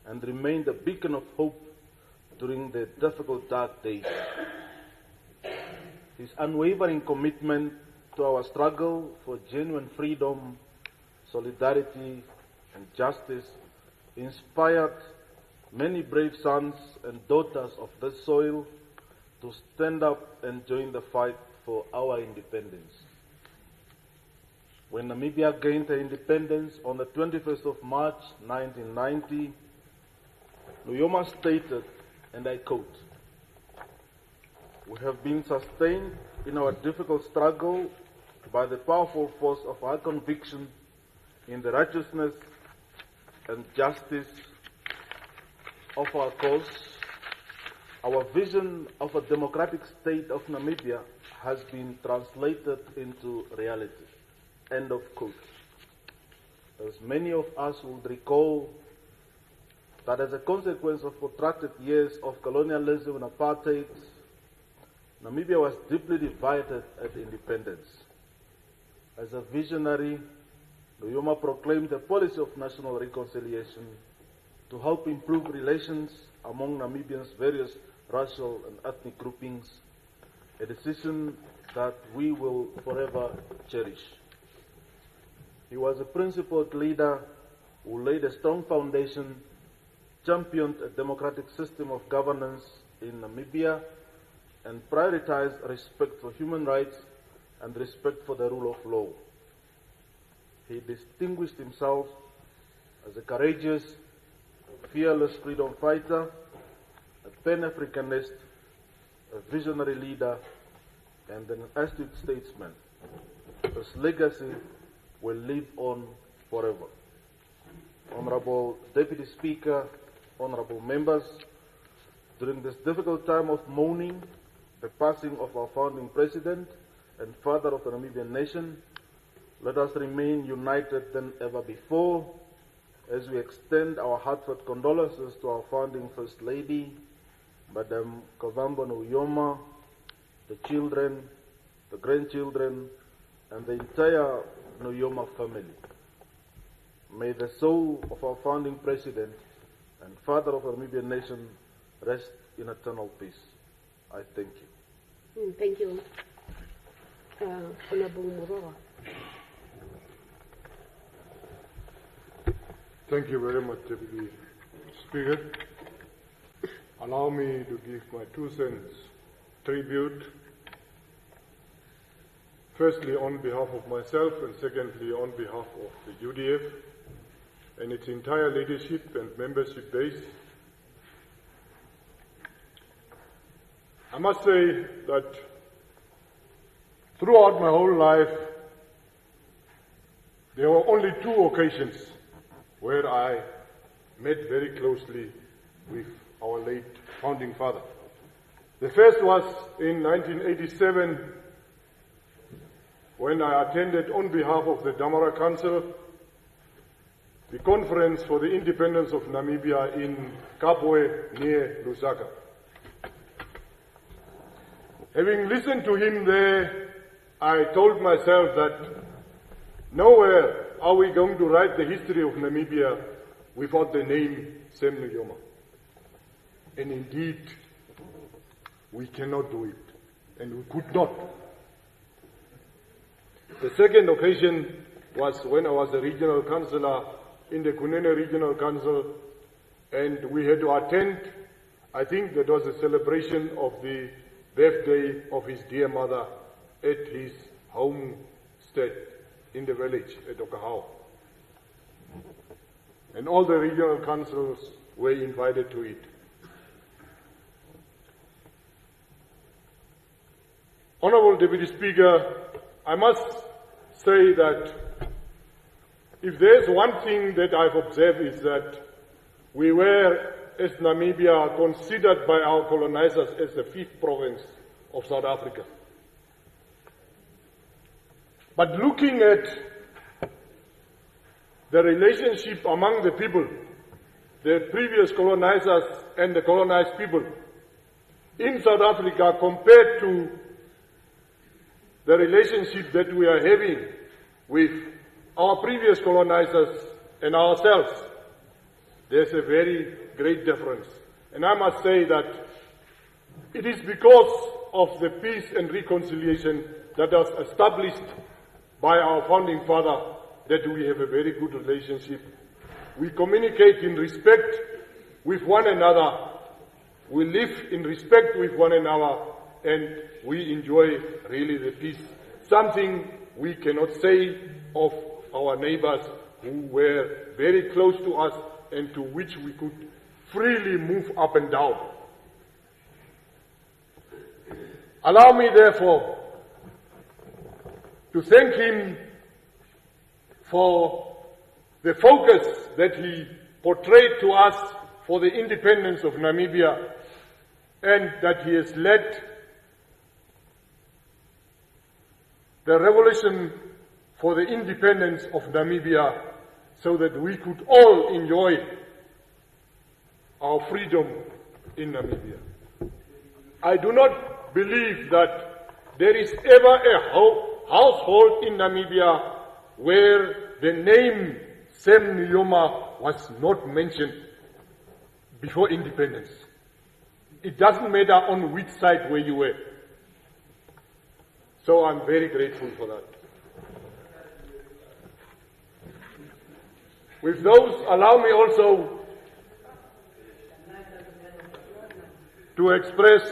and remained a beacon of hope during the difficult dark days. His unwavering commitment to our struggle for genuine freedom, solidarity, and justice inspired many brave sons and daughters of this soil to stand up and join the fight for our independence. When Namibia gained her independence on the 21st of March 1990, Nujoma stated, and I quote, "We have been sustained in our difficult struggle by the powerful force of our conviction in the righteousness and justice of our cause. Our vision of a democratic state of Namibia has been translated into reality." End of quote. As many of us would recall, that as a consequence of protracted years of colonialism and apartheid, Namibia was deeply divided at independence. As a visionary, Nujoma proclaimed a policy of national reconciliation to help improve relations among Namibians' various racial and ethnic groupings, a decision that we will forever cherish. He was a principled leader who laid a strong foundation, championed a democratic system of governance in Namibia, and prioritized respect for human rights and respect for the rule of law. He distinguished himself as a courageous, fearless freedom fighter, a Pan-Africanist, a visionary leader, and an astute statesman. His legacy will live on forever. Honorable Deputy Speaker, honorable members, during this difficult time of mourning the passing of our founding president and father of the Namibian nation, let us remain united than ever before as we extend our heartfelt condolences to our founding First Lady, Madam Kovambo Nujoma, the children, the grandchildren, and the entire Nujoma family. May the soul of our founding president and father of the Namibian nation rest in eternal peace. I thank you. Thank you, Honorable Moroa. Thank you very much, Deputy Speaker. Allow me to give my 2 cents tribute. Firstly, on behalf of myself, and secondly, on behalf of the UDF and its entire leadership and membership base. I must say that throughout my whole life, there were only 2 occasions where I met very closely with our late founding father. The first was in 1987, when I attended on behalf of the Damara Council the conference for the independence of Namibia in Kapwe near Lusaka. Having listened to him there, I told myself that nowhere are we going to write the history of Namibia without the name Sam Nujoma. And indeed, we cannot do it, and we could not. The second occasion was when I was a regional councillor in the Kunene Regional Council, and we had to attend, I think that was a celebration of the birthday of his dear mother at his homestead in the village at Okahau. And all the regional councils were invited to it. Honorable Deputy Speaker, I must say that if there's one thing that I've observed is that we were, as Namibia, considered by our colonizers as the 5th province of South Africa. But looking at the relationship among the people, the previous colonizers and the colonized people in South Africa compared to the relationship that we are having with our previous colonizers and ourselves, there's a very great difference. And I must say that it is because of the peace and reconciliation that was established by our founding father that we have a very good relationship. We communicate in respect with one another. We live in respect with one another, and we enjoy really the peace. Something we cannot say of our neighbors who were very close to us and to which we could freely move up and down. Allow me, therefore, to thank him for the focus that he portrayed to us for the independence of Namibia, and that he has led the revolution for the independence of Namibia so that we could all enjoy our freedom in Namibia. I do not believe that there is ever a household in Namibia where the name Sam Nujoma was not mentioned before independence. It doesn't matter on which side where you were. So I'm very grateful for that. With those, allow me also to express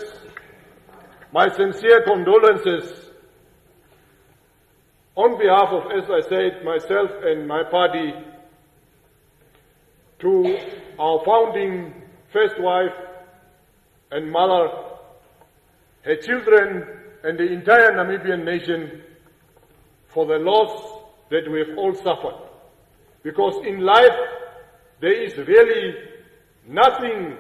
my sincere condolences on behalf of, as I said, myself and my party, to our founding first wife and mother, her children, and the entire Namibian nation for the loss that we have all suffered. Because in life, there is really nothing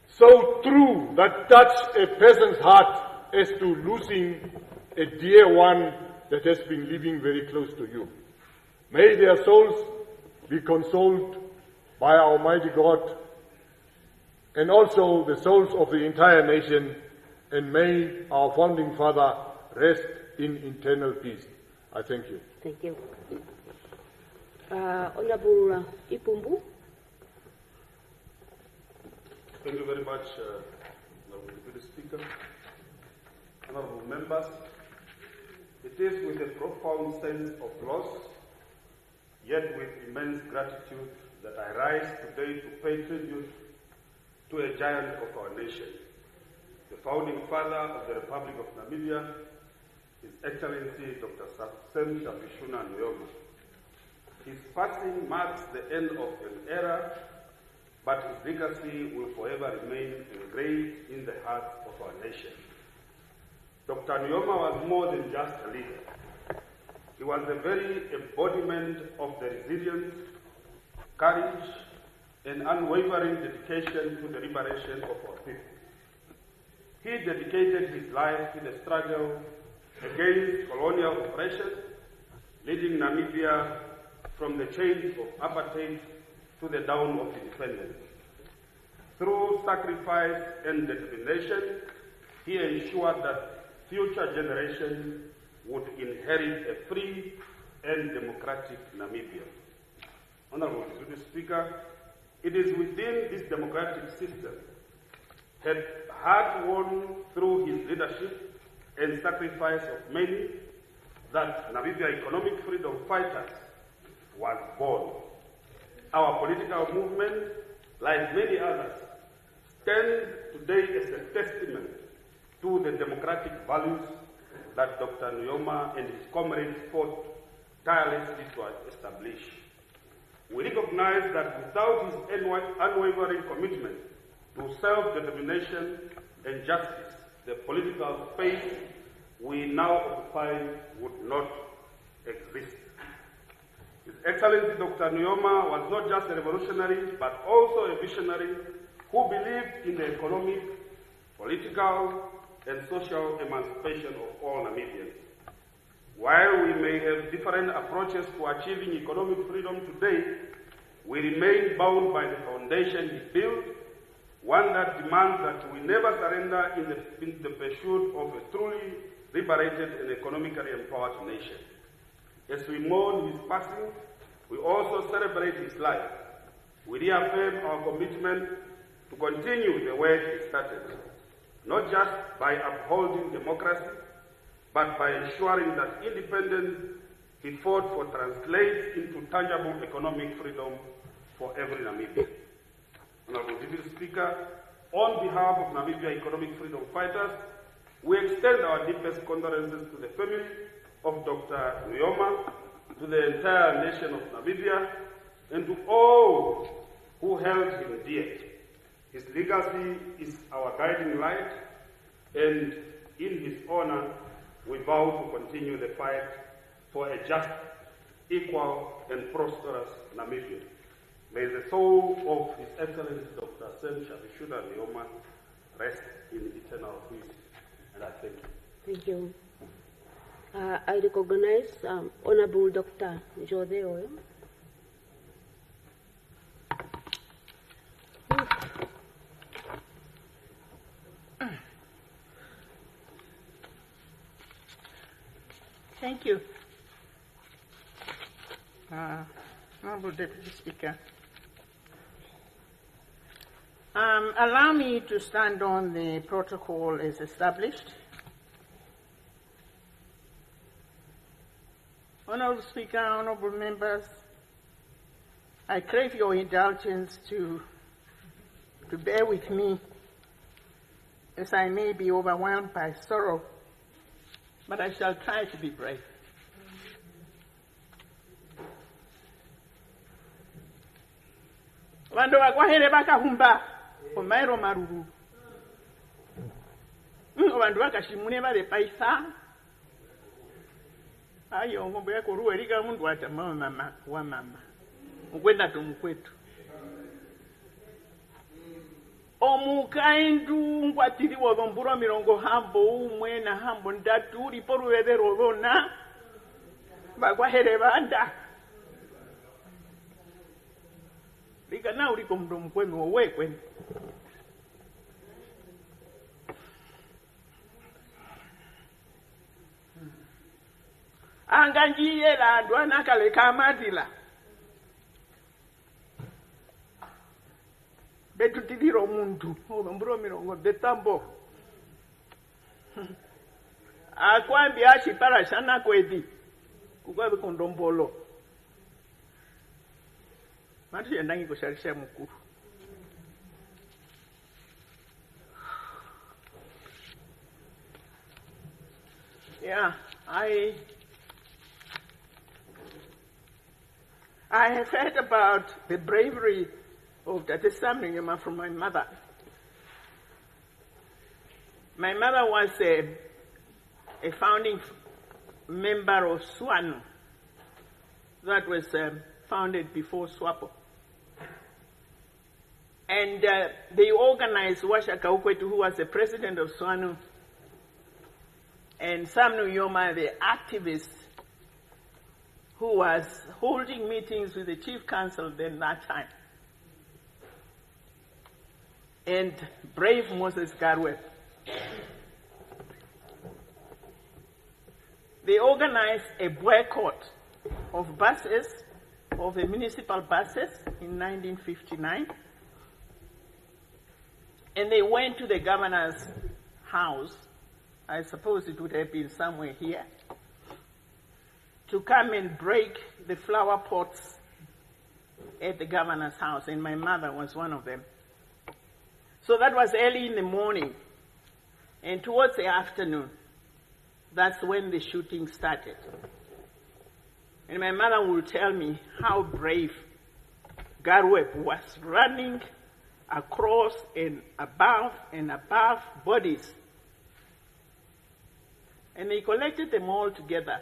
so true that touches a person's heart as to losing a dear one that has been living very close to you. May their souls be consoled by Almighty God, and also the souls of the entire nation, and may our founding father rest in eternal peace. I thank you. Thank you. Honorable Ipumbu. Thank you very much, Honorable Deputy Speaker. Honorable members, it is with a profound sense of loss, yet with immense gratitude, that I rise today to pay tribute to a giant of our nation, the founding father of the Republic of Namibia, His Excellency Dr. Sam Shafishuna Nujoma. His passing marks the end of an era, but his legacy will forever remain engraved in the hearts of our nation. Dr. Nujoma was more than just a leader. He was the very embodiment of the resilience, courage, and unwavering dedication to the liberation of our people. He dedicated his life to the struggle against colonial oppression, leading Namibia from the chains of apartheid to the dawn of independence. Through sacrifice and determination, he ensured that future generations would inherit a free and democratic Namibia. Honorable Deputy Speaker, it is within this democratic system, hard won through his leadership and sacrifice of many, that Namibia Economic Freedom Fighters was born. Our political movement, like many others, stands today as a testament to the democratic values that Dr. Nujoma and his comrades fought tirelessly to establish. We recognize that without his unwavering commitment to self-determination and justice, the political space we now occupy would not exist. His Excellency Dr. Nujoma was not just a revolutionary, but also a visionary who believed in the economic, political, and social emancipation of all Namibians. While we may have different approaches to achieving economic freedom today, we remain bound by the foundation he built, one that demands that we never surrender in the pursuit of a truly liberated and economically empowered nation. As we mourn his passing, we also celebrate his life. We reaffirm our commitment to continue the work he started, not just by upholding democracy, but by ensuring that independence he fought for translates into tangible economic freedom for every Namibian. Honorable Deputy Speaker, on behalf of Namibia Economic Freedom Fighters, we extend our deepest condolences to the family of Dr. Nujoma, to the entire nation of Namibia, and to all who held him dear. His legacy is our guiding light, and in his honor, we vow to continue the fight for a just, equal, and prosperous Namibia. May the soul of His Excellency Dr. Sam Shafishuna Nujoma rest in eternal peace. And I thank you. Thank you. I recognize Honorable Dr. Jose Oyo. Thank you. Honorable Deputy Speaker. Allow me to stand on the protocol as established. Honorable Speaker, honorable members, I crave your indulgence to bear with me as I may be overwhelmed by sorrow, but I shall try to be brave. Vandu vakwahere vakahumba omairo maruru. Vandu vakashimune vari paisa. Ayo ngombe yako ruwe rika mundu wata mama wa mama. Ukwenda tomukwetu. Omukaindu ngwatiri wodomburo mirongo hambo umwe na hambo ndatu riporu wedero rona. Vakwahere vanda. Rika na uriko mdomu kwenu owe kwenu. Anganjiye la ndwana kale kamadila. Betu tidiro muntu odomburo mirongo detambo. Akwambi ashipara shana kwedi. Kukwabe kondombolo. Matu yandangi kusharisha mkuru. Yeah, I have heard about the bravery of Dr. Sam Nujoma from my mother. My mother was a founding member of SWANU that was founded before SWAPO. And they organized Washaka Ukwetu, who was the president of SWANU, and Sam Nujoma, the activist, who was holding meetings with the chief council then that time. And brave Moses Garwe. They organized a boycott of buses, of the municipal buses in 1959. And they went to the governor's house, I suppose it would have been somewhere here, to come and break the flower pots at the governor's house, and my mother was one of them. So that was early in the morning, and towards the afternoon, that's when the shooting started. And my mother will tell me how brave Garweb was running across and above bodies. And they collected them all together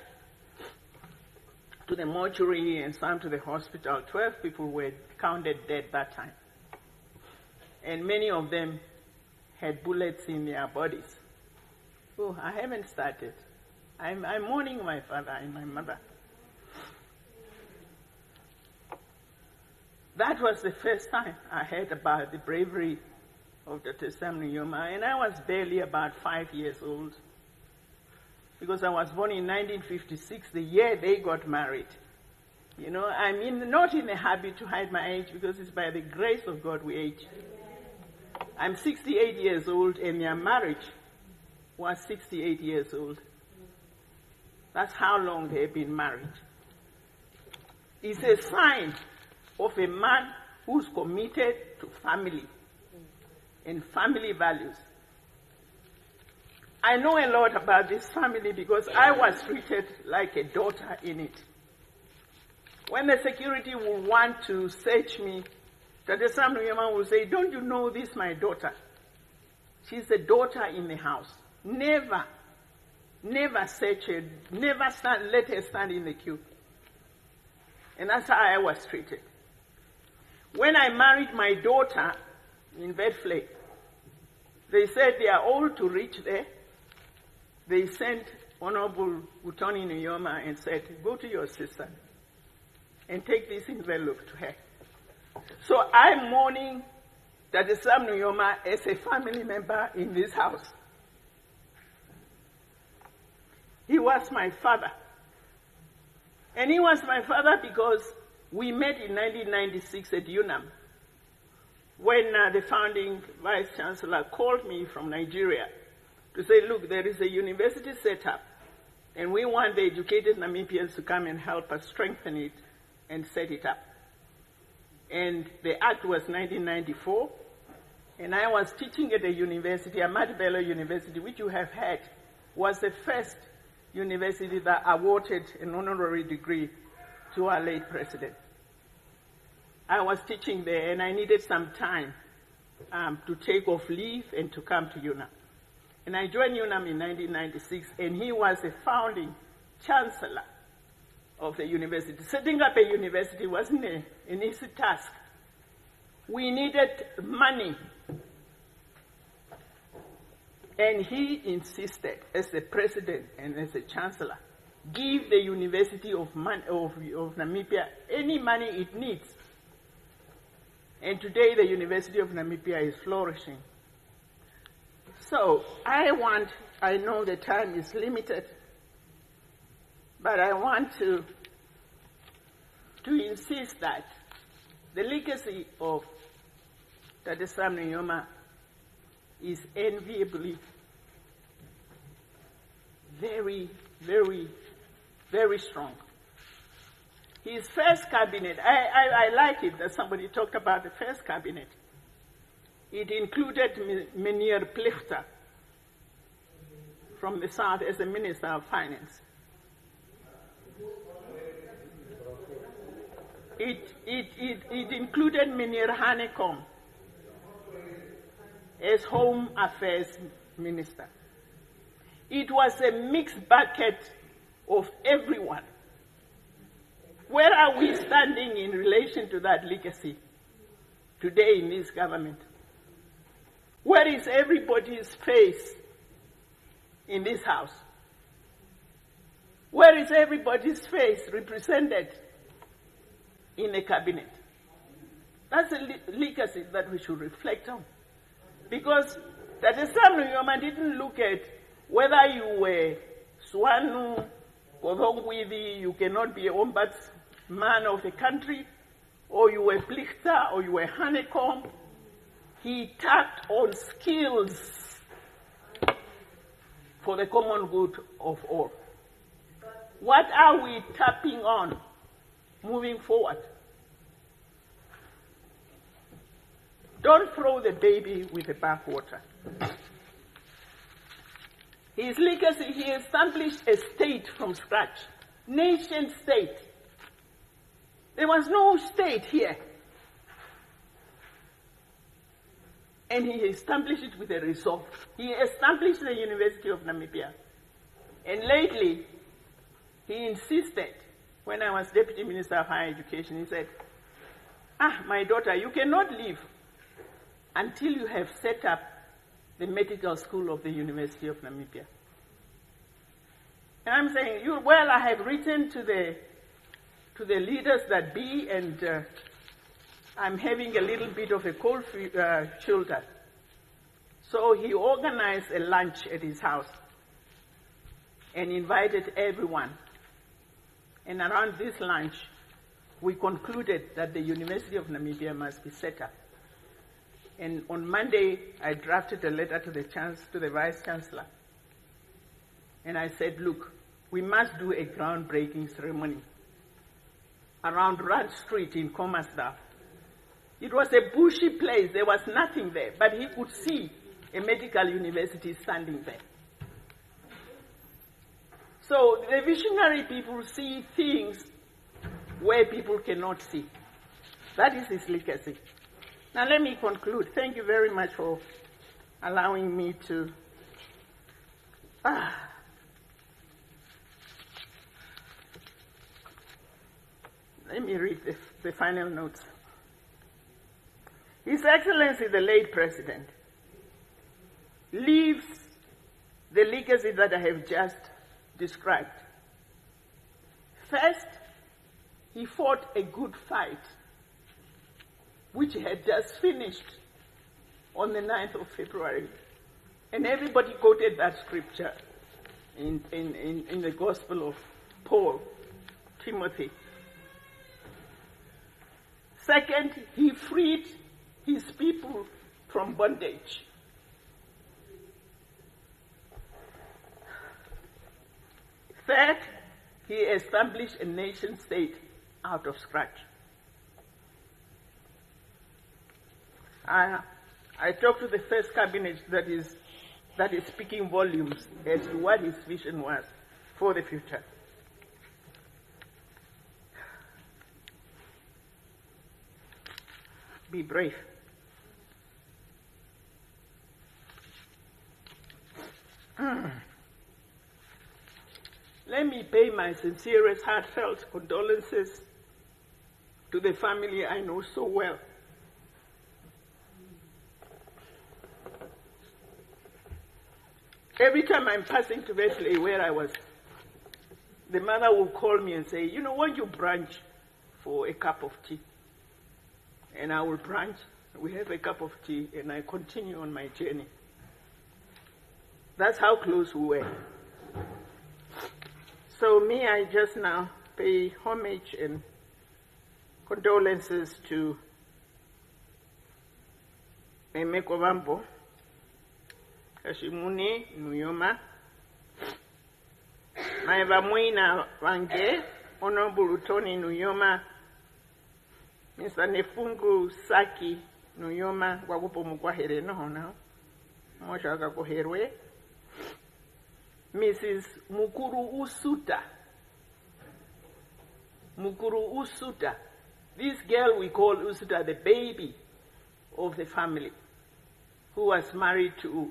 to the mortuary and some to the hospital. 12 people were counted dead that time. And many of them had bullets in their bodies. Oh, I haven't started. I'm mourning my father and my mother. That was the first time I heard about the bravery of Dr. Sam Nujoma, and I was barely about 5 years old, because I was born in 1956, the year they got married. You know, I'm not in the habit to hide my age, because it's by the grace of God we age. I'm 68 years old, and their marriage was 68 years old. That's how long they've been married. It's a sign of a man who's committed to family and family values. I know a lot about this family because I was treated like a daughter in it. When the security would want to search me, Dr. Sam Nujoma would say, "Don't you know this, my daughter? She's a daughter in the house. Never search her, let her stand in the queue." And that's how I was treated. When I married my daughter in Bedfley, they said they are all to reach there. They sent Honorable Utoni Nujoma and said, "Go to your sister and take this envelope to her." So I'm mourning that Sam Nujoma is a family member in this house. He was my father. And he was my father because we met in 1996 at UNAM when the founding Vice Chancellor called me from Nigeria to say, look, there is a university set up, and we want the educated Namibians to come and help us strengthen it and set it up. And the act was 1994, and I was teaching at a university, Ahmad Bello University, which you have had, was the first university that awarded an honorary degree to our late president. I was teaching there, and I needed some time to take off leave and to come to UNAM. And I joined UNAM in 1996, and he was the founding chancellor of the university. Setting up a university wasn't an easy task. We needed money. And he insisted, as the president and as a chancellor, give the University of Namibia any money it needs. And today the University of Namibia is flourishing. So I know the time is limited, but I want to insist that the legacy of Dr. Sam Nujoma is enviably very, very, very strong. His first cabinet, I like it that somebody talked about the first cabinet. It included Meneer Plichter from the South as the Minister of Finance. It included Meneer Hanekom as Home Affairs Minister. It was a mixed bucket of everyone. Where are we standing in relation to that legacy today in this government? Where is everybody's face in this house? Where is everybody's face represented in a cabinet? That's a legacy that we should reflect on. Because Dr. Sam Nujoma didn't look at whether you were Swanu, Kodongwidi, you cannot be an ombudsman of the country, or you were Plichter, or you were Hanekom. He tapped on skills for the common good of all. What are we tapping on moving forward? Don't throw the baby with the bathwater. His legacy, he established a state from scratch, nation state. There was no state here. And he established it with a resolve. He established the University of Namibia. And lately, he insisted, when I was Deputy Minister of Higher Education, he said, my daughter, you cannot leave until you have set up the medical school of the University of Namibia. And I'm saying, well, I have written to the leaders that be, and I'm having a little bit of a cold shoulder. So he organized a lunch at his house and invited everyone. And around this lunch, we concluded that the University of Namibia must be set up. And on Monday, I drafted a letter to the Vice Chancellor. And I said, look, we must do a groundbreaking ceremony around Rand Street in Kommersdal. It was a bushy place. There was nothing there. But he could see a medical university standing there. So the visionary people see things where people cannot see. That is his legacy. Now let me conclude. Thank you very much for allowing me to let me read the final notes. His Excellency, the late President, leaves the legacy that I have just described. First, he fought a good fight, which he had just finished on the 9th of February. And everybody quoted that scripture in the Gospel of Paul Timothy. Second, he freed his people from bondage. Third, he established a nation state out of scratch. I talked to the first cabinet that is speaking volumes as to what his vision was for the future. Be brave. Let me pay my sincerest, heartfelt condolences to the family I know so well. Every time I'm passing to Wesley where I was, the mother will call me and say, you know, won't you brunch for a cup of tea? And I will brunch, we have a cup of tea, and I continue on my journey. That's how close we were. So me, I just now pay homage and condolences to Emeko Bambo, Kashimuni Nujoma, Maiva Mwina Wange, Honorable Tony Nujoma, Mr. Nefungu Saki Nujoma, Wagupo Mukwahere no now, Moshaka Koherwe, Mrs. Mukuru Usuta. Mukuru Usuta. This girl we call Usuta, the baby of the family, who was married to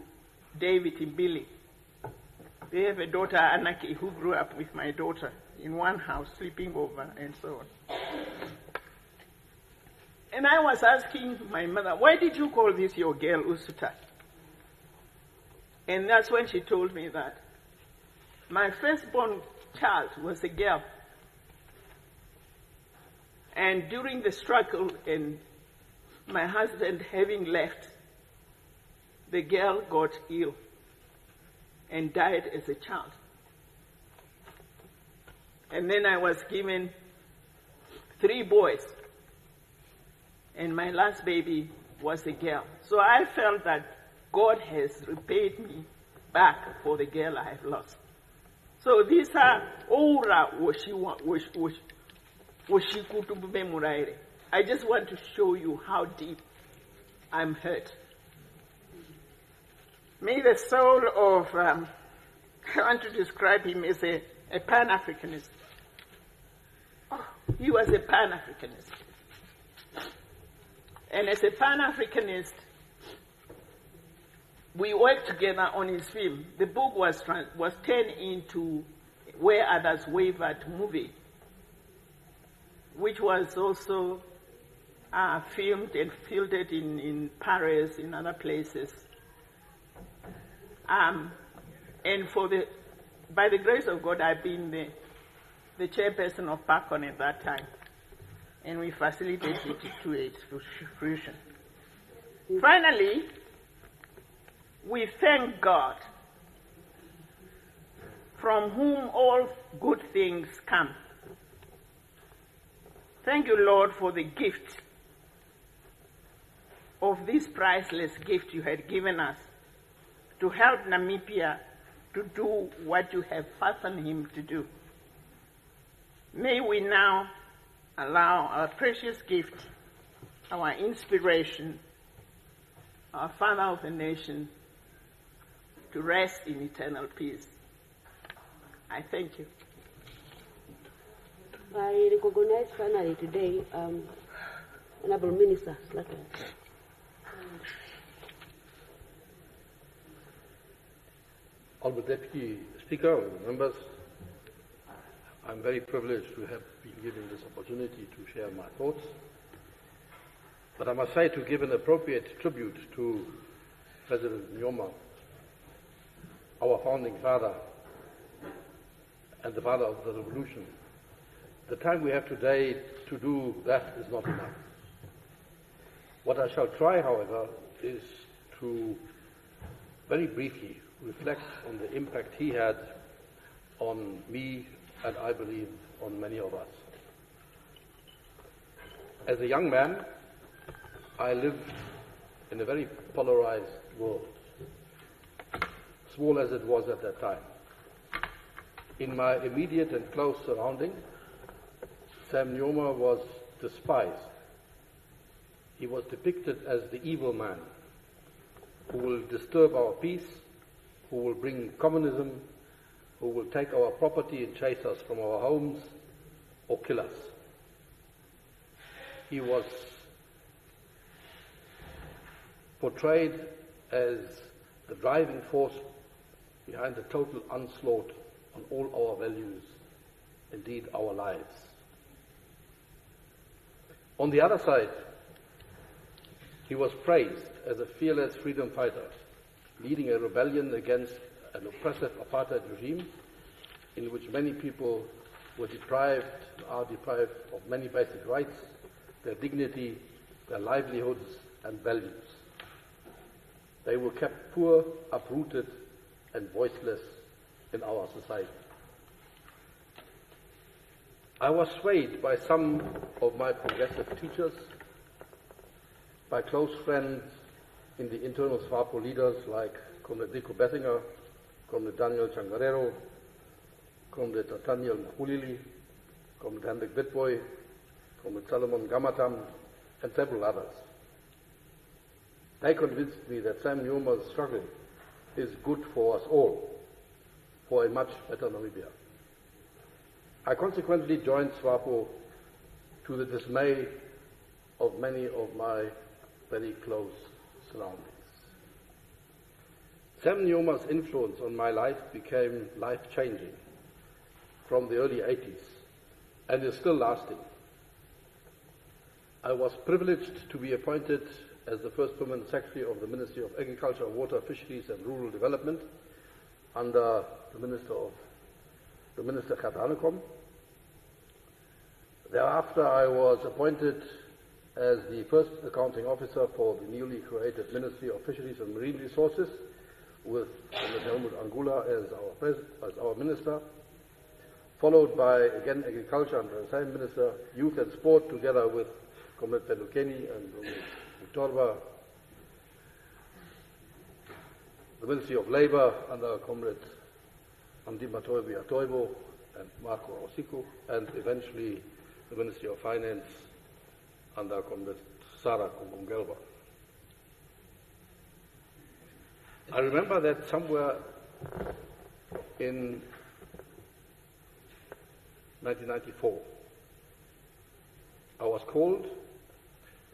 David and Billy. They have a daughter, Anaki, who grew up with my daughter in one house, sleeping over, and so on. And I was asking my mother, why did you call this your girl Usuta? And that's when she told me that my firstborn child was a girl. And during the struggle and my husband having left, the girl got ill and died as a child. And then I was given 3 boys. And my last baby was a girl. So I felt that God has repaid me back for the girl I have lost. So these are Ora I just want to show you how deep I'm hurt. May the soul of, I want to describe him as a Pan-Africanist. Oh, he was a Pan-Africanist. And as a Pan-Africanist, we worked together on his film. The book was turned into Where Others Wavered movie, which was also filmed and fielded in Paris, in other places. And by the grace of God, I've been the chairperson of PACON at that time. And we facilitated it to its fruition. Finally, we thank God, from whom all good things come. Thank you, Lord, for the gift of this priceless gift you had given us to help Namibia to do what you have fastened him to do. May we now allow our precious gift, our inspiration, our Father of the nation, to rest in eternal peace. I thank you. I recognize finally today Honorable Minister Slater. Honorable Deputy Speaker, members, I'm very privileged to have been given this opportunity to share my thoughts. But I must say, to give an appropriate tribute to President Nujoma, our founding father and the father of the revolution, the time we have today to do that is not enough. What I shall try, however, is to very briefly reflect on the impact he had on me and I believe on many of us. As a young man, I lived in a very polarized world, small as it was at that time. In my immediate and close surrounding, Sam Nujoma was despised. He was depicted as the evil man who will disturb our peace, who will bring communism, who will take our property and chase us from our homes or kill us. He was portrayed as the driving force behind the total onslaught on all our values, indeed our lives. On the other side, he was praised as a fearless freedom fighter, leading a rebellion against an oppressive apartheid regime in which many people are deprived of many basic rights, their dignity, their livelihoods and values. They were kept poor, uprooted and voiceless in our society. I was swayed by some of my progressive teachers, by close friends in the internal SWAPO leaders like Comrade Rico Bettinger, Comrade Daniel Changarero, Comrade Nathaniel Mkhulili, Comrade Hendrik Witboy, Comrade Solomon Gamatam, and several others. They convinced me that Sam Nujoma's struggle is good for us all, for a much better Namibia. I consequently joined SWAPO to the dismay of many of my very close surroundings. Sam Nujoma's influence on my life became life-changing from the early 80s and is still lasting. I was privileged to be appointed as the first permanent secretary of the Ministry of Agriculture, Water, Fisheries and Rural Development under the Minister Gert Hanekom. Thereafter, I was appointed as the first accounting officer for the newly created Ministry of Fisheries and Marine Resources, with Helmut Angula as our minister, followed by, again, agriculture under the same minister, youth and sport together with Comrade Pelukeni and Mutorba, the Ministry of Labour under Comrade Andi Matoibi Atoibo and Marco Osiku, and eventually the Ministry of Finance under Comrade Sarah Kumbungelba. I remember that somewhere in 1994, I was called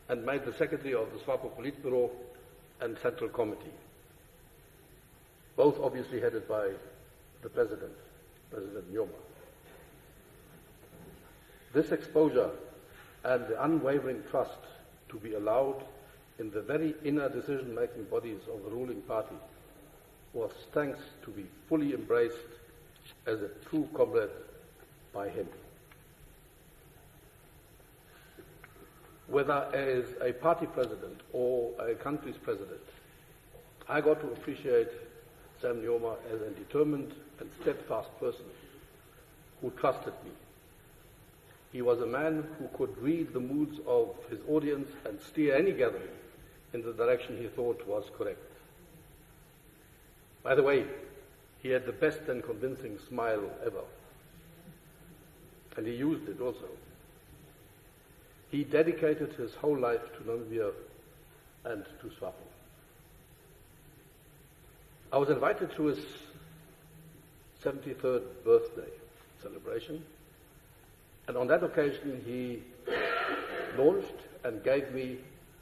and made the secretary of the SWAPO Politburo and Central Committee, both obviously headed by the President Nujoma. This exposure and the unwavering trust to be allowed in the very inner decision-making bodies of the ruling party was thanks to be fully embraced as a true comrade by him. Whether as a party president or a country's president, I got to appreciate Sam Nujoma as a determined and steadfast person who trusted me. He was a man who could read the moods of his audience and steer any gathering in the direction he thought was correct. By the way, he had the best and convincing smile ever, and he used it also. He dedicated his whole life to Namibia and to SWAPO. I was invited to his 73rd birthday celebration, and on that occasion he launched and gave me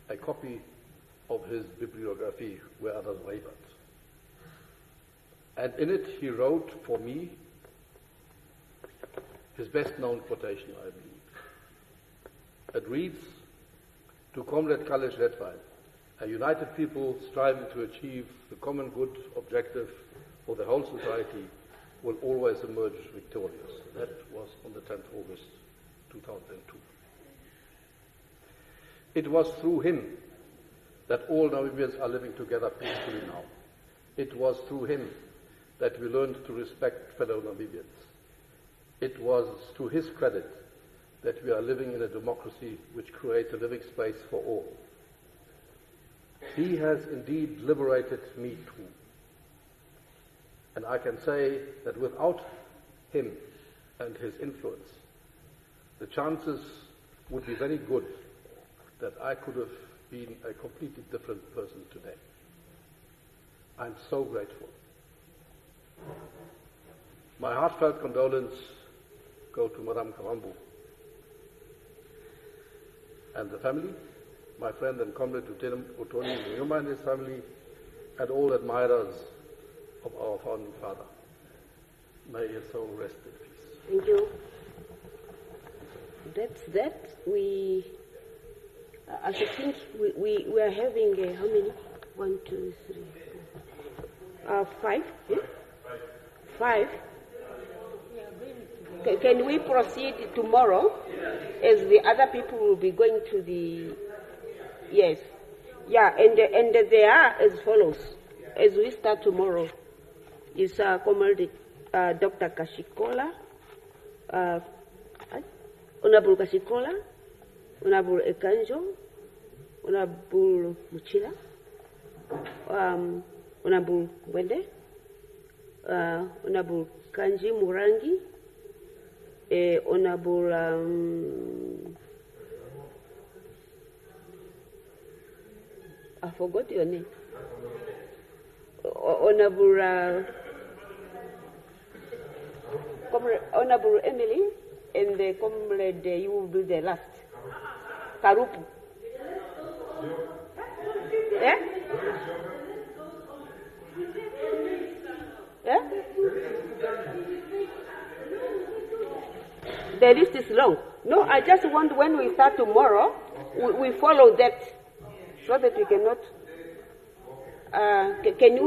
a copy of his bibliography where others wavered. And in it he wrote for me his best-known quotation, I believe. It reads, "To Comrade Kalesh Redwine, a united people striving to achieve the common good objective for the whole society will always emerge victorious." That was on the 10th August 2002. It was through him that all Namibians are living together peacefully now. It was through him that we learned to respect fellow Namibians. it was to his credit that we are living in a democracy which creates a living space for all. He has indeed liberated me too. And I can say that without him and his influence, the chances would be very good that I could have been a completely different person today. I'm so grateful. My heartfelt condolences go to Madame Kawambu and the family, my friend and comrade Lieutenant Utoni Nujoma and his family, and all admirers of our founding father. May his soul rest in peace. Thank you. That's that. I think we are having how many? 1, 2, 3, 4. 5? Yeah? 5. Can we proceed tomorrow, as the other people will be going to the... Yes. Yeah, and they are as follows. As we start tomorrow, is Comrade Dr. Kashikola, Honorable Kashikola, Honorable Ekanjo, Honorable Muchila, Honorable Wende, Honorable Kanji Murangi, Honorable I forgot your name. Honorable Emily, and the comrade, you will be the last. Karupu. Yeah? Yeah? The list is long. No, I just want when we start tomorrow, we follow that so that we cannot. Can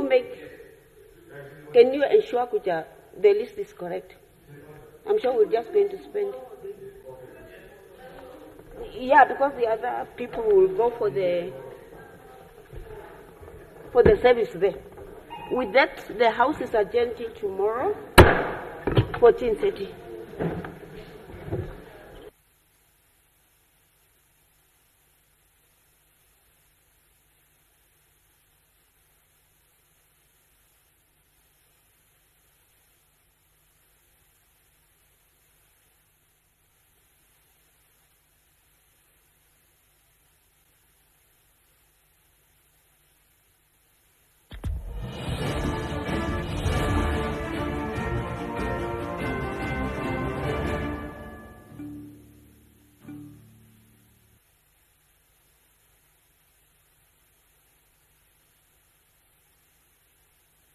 you ensure Kuja, the list is correct? I'm sure we're just going to spend. Yeah, because the other people will go for the service there. With that, the house is adjourned till tomorrow, 14:30.